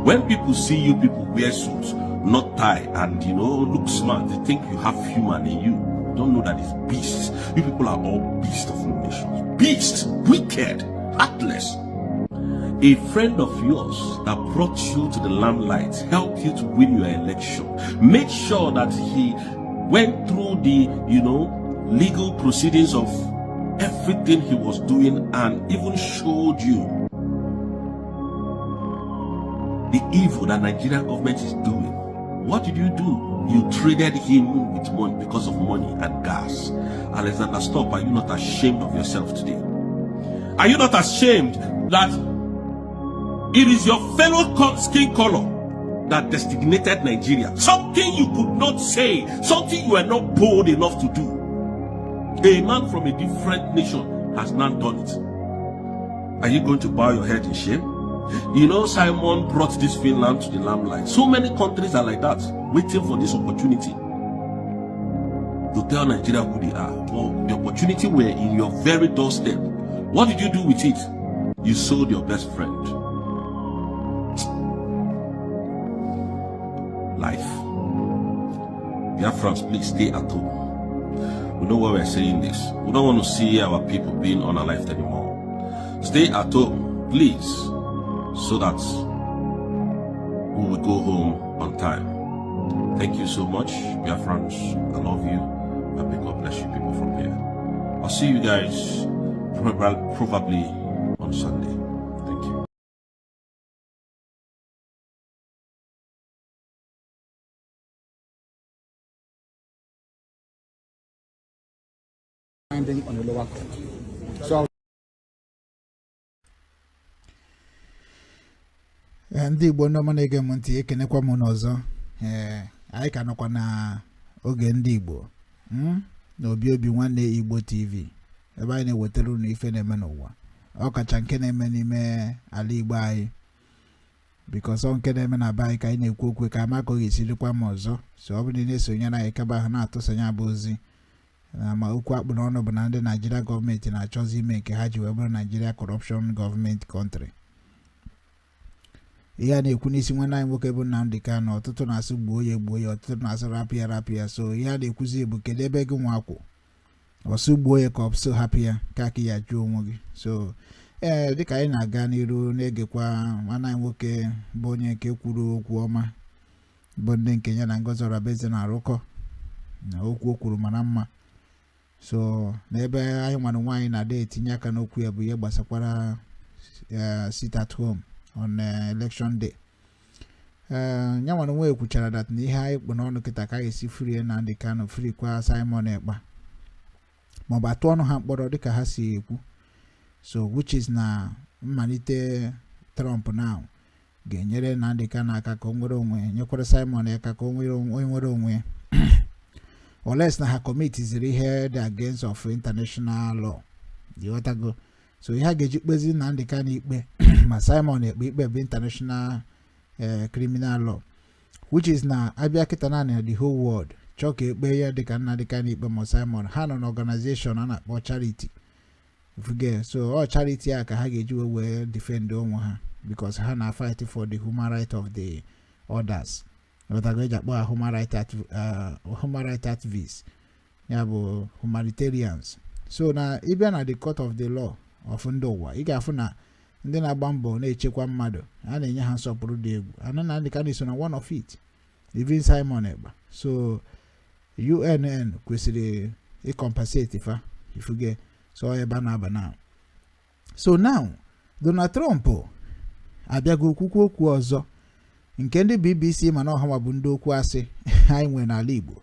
When people see you people wear suits, not tie, and look smart, they think you have human in you. Don't know that it's beasts. You people are all beasts of no nations. Beasts, wicked, heartless. A friend of yours that brought you to the limelight, helped you to win your election, made sure that he went through the, legal proceedings of everything he was doing, and even showed you the evil that Nigerian government is doing. What did you do? You traded him with money because of money and gas. Alexander Stubb, are you not ashamed of yourself today? Are you not ashamed that it is your fellow skin color that designated Nigeria? Something you could not say, something you were not bold enough to do. A man from a different nation has not done it. Are you going to bow your head in shame? Simon brought this Finland to the limelight. So many countries are like that, waiting for this opportunity to tell Nigeria who they are. Well, the opportunity were in your very doorstep. What did you do with it? You sold your best friend. Life. Biafrans, please stay at home. We know why we're saying this. We don't want to see our people being unalived anymore. Stay at home, please, so that we will go home on time. Thank you so much, Biafrans. I love you, and may God bless you people from here. I'll see you guys probably on Sunday. Thank you. On the lower court. So ndị Igbo ndị na-ege m ntị, ekenekwa m n'ọzọ. Anyị ka nọkwa na oge ndị Igbo na Obinwannem Igbo TV, ebe anyị na-ewetara unu ife na-eme n'ụwa, ọkacha nke na-eme n'ime ala Igbo anyị, because nke na-eme na be anyị ka anyị na-ekwu okwu ka amaka ga-esirikwa m ọzọ. So ọ bụrụ na na-esonyere anyị kaba ha na-atụsanye abụ ozi ma okwu akpụ n'ọnụ bụ na ndị Nigeria gọọmenti na-achọzi ime nke ha ji wee bụrụ Nigeria corruption government country. Ihe na-ekwu n'isi nwanne anyị nwoke bụ Nnamdi Kanu, ọtụtụ na-asụ gbuo ya, ọtụtụ na-asụ rapụ ya. So ihe na-ekwuzi bụ kedu ebe gị nwa akwụ, ọsụ gbuo ya ka ọ so hapụ ya ka aka ya jụọ onwe gị. So dịka anyị na-aga n'iru na-egekwa nwanne anyị nwoke bụ onye nke kwuru okwu ọma, bụ ndị nke ya na Ngozi Orabeeze na-arụkọ na okwu o kwuru mara mma. So n'ebe anyị nwere nwaanyị na-ada etinye aka n'okwu ya bụ ihe gbasakwara sit at home on election day. Ya nwere nwa ekwuchara that na ihe anyị kpụ n'ọnụ kịta ka esi free Nnamdi Kanu, free kwa Simon Ekpa, ma ọ bụ atụ ọnụ ha mkpọrọ dịka ha si ekwu. So which is na mmalite Trump now ga-enyere Nnamdi Kanu aka ka o nwere onwe, nyekwara Simon aka ka o nwere onwe, unless na ha committee ziri ihe dị against of international law. Go. So ihe ga-eji kpezi Nnamdi Kanu ikpe ma Simon Ekpa ikpe bụ international criminal law, which is na abịa kịta naanị the whole world chọka ekpe ya dịka nna dịka n'ikpe ma Simon ha nọ n'organization a na-akpọ charity ifuge so all charity a ka ha ga-eji wee defend onwe ha because ha na fight for the human right of the others wetago eji akpọ ha human right activists ya bụ humanitarians so na ịbịa na the court of the law of ndị ụwa ị ga-afụ na ndị na-agba mbọ na-echekwa mmadụ a na-enye ha nsọpụrụ dị egwu ana na dịka na so na one of it even Simon Ekpa so UNN kwesịrị ịcompensate fa ifuge so ebe a na-aba na so now Donald Trump abịago okwukwu okwu ọzọ nke ndị BBC mana ọha bụ ndị okwu asị anyị nwe n'ala Igbo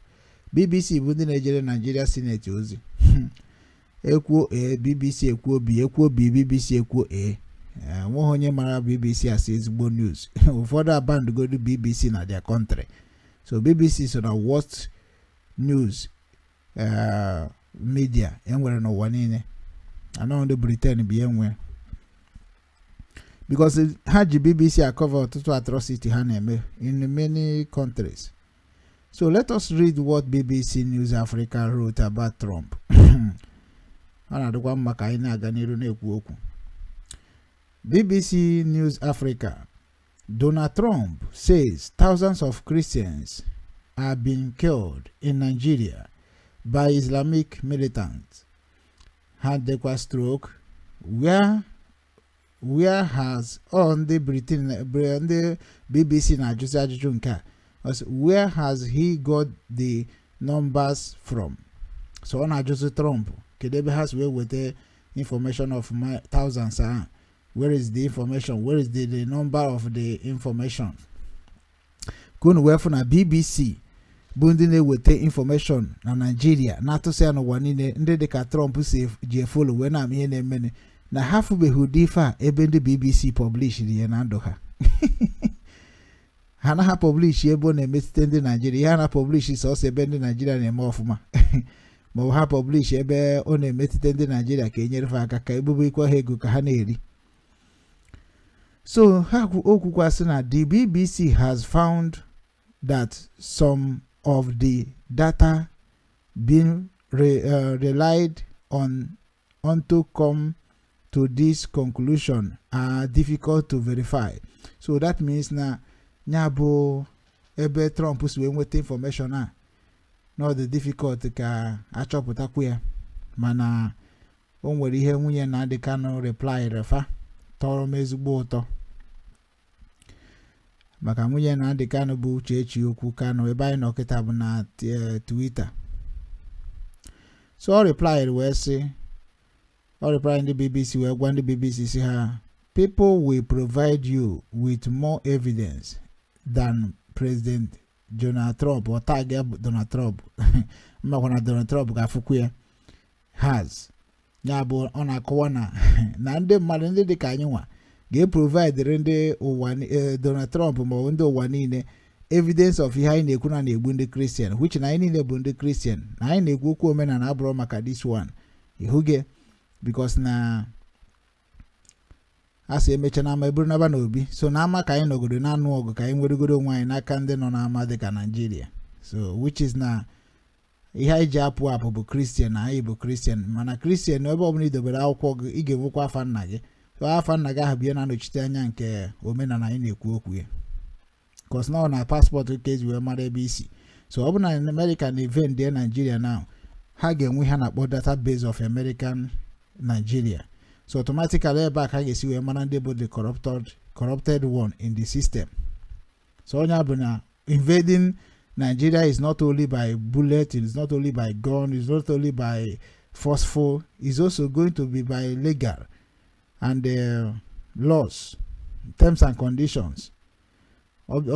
BBC bụ ndị na-ejere Nigeria Senate ozi ekwuo BBC ekwuo B BBC ekwuo nweghị onye mara BBC asị ezigbo news ụfọdụ abandgodu BBC na their country so BBC so na worst news media enwere n'ụwa niile anọ ndị Britain bi enwe because ha ji BBC cover ọtụtụ atrocity ha na-eme in many countries. So let us read what BBC News Africa wrote about Trump. BBC News Africa. Donald Trump says thousands of Christians are being killed in Nigeria by Islamic militants. Had the stroke where has on the Britain the BBC na ajụjụ nke a where has he got the numbers from? So on ajụjụ Trump kedu ebe has with the information of thousands where is the information, where is the number of the information? Kunu wefu na BBC bụ ndị na-eweta information na Nigeria na-atụsị ya n'ụwa niile ndị dịka Trump si ji follow wee na ihe na-emene na half behu difa ebe ndị BBC publish ya na ndụ ha ha na ha publish ebe na-emetụta ndị Nigeria ha na publish sọsọ ebe ndị Nigeria na-eme ọfụma ma ha publish ebe ọ na-emetụta ndị Nigeria ka enyere fa aka ka ebubo ikwa ha ego ka ha na-eri. So ha okwukwa sị na the BBC has found that some of the data being relied on to come to this conclusion are difficult to verify. So that means na nyabo ebe Trump si wee nweta information a no the difficult ka achọpụtakwu ya mana o nwere ihe nwunye na Nnamdi Kanu reply refa tọrọ m ezigbo ụtọ maka nwunye na Nnamdi Kanu bụ Uchechi okwu Kanu ebe anyị nọ kịta bụ na Twitter. So ọ replied wee sị or replying the BBC where one the BBC say people will provide you with more evidence than President Donald Trump or target Donald Trump Donald Trump gafukuya has nyabo ona kwana na ndị mmadụ ndị dịka anyị nwa ga-provide ndị ụwa Donald Trump ma ndị ụwa niile evidence of ihe anyị na-ekwu na na-egbu ndị Christian which na anyị niile bụ ndị Christian na anyị na-ekwu okwu omenala abụrụ maka this one ihuge because na asa emecha na ama eburu naba n'obi so na ama ka anyị nọgodo na anụ ọgụ ka anyị nweregodo onwe anyị n'aka ndị nọ n'ama dịka Nigeria so which is na ihe anyị ji apụ bụ Christian na anyị bụ Christian mana Christian ebe ọbụla idobere akwụkwọ gị ị ga-enwekwa afa nna gị so afa nna gị ahụ bụ ihe na-anọchite anya nke omenala anyị na-ekwu okwu ya because na ọ na paspọtụ ka eji wee mara ebe isi so ọ bụ na America na event dị Nigeria now ha ga-enwe ha na-akpọ database of American Nigeria so automatically ebe a ka ga-esi wee mara ndị bụ the corrupted one in the system. So onye bụ na invading Nigeria is not only by bullet, it is not only by gun, it is not only by forceful, it's also going to be by legal and laws, terms and conditions. And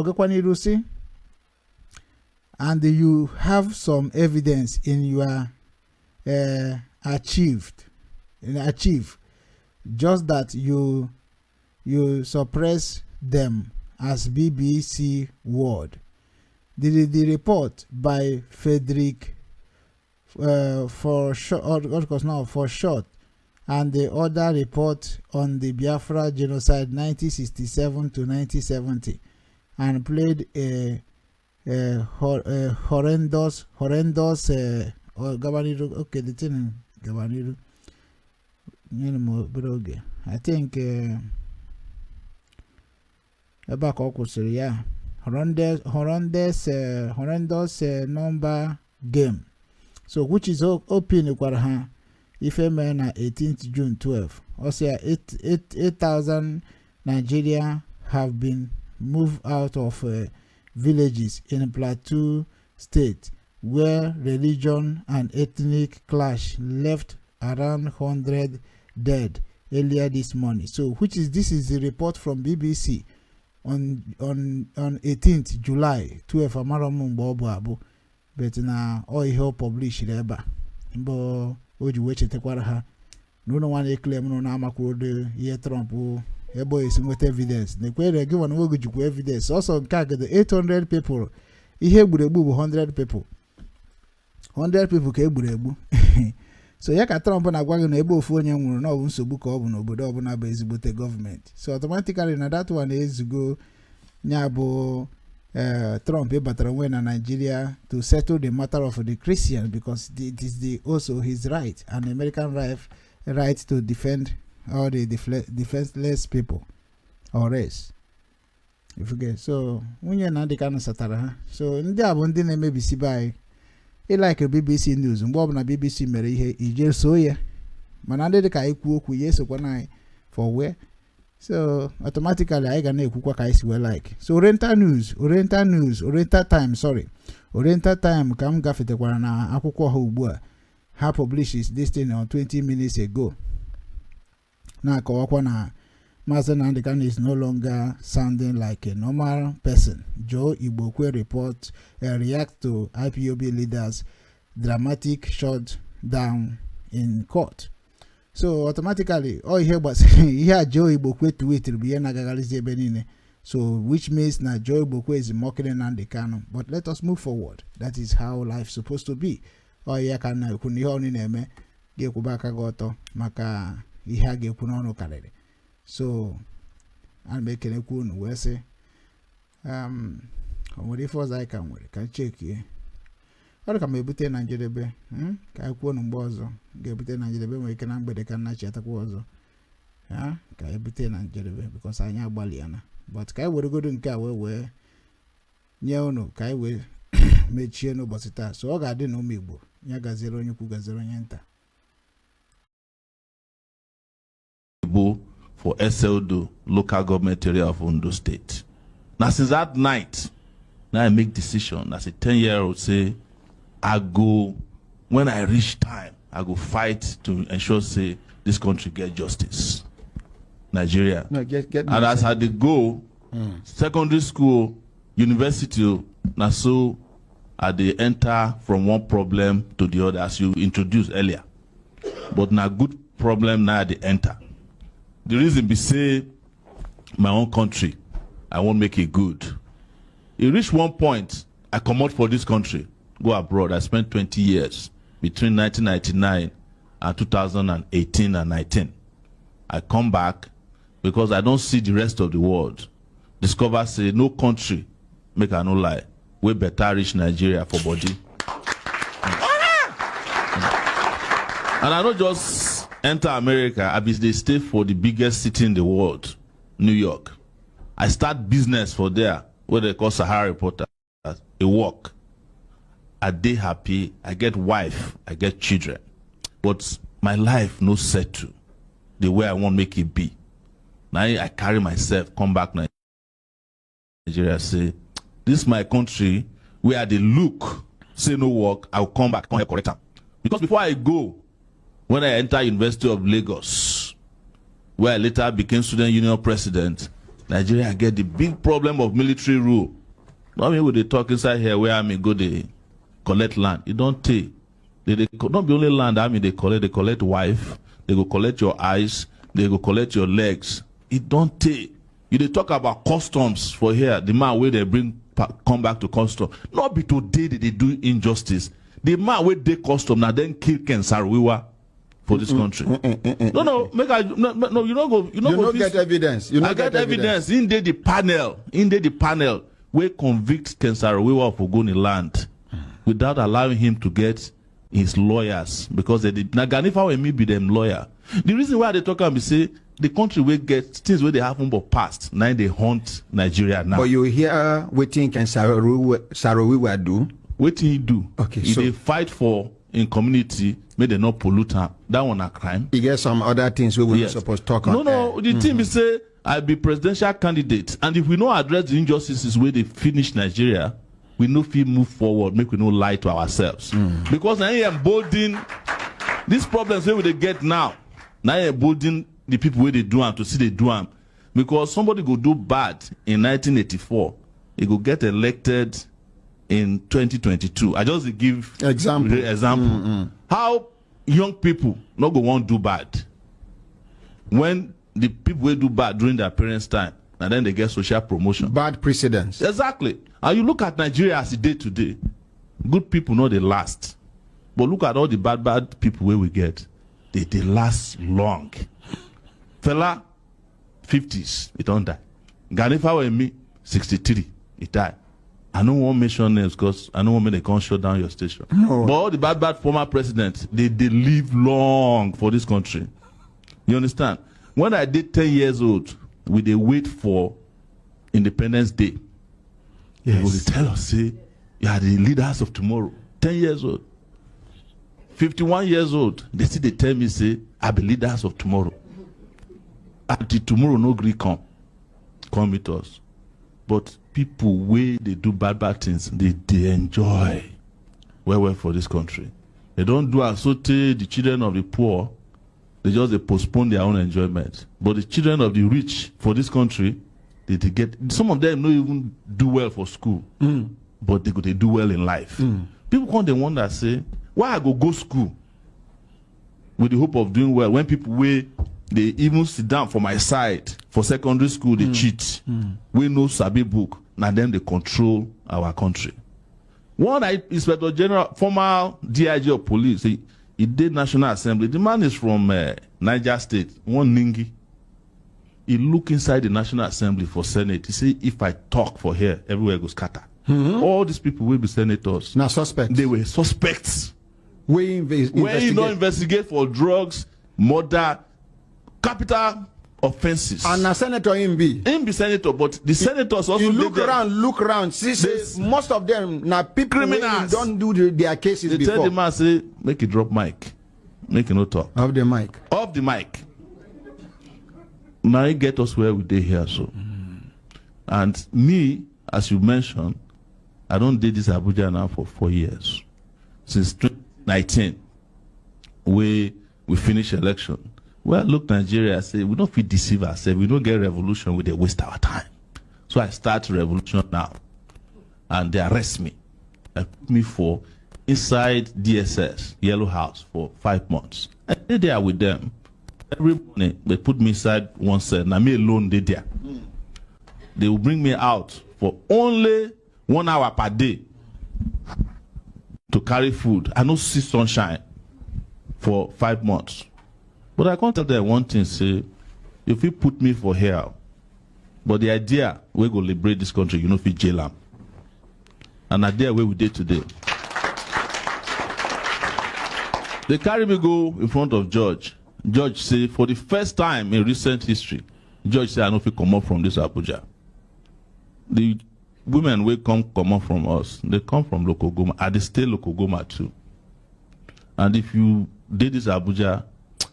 you have some evidence in your achieve just that you suppress them as BBC word. The report by Frederick for short and the other report on the Biafra genocide 1967 to 1970 and played a horrendous Gabaniru. Okay, the thing Gabaniru. I think back yeah. Horrendous number game. So which is open if a man 18th June 12. Also 8,000 Nigeria have been moved out of villages in Plateau State where religion and ethnic clash left around 100 dead earlier this morning. So this is a report from BBC on 18th July 12 Amaromu but na all he published there mbo oji weche tekwara ha no one claim no na amakwode ye Trump ebo is with evidence the kwere give one go jukwu evidence also nke the 800 people ihe egburegbu bụ 100 people ka egburegbu so ya ka Trump na-agwa gị na ebe ofu onye nwụrụ na ọ bụ nsogbu ka ọ bụ n'obodo ọbụla bụ ezigbote gọọmenti so automatically na that one ezugo nya bụ Trump batara onwe na Nigeria to settle the matter of the Christian because it is also his right and American right to defend all the defenseless people or race. If you get so nwunye na ndị Kanu satara ha so ndị a bụ ndị na-emebisi bai like BBC News mgbe ọbụla BBC mere ihe ije so ya mana ndị ka IKUKU ya esokwa na for where so automatically I ga na-ekwukwa ka isi like so Oriental Time ka m gafetekwara na akwụkwọ ha ugbu a ha publishes this thing on 20 minutes ago na-akọwakwa na Mazi Nnamdi Kanu is no longer sounding like a normal person. Joe Igbokwe report react to IPOB leaders dramatic shutdown in court. So automatically all here but here Joe Igbokwe tweet will be na so which means now Joe Igbokwe is mocking Nnamdi Kanu. But let us move forward. That is how life is supposed to be. Oh yeah, kana kuniho ni neme ge kubaka goto maka ihe ge kunono kalele. So I'm making a coon where say what if was I can check here. Or can be bute Nigeria be ka kwuo no mbozo ge bute Nigeria be we can be the can na chata kwazo ka bute Nigeria be because anya agbaliana but ka we go do nke a we nye unu ka we mechie no bosita so ọ ga-adị na ụmụ Igbo nya gazero onye kwu gazero onye nta for SLDO local government area of Ondo State. Now since that night, now I make decision as a 10-year-old say, I go, when I reach time, I go fight to ensure say this country get justice. Nigeria. No, get and as I go, secondary school, university, now so I they enter from one problem to the other as you introduced earlier. But now good problem now they enter. The reason be say my own country, I won't make it good. It reached one point, I come out for this country, go abroad. I spent 20 years between 1999 and 2018 and 19. I come back because I don't see the rest of the world. Discover say no country, make I no lie, we better reach Nigeria for body. And I don't just enter America, I be they stay for the biggest city in the world, New York. I start business for there, where they call Sahara Reporter, a work. I dey happy, I get wife, I get children. But my life no settle the way I want make it be. Now I carry myself, come back to Nigeria, say, this is my country, where they look, say no work, I'll come back, come here correct them. Because before I go, when I entered University of Lagos, where I later became student union president, Nigeria get the big problem of military rule. Not me with the talk inside here where I may go they collect land. It don't take. They not be only land I mean they collect wife, they go collect your eyes, they go collect your legs. It don't take. You they talk about customs for here, the man where they bring come back to custom. Not be today that they do injustice. The man where they custom now then kill Ken Sarwiwa. For this country. No, make I no, you don't go. You don't get evidence. I get evidence. In the panel. we convict Ken Saro-Wiwa of Ogoni land without allowing him to get his lawyers, because they did. Now, Ganifa will be them lawyer. The reason why they talk about say the country will get things where they haven't but past. Now they haunt Nigeria now. But you hear waiting Ken Saro-Wiwa do? Waiting he do. Okay, if they fight for in community, may they not pollute her. That one a crime. You get some other things we were not supposed to talk on. No, the team is say I be presidential candidate, and if we don't address the injustices where they finish Nigeria, we know if we move forward, make we no lie to ourselves. Because now you embolden these problems where they get now. Now you embolden the people where they do them to see they do them. Because somebody go do bad in 1984, he go get elected in 2022. I just give example. How young people not go want to do bad when the people will do bad during their parents' time, and then they get social promotion. Bad precedents. Exactly. And you look at Nigeria as a day to day. Good people know they last. But look at all the bad people where we get. They last long. Fella, 50s, it don't die. Ganifa with me, 63, it died. I don't want to mention names because I don't want they can't shut down your station. No. But all the bad former presidents, they live long for this country. You understand? When I did 10 years old, we they wait for Independence Day. Yes. They will tell us, say, you are the leaders of tomorrow. 10 years old. 51 years old, they tell me, say, I be leaders of tomorrow. Until tomorrow, no agree come with us. But people, where they do bad things, they enjoy well for this country. They don't do associate the children of the poor. They just postpone their own enjoyment. But the children of the rich for this country, they get, some of them don't even do well for school, but they do well in life. People come, they wonder, say, why I go school with the hope of doing well when people they even sit down for my side for secondary school, they cheat. We know Sabi book, now them they control our country. One Inspector General, former DIG of police, he did National Assembly. The man is from Niger State, one Ningi. He look inside the National Assembly for Senate. He say, if I talk for here, everywhere goes scatter. All these people will be senators. Now suspects. They were suspects. Where you not investigate for drugs, murder, capital offenses. And a senator in be senator, but the senators also look around. See, most of them now people criminals don't do their cases they before. Tell the man, say, make it drop mic, make it no talk. Off the mic. Now it get us where we did here, so. And me, as you mentioned, I don't did this Abuja now for 4 years. Since 2019, we finish election. Well, look, Nigeria, I say, we don't feel deceive ourselves. We don't get revolution, we they waste our time. So I start revolution now. And they arrest me. They put me for inside DSS, Yellow House, for 5 months. I stayed there with them. Every morning, they put me inside one cell. Now me alone, they there. They will bring me out for only 1 hour per day to carry food. I don't see sunshine for 5 months. But I can't tell them one thing, say, if you put me for here, but the idea we go liberate this country, you know, if you jail them. And idea where we did today. They carry me go in front of judge. Judge say, for the first time in recent history, judge say, I know if you come up from this Abuja. The women will come up from us. They come from local Goma. And they stay local Goma too. And if you did this Abuja,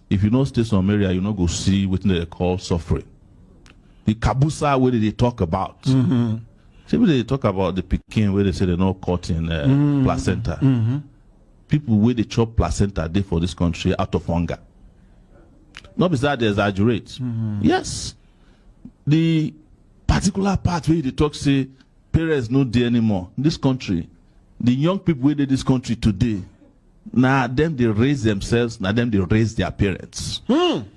if you don't stay some area, you not go see what they call suffering. The Kabusa where they talk about. See where they talk about the Peking where they say they're not caught in placenta. People where they chop placenta they for this country out of hunger. Not besides they exaggerate. Yes. The particular part where they talk say parents not there anymore. In this country, the young people where they this country today, now them they raise themselves, now them they raise their parents.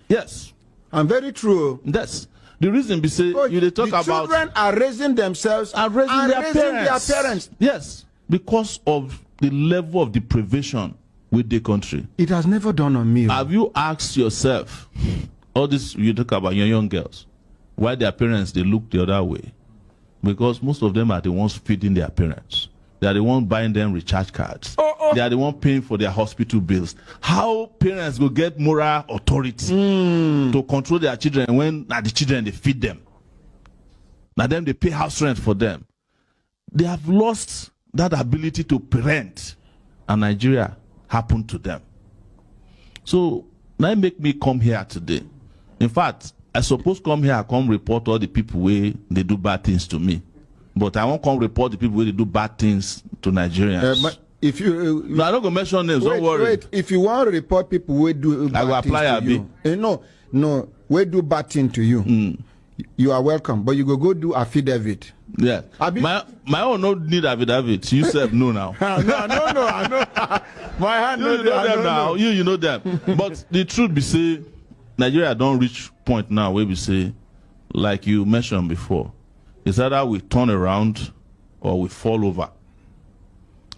Yes. And very true. That's the reason we say they talk about children are raising themselves and raising their parents. Yes. Because of the level of deprivation with the country. It has never dawned on me. Have you asked yourself, all this you talk about your young girls, why their parents they look the other way? because most of them are the ones feeding their parents. They are the ones buying them recharge cards. They are the ones paying for their hospital bills. How parents will get moral authority to control their children when the children they feed them? Now them they pay house rent for them. They have lost that ability to parent, and Nigeria happened to them. So now make me come here today. In fact, I suppose come here, I come report all the people where they do bad things to me. But I won't come report the people where they do bad things to Nigerians. If you no, I don't go mention names. Don't worry. Wait, if you want to report people who do bad I will apply things to you, no, we do bad thing to you. You are welcome, but you go do affidavit. Yeah, my own no need affidavit. You said no now. No, I know. My hand you know them now. You know them. But the truth be say, Nigeria don't reach point now where we say, like you mentioned before, it's either we turn around or we fall over.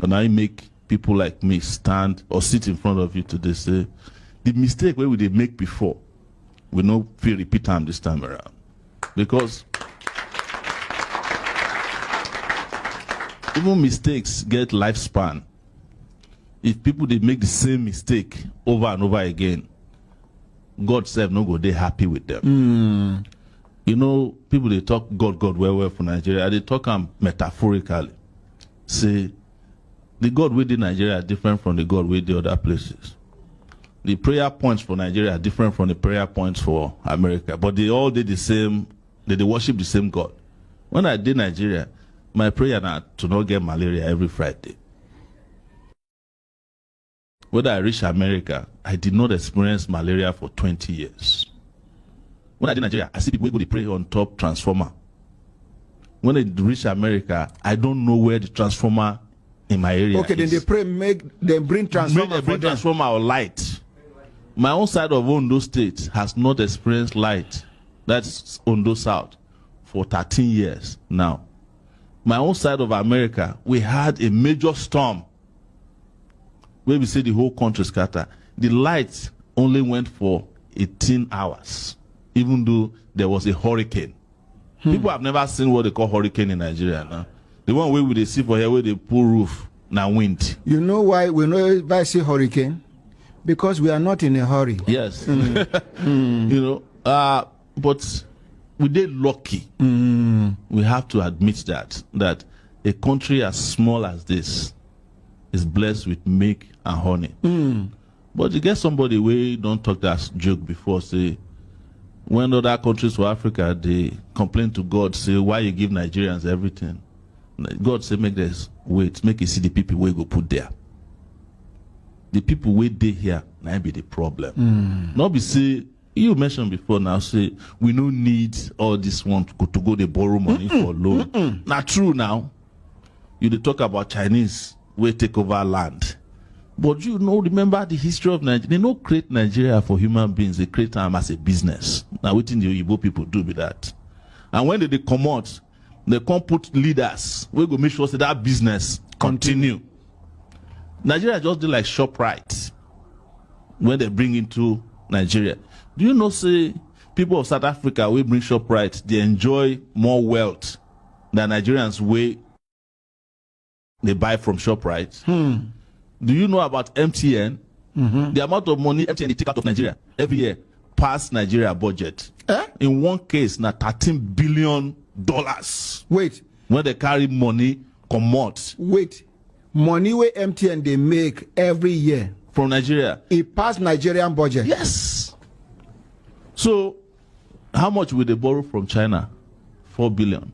And I make people like me stand or sit in front of you today say, the mistake where we did make before, we no feel repeat time this time around. Because even mistakes get lifespan. If people they make the same mistake over and over again, God said no go they happy with them. You know, people they talk God well for Nigeria. They talk metaphorically. Say the God with Nigeria are different from the God with the other places. The prayer points for Nigeria are different from the prayer points for America, but they all did the same. They worship the same God. When I did Nigeria, my prayer now to not get malaria every Friday. When I reached America, I did not experience malaria for 20 years. When I did Nigeria, I see people who pray on top transformer. When I reach America, I don't know where the transformer in my area is. Then they pray, bring transformer. Bring transformer or light. My own side of Ondo State has not experienced light. That's Ondo South for 13 years now. My own side of America, we had a major storm where we say the whole country scattered. The light only went for 18 hours, even though there was a hurricane. People have never seen what they call hurricane in Nigeria now. The one where we they see for here where they pull roof, now wind. You know why we know if I say hurricane? Because we are not in a hurry. Yes. You know, but we did lucky. We have to admit that a country as small as this is blessed with milk and honey. But you get somebody where don't talk that joke before, say, when other countries for Africa, they complain to God, say, why you give Nigerians everything? God say, make this wait, make you see the people where go put there. The people where they here, now be the problem. Not be say, you mentioned before now, say, we no need all this one to go they borrow money for loan. Not true now. You they talk about Chinese, where take over land. But you know, remember the history of Nigeria. They don't create Nigeria for human beings. They create them as a business. Now, what the Igbo people do with that? And when they come out, they can't put leaders. We go make sure that business continue. Nigeria just do like ShopRite when they bring into Nigeria. Do you know, say, people of South Africa will bring ShopRite, they enjoy more wealth than Nigerians way they buy from ShopRite? Do you know about MTN? The amount of money MTN they take out of Nigeria every year past Nigeria budget. In one case, now $13 billion. Wait. When they carry money, come out. Wait. Money where MTN they make every year from Nigeria. It passed Nigerian budget. Yes. So, how much will they borrow from China? 4 billion.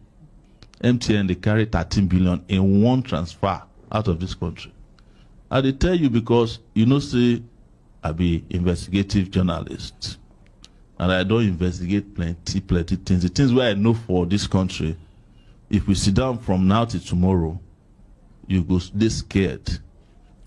MTN they carry 13 billion in one transfer out of this country. I they tell you because you know, say I be investigative journalist, and I don't investigate plenty things. The things where I know for this country, if we sit down from now till tomorrow, you go they scared.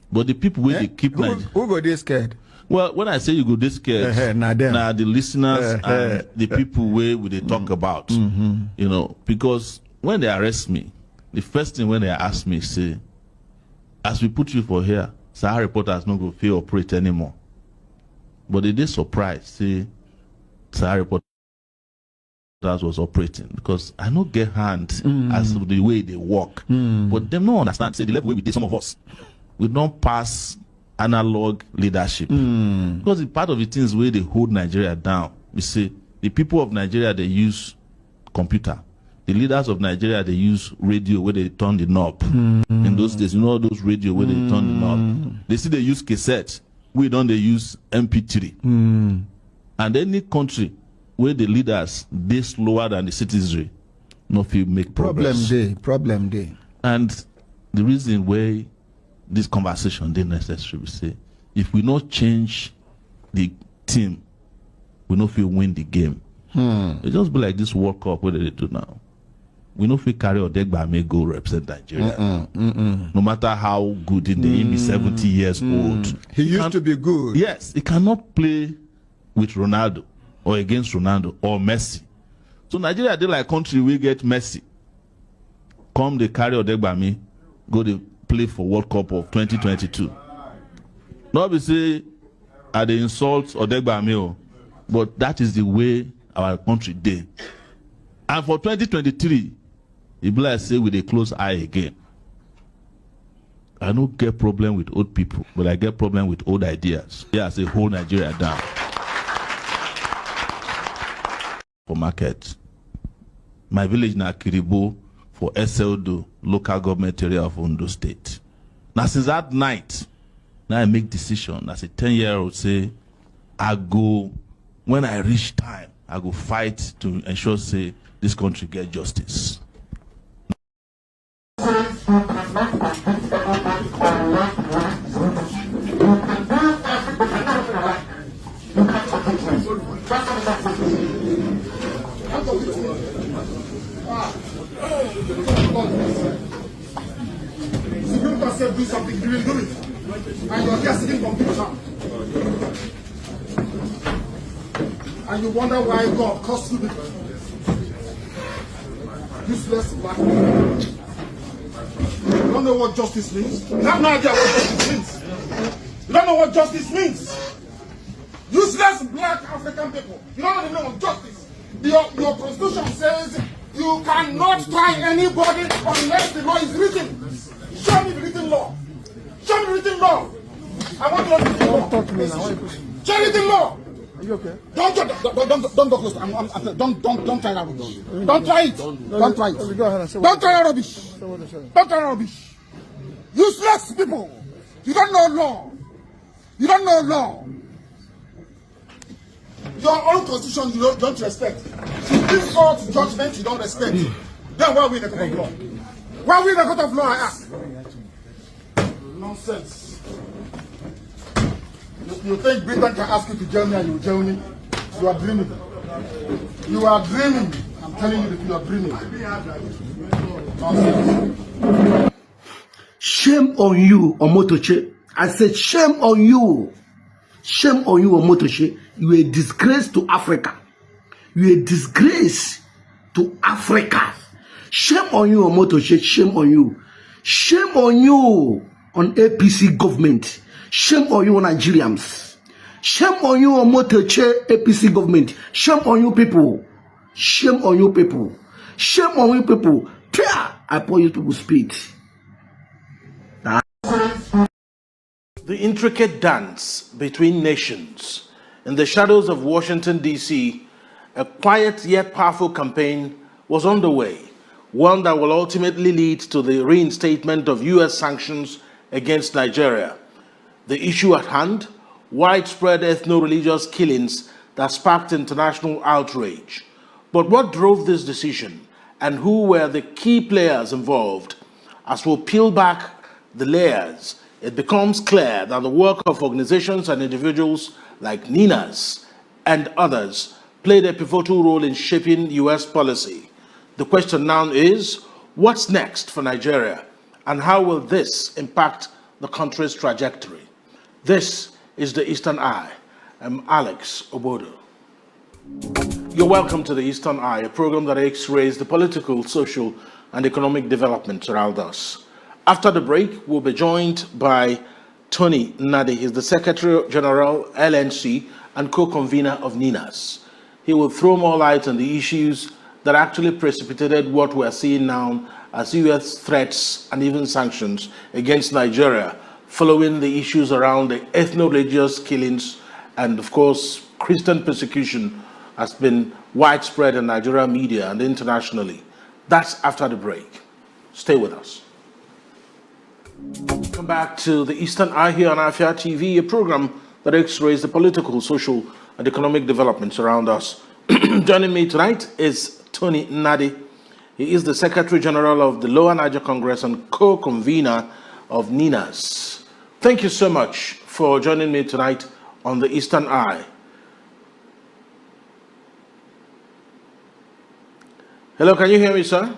But the people where they keep who go they scared? Well, when I say you go they scared, now the listeners and the people where they talk about, you know, because when they arrest me, the first thing when they ask me say, as we put you for here, Sahara reporters not go feel operate anymore. But they surprised, say Sahara reporters that was operating, because I don't get hand as the way they work. But them don't understand. Say the level way we did some of us, we don't pass analog leadership. Because the part of the things where they hold Nigeria down, we say the people of Nigeria, they use computer. The leaders of Nigeria, they use radio where they turn the knob. In those days, you know those radio where they turn the knob. They see they use cassette. We don't they use MP3. And any country where the leaders they slower than the citizenry, no feel make progress. Problem day. And the reason why this conversation they necessary, we say, if we not change the team, we no feel win the game. It just be like this World Cup, what they do now. We no feel carry Odegba may go represent Nigeria. No matter how good in the he be 70 years old. He used to be good. Yes, he cannot play with Ronaldo or against Ronaldo or Messi. So Nigeria, they like country we get Messi. Come they carry Odegbami, go to play for World Cup of 2022. Not be say I they insult Odegbami, but that is the way our country did. And for 2023, it be like say with a close eye again. I don't get problem with old people, but I get problem with old ideas. Yeah, I say hold Nigeria down. For market. My village na Kiribo for SLDO, local government area of Ondo State. Now since that night, now I make decision as a 10-year-old say, I go, when I reach time, I go fight to ensure say this country get justice. Supreme Court said do something, you will do it. And you're just sitting confusion. And you wonder why God caused you this. Useless black man. You don't know what justice means? You have no idea what justice means. You don't know what justice means. Useless black African people. You don't know the meaning of justice. Your constitution says you cannot try anybody unless the law is written. Show me the written law. Show me the written law. I want to know the law. Talk to me now. Show me the written law. Are you okay? Don't go close. Don't try that rubbish. Don't try it. Don't try it. Go ahead and say don't try that rubbish. Don't try that rubbish. Useless people. You don't know law. You don't know law. Your own constitution you don't respect. This court judgment you don't respect. Then why are we in the court of law? Why are we in the court of law, I ask? Nonsense. You think Britain can ask you to jail me and you will jail me? You are dreaming. You are dreaming. I'm telling you that you are dreaming. Nonsense. Shame on you, Omotoche. I said shame on you. Shame on you, Omotoche. You are a disgrace to Africa. You are a disgrace to Africa. Shame on you, Omotoche. Shame on you. Shame on you, on APC government. Shame on you, Nigerians. Shame on you, Omotoche, APC government. Shame on you, people. Shame on you, people. Shame on you, people. I pour you people speed. The intricate dance between nations. In the shadows of Washington, D.C., a quiet yet powerful campaign was underway, one that will ultimately lead to the reinstatement of U.S. sanctions against Nigeria. The issue at hand, widespread ethno-religious killings that sparked international outrage. But what drove this decision, and who were the key players involved? As we'll peel back the layers, it becomes clear that the work of organizations and individuals like Nina's and others played a pivotal role in shaping U.S. policy. The question now is, what's next for Nigeria, and how will this impact the country's trajectory? This is the Eastern Eye. I'm Alex Obodo. You're welcome to the Eastern Eye, a program that X-rays the political, social, and economic developments around us. After the break, we'll be joined by Tony Nnadi. He's the Secretary General, LNC, and co-convener of NINAS. he will throw more light on the issues that actually precipitated what we're seeing now as U.S. threats and even sanctions against Nigeria, following the issues around the ethno-religious killings and, of course, Christian persecution has been widespread in Nigerian media and internationally. That's after the break. Stay with us. Welcome back to the Eastern Eye here on Afia TV, a program that x-rays the political, social, and economic developments around us. Joining me tonight is Tony Nnadi. He is the Secretary General of the Lower Niger Congress and co-convener of NINAS. Thank you so much for joining me tonight on the Eastern Eye. Hello, can you hear me, sir?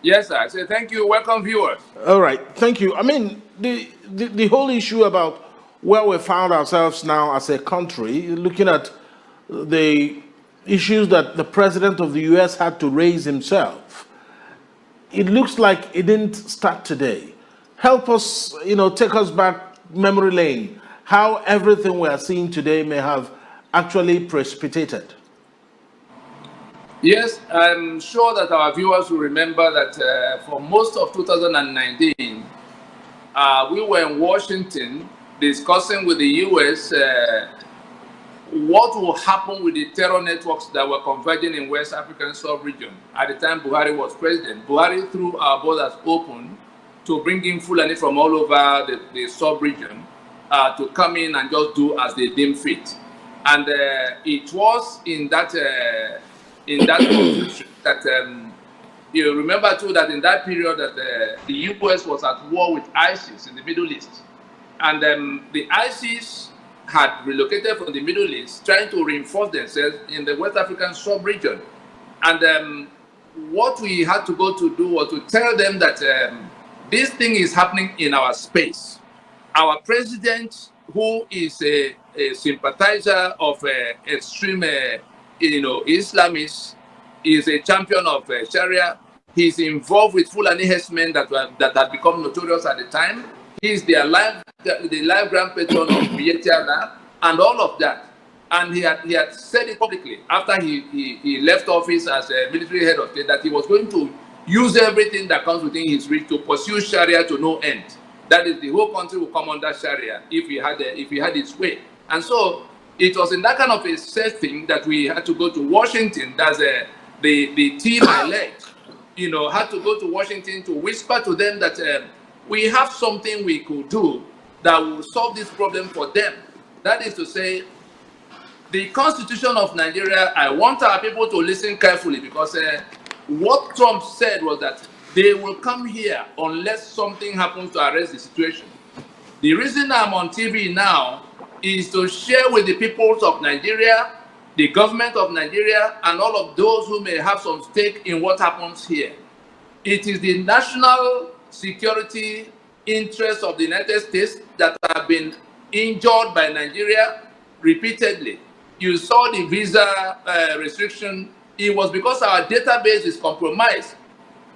Yes, sir. So thank you. Welcome, viewers. All right, thank you. I mean, the whole issue about where we found ourselves now as a country, looking at the issues that the president of the U.S. had to raise himself, it looks like it didn't start today. Help us, take us back memory lane, how everything we are seeing today may have actually precipitated. Yes, I'm sure that our viewers will remember that for most of 2019, we were in Washington discussing with the U.S. What will happen with the terror networks that were converging in West African sub-region. At the time Buhari was president, Buhari threw our borders open to bring in Fulani from all over the sub-region to come in and just do as they deem fit. And it was in that confusion that you remember too that in that period that the U.S. was at war with ISIS in the Middle East, and the ISIS had relocated from the Middle East, trying to reinforce themselves in the West African sub-region. And what we had to go to do was to tell them that this thing is happening in our space. Our president, who is a sympathizer of extreme Islamists, is a champion of Sharia. He's involved with Fulani herdsmen that had become notorious at the time. He's the live grand patron of Mietiala and all of that. And he had said it publicly after he left office as a military head of state that he was going to use everything that comes within his reach to pursue Sharia to no end. That is, the whole country will come under Sharia if he had his way. And so it was in that kind of a setting that we had to go to Washington. That's the team I led, had to go to Washington to whisper to them that we have something we could do that will solve this problem for them. That is to say, the Constitution of Nigeria, I want our people to listen carefully, because what Trump said was that they will come here unless something happens to arrest the situation. The reason I'm on TV now is to share with the peoples of Nigeria, the government of Nigeria, and all of those who may have some stake in what happens here. It is the national security interests of the United States that have been injured by Nigeria repeatedly. You saw the visa restriction. It was because our database is compromised.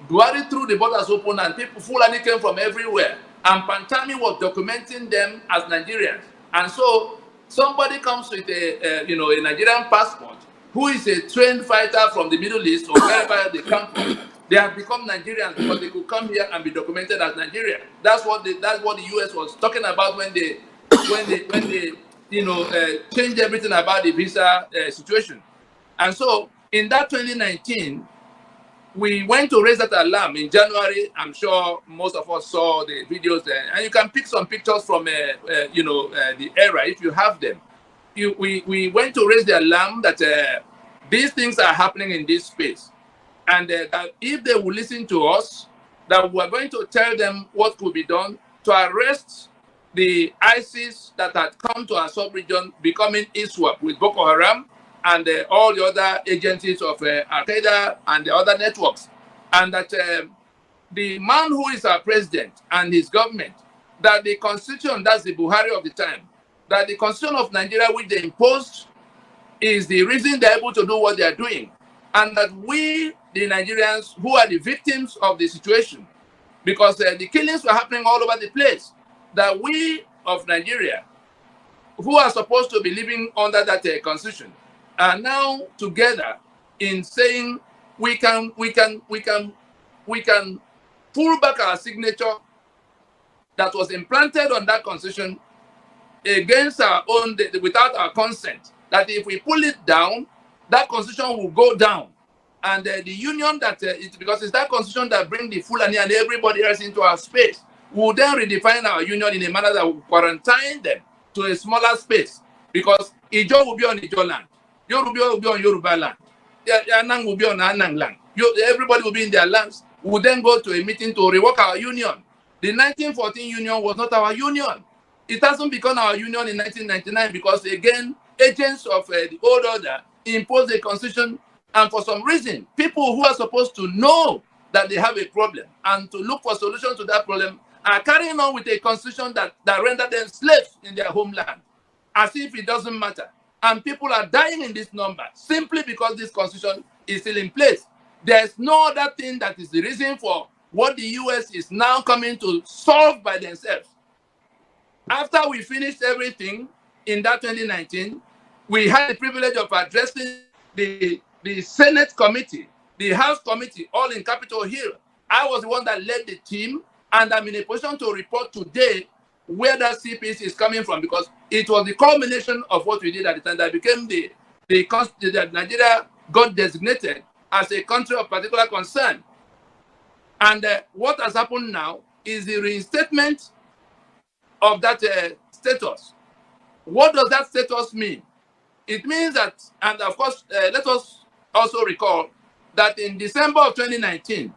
Buhari threw the borders open and people, Fulani came from everywhere. And Pantami was documenting them as Nigerians. And so somebody comes with a Nigerian passport who is a trained fighter from the Middle East or wherever they come from. They have become Nigerians because they could come here and be documented as Nigerian. That's what the US was talking about when they changed everything about the visa situation. And so in that 2019, we went to raise that alarm in January. I'm sure most of us saw the videos there, and you can pick some pictures from the era if you have them. We went to raise the alarm that these things are happening in this space, and that if they will listen to us, that we are going to tell them what could be done to arrest the ISIS that had come to our sub-region, becoming ISWAP with Boko Haram and all the other agencies of Al-Qaeda and the other networks. And that the man who is our president and his government, that the constitution, that's the Buhari of the time, that the constitution of Nigeria, which they imposed, is the reason they're able to do what they are doing. And that we, the Nigerians, who are the victims of the situation, because the killings were happening all over the place, that we of Nigeria, who are supposed to be living under that constitution, are now together in saying we can pull back our signature that was implanted on that constitution against our own, without our consent. That if we pull it down, that constitution will go down. And the union that, because it's that constitution that brings the Fulani and everybody else into our space, will then redefine our union in a manner that will quarantine them to a smaller space. Because Ijo will be on Ijo land, Yoruba will be on Yoruba land, Anang will be on Anang land. Everybody will be in their lands. We will then go to a meeting to rework our union. The 1914 union was not our union. It hasn't become our union in 1999 because, again, agents of the old order imposed a constitution, and for some reason, people who are supposed to know that they have a problem and to look for solutions to that problem are carrying on with a constitution that rendered them slaves in their homeland, as if it doesn't matter. And people are dying in this number simply because this constitution is still in place. There's no other thing that is the reason for what the US is now coming to solve by themselves. After we finished everything in that 2019, we had the privilege of addressing the Senate committee, the House committee, all in Capitol Hill. I was the one that led the team, and I'm in a position to report today where that CPC is coming from, because it was the culmination of what we did at the time that became that Nigeria got designated as a country of particular concern. And what has happened now is the reinstatement of that status. What does that status mean? It means that, and of course, let us also recall that in December of 2019,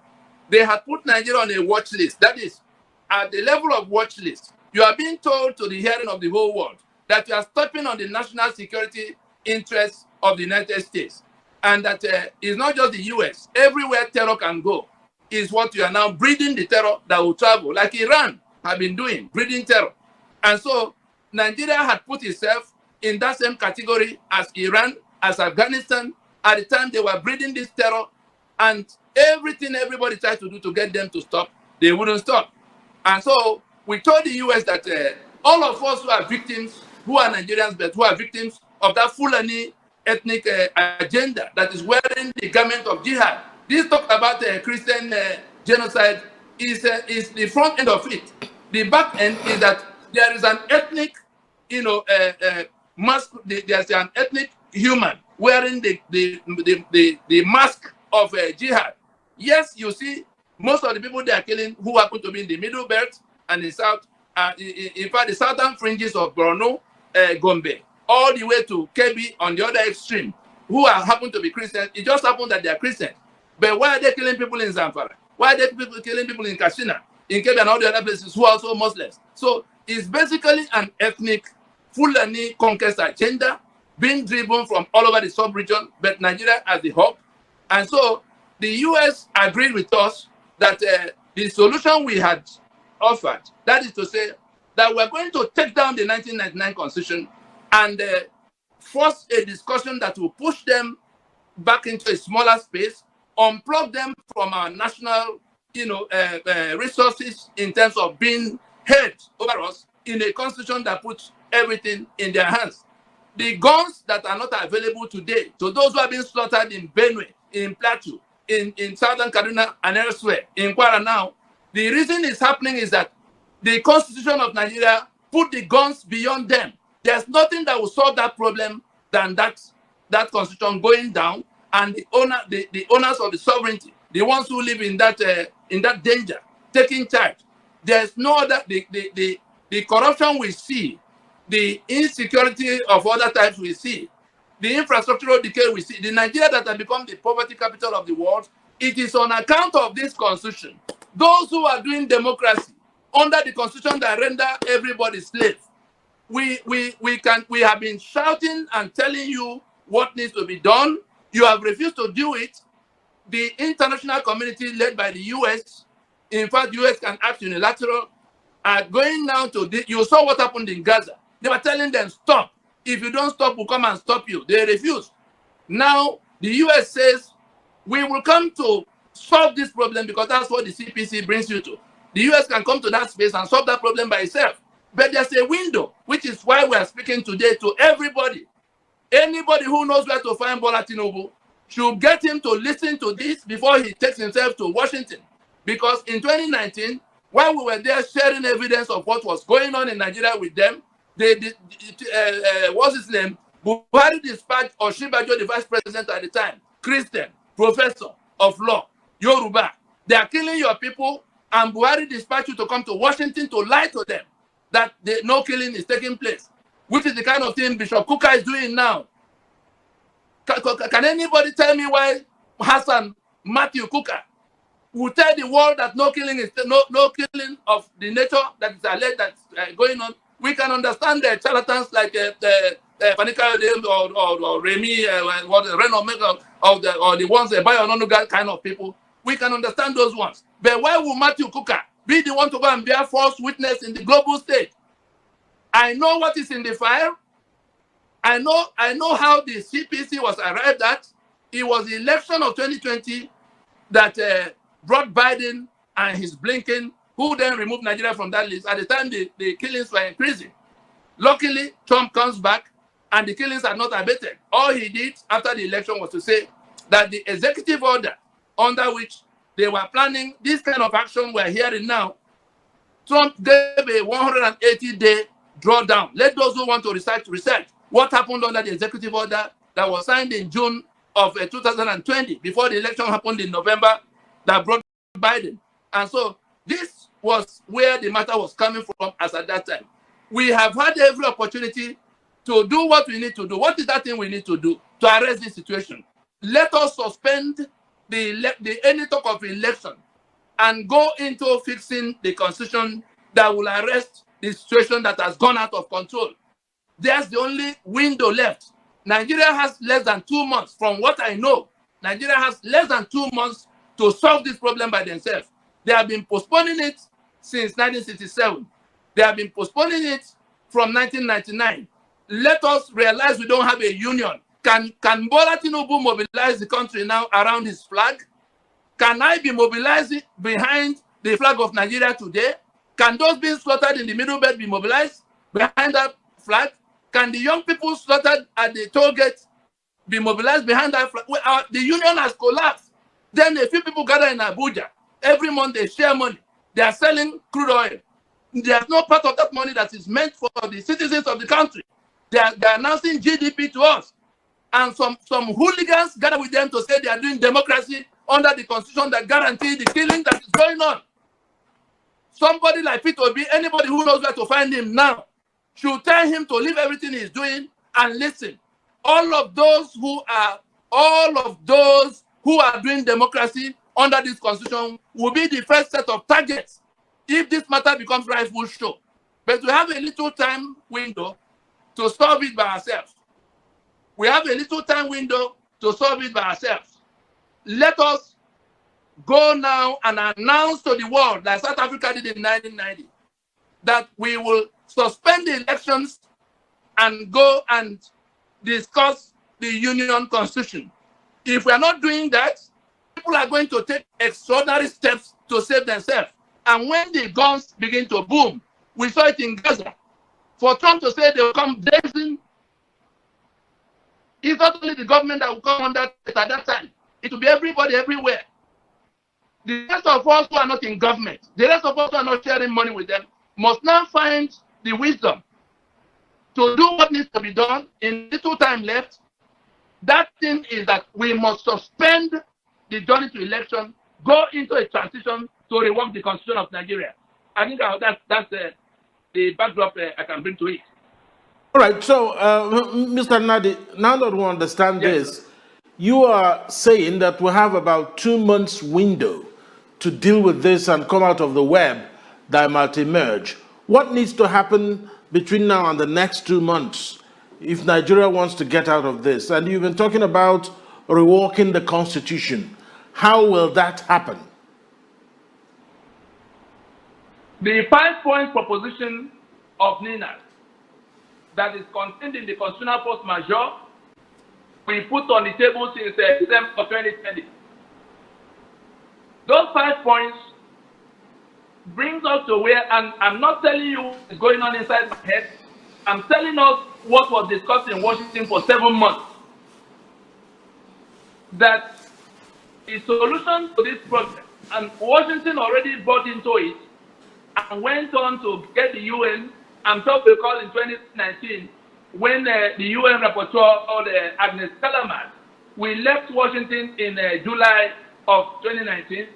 they had put Nigeria on a watch list. That is, at the level of watch list, you are being told to the hearing of the whole world that you are stepping on the national security interests of the United States. And that it's not just the US. Everywhere terror can go is what you are now breeding the terror that will travel, like Iran have been doing, breeding terror. And so Nigeria had put itself in that same category as Iran, as Afghanistan. At the time they were breeding this terror, and everything everybody tried to do to get them to stop, they wouldn't stop. And so we told the US that all of us who are victims, who are Nigerians, but who are victims of that Fulani ethnic agenda that is wearing the garment of jihad. This talk about Christian genocide is the front end of it. The back end is that there is an ethnic, mask. There's an ethnic human wearing the mask of jihad. Yes, you see, most of the people they are killing who happen to be in the middle belt and in south, in fact, the southern fringes of Borno, Gombe, all the way to Kebbi on the other extreme, who happen to be Christians. It just happened that they are Christians. But why are they killing people in Zamfara? Why are they killing people in Katsina, in Kebbi and all the other places who are also Muslims? So it's basically an ethnic Fulani conquest agenda being driven from all over the sub-region, but Nigeria as the hub. And so the US agreed with us that the solution we had offered, that is to say that we're going to take down the 1999 Constitution and force a discussion that will push them back into a smaller space, unplug them from our national, resources in terms of being head over us in a constitution that puts everything in their hands. The guns that are not available today to those who have been slaughtered in Benue, in Plateau, in Southern Kaduna and elsewhere, in Kwara now, the reason it's happening is that the Constitution of Nigeria put the guns beyond them. There's nothing that will solve that problem than that constitution going down, and the owners of the sovereignty, the ones who live in that danger, taking charge. There's no other. The corruption we see, the insecurity of other types we see, the infrastructural decay we see, the Nigeria that has become the poverty capital of the world, it is on account of this constitution. Those who are doing democracy under the constitution that render everybody slave. We have been shouting and telling you what needs to be done. You have refused to do it. The international community led by the US, in fact, US can act unilateral, are going now to, you saw what happened in Gaza. They were telling them, stop. If you don't stop, we'll come and stop you. They refused. Now, the US says, we will come to solve this problem because that's what the CPC brings you to. The US can come to that space and solve that problem by itself. But there's a window, which is why we are speaking today to everybody. Anybody who knows where to find Bola Tinubu should get him to listen to this before he takes himself to Washington. Because in 2019, while we were there sharing evidence of what was going on in Nigeria with them, what's his name? Buhari dispatched Oshibajo, the vice president at the time, Christian, professor of law, Yoruba. They are killing your people, and Buhari dispatched you to come to Washington to lie to them that no killing is taking place, which is the kind of thing Bishop Kuka is doing now. Can anybody tell me why Hassan Matthew Kuka will tell the world that no killing is no killing of the nature that is alleged that's going on? We can understand the charlatans like Panika or Remy, or the ones that buy on kind of people. We can understand those ones. But why will Matthew Kuka be the one to go and bear false witness in the global stage? I know what is in the file. I know how the CPC was arrived at. It was the election of 2020 that brought Biden and his Blinken, who then removed Nigeria from that list. At the time, the killings were increasing. Luckily, Trump comes back and the killings are not abated. All he did after the election was to say that the executive order under which they were planning this kind of action we're hearing now, Trump gave a 180-day drawdown. Let those who want to research what happened under the executive order that was signed in June of 2020, before the election happened in November, that brought Biden. And so this was where the matter was coming from as at that time. We have had every opportunity to do what we need to do. What is that thing we need to do to arrest this situation? Let us suspend any talk of election and go into fixing the constitution that will arrest the situation that has gone out of control. There's the only window left. Nigeria has less than 2 months. From what I know, Nigeria has less than 2 months to solve this problem by themselves. They have been postponing it since 1967. They have been postponing it from 1999. Let us realize we don't have a union. Can Bola Tinubu mobilize the country now around his flag? Can I be mobilized behind the flag of Nigeria today? Can those being slaughtered in the Middle Belt be mobilized behind that flag? Can the young people slaughtered at the toll gate be mobilized behind that flag? The union has collapsed. Then a few people gather in Abuja. Every month they share money. They are selling crude oil. There's no part of that money that is meant for the citizens of the country. They are announcing GDP to us. And some hooligans gather with them to say they are doing democracy under the constitution that guarantees the killing that is going on. Somebody like Peter Obi, anybody who knows where to find him now, should tell him to leave everything he's doing and listen. All of those who are doing democracy under this constitution will be the first set of targets if this matter becomes rifle show. But we have a little time window to solve it by ourselves. We have a little time window to solve it by ourselves. Let us go now and announce to the world, like South Africa did in 1990, that we will suspend the elections and go and discuss the union constitution. If we are not doing that, people are going to take extraordinary steps to save themselves. And when the guns begin to boom, we saw it in Gaza. For Trump to say they will come blazing, it's not only the government that will come under it at that time. It will be everybody everywhere. The rest of us who are not in government, the rest of us who are not sharing money with them, must now find the wisdom to do what needs to be done in little time left. That thing is that we must suspend the journey to election, go into a transition to rework the constitution of Nigeria. I think that's the backdrop I can bring to it. All right, so Mr. Nnadi, now that we understand this, you are saying that we have about 2 months window to deal with this and come out of the web that might emerge. What needs to happen between now and the next 2 months if Nigeria wants to get out of this? And you've been talking about reworking the constitution. How will that happen? The 5-point proposition of Nina that is contained in the constitutional force majeure we put on the table since December 2020. Those 5 points brings us to where, and I'm not telling you what's going on inside my head, I'm telling us what was discussed in Washington for 7 months. That the solution to this problem, and Washington already bought into it and went on to get the UN. I'm talking about in 2019 when the UN rapporteur called Agnes Callamard, we left Washington in July of 2019.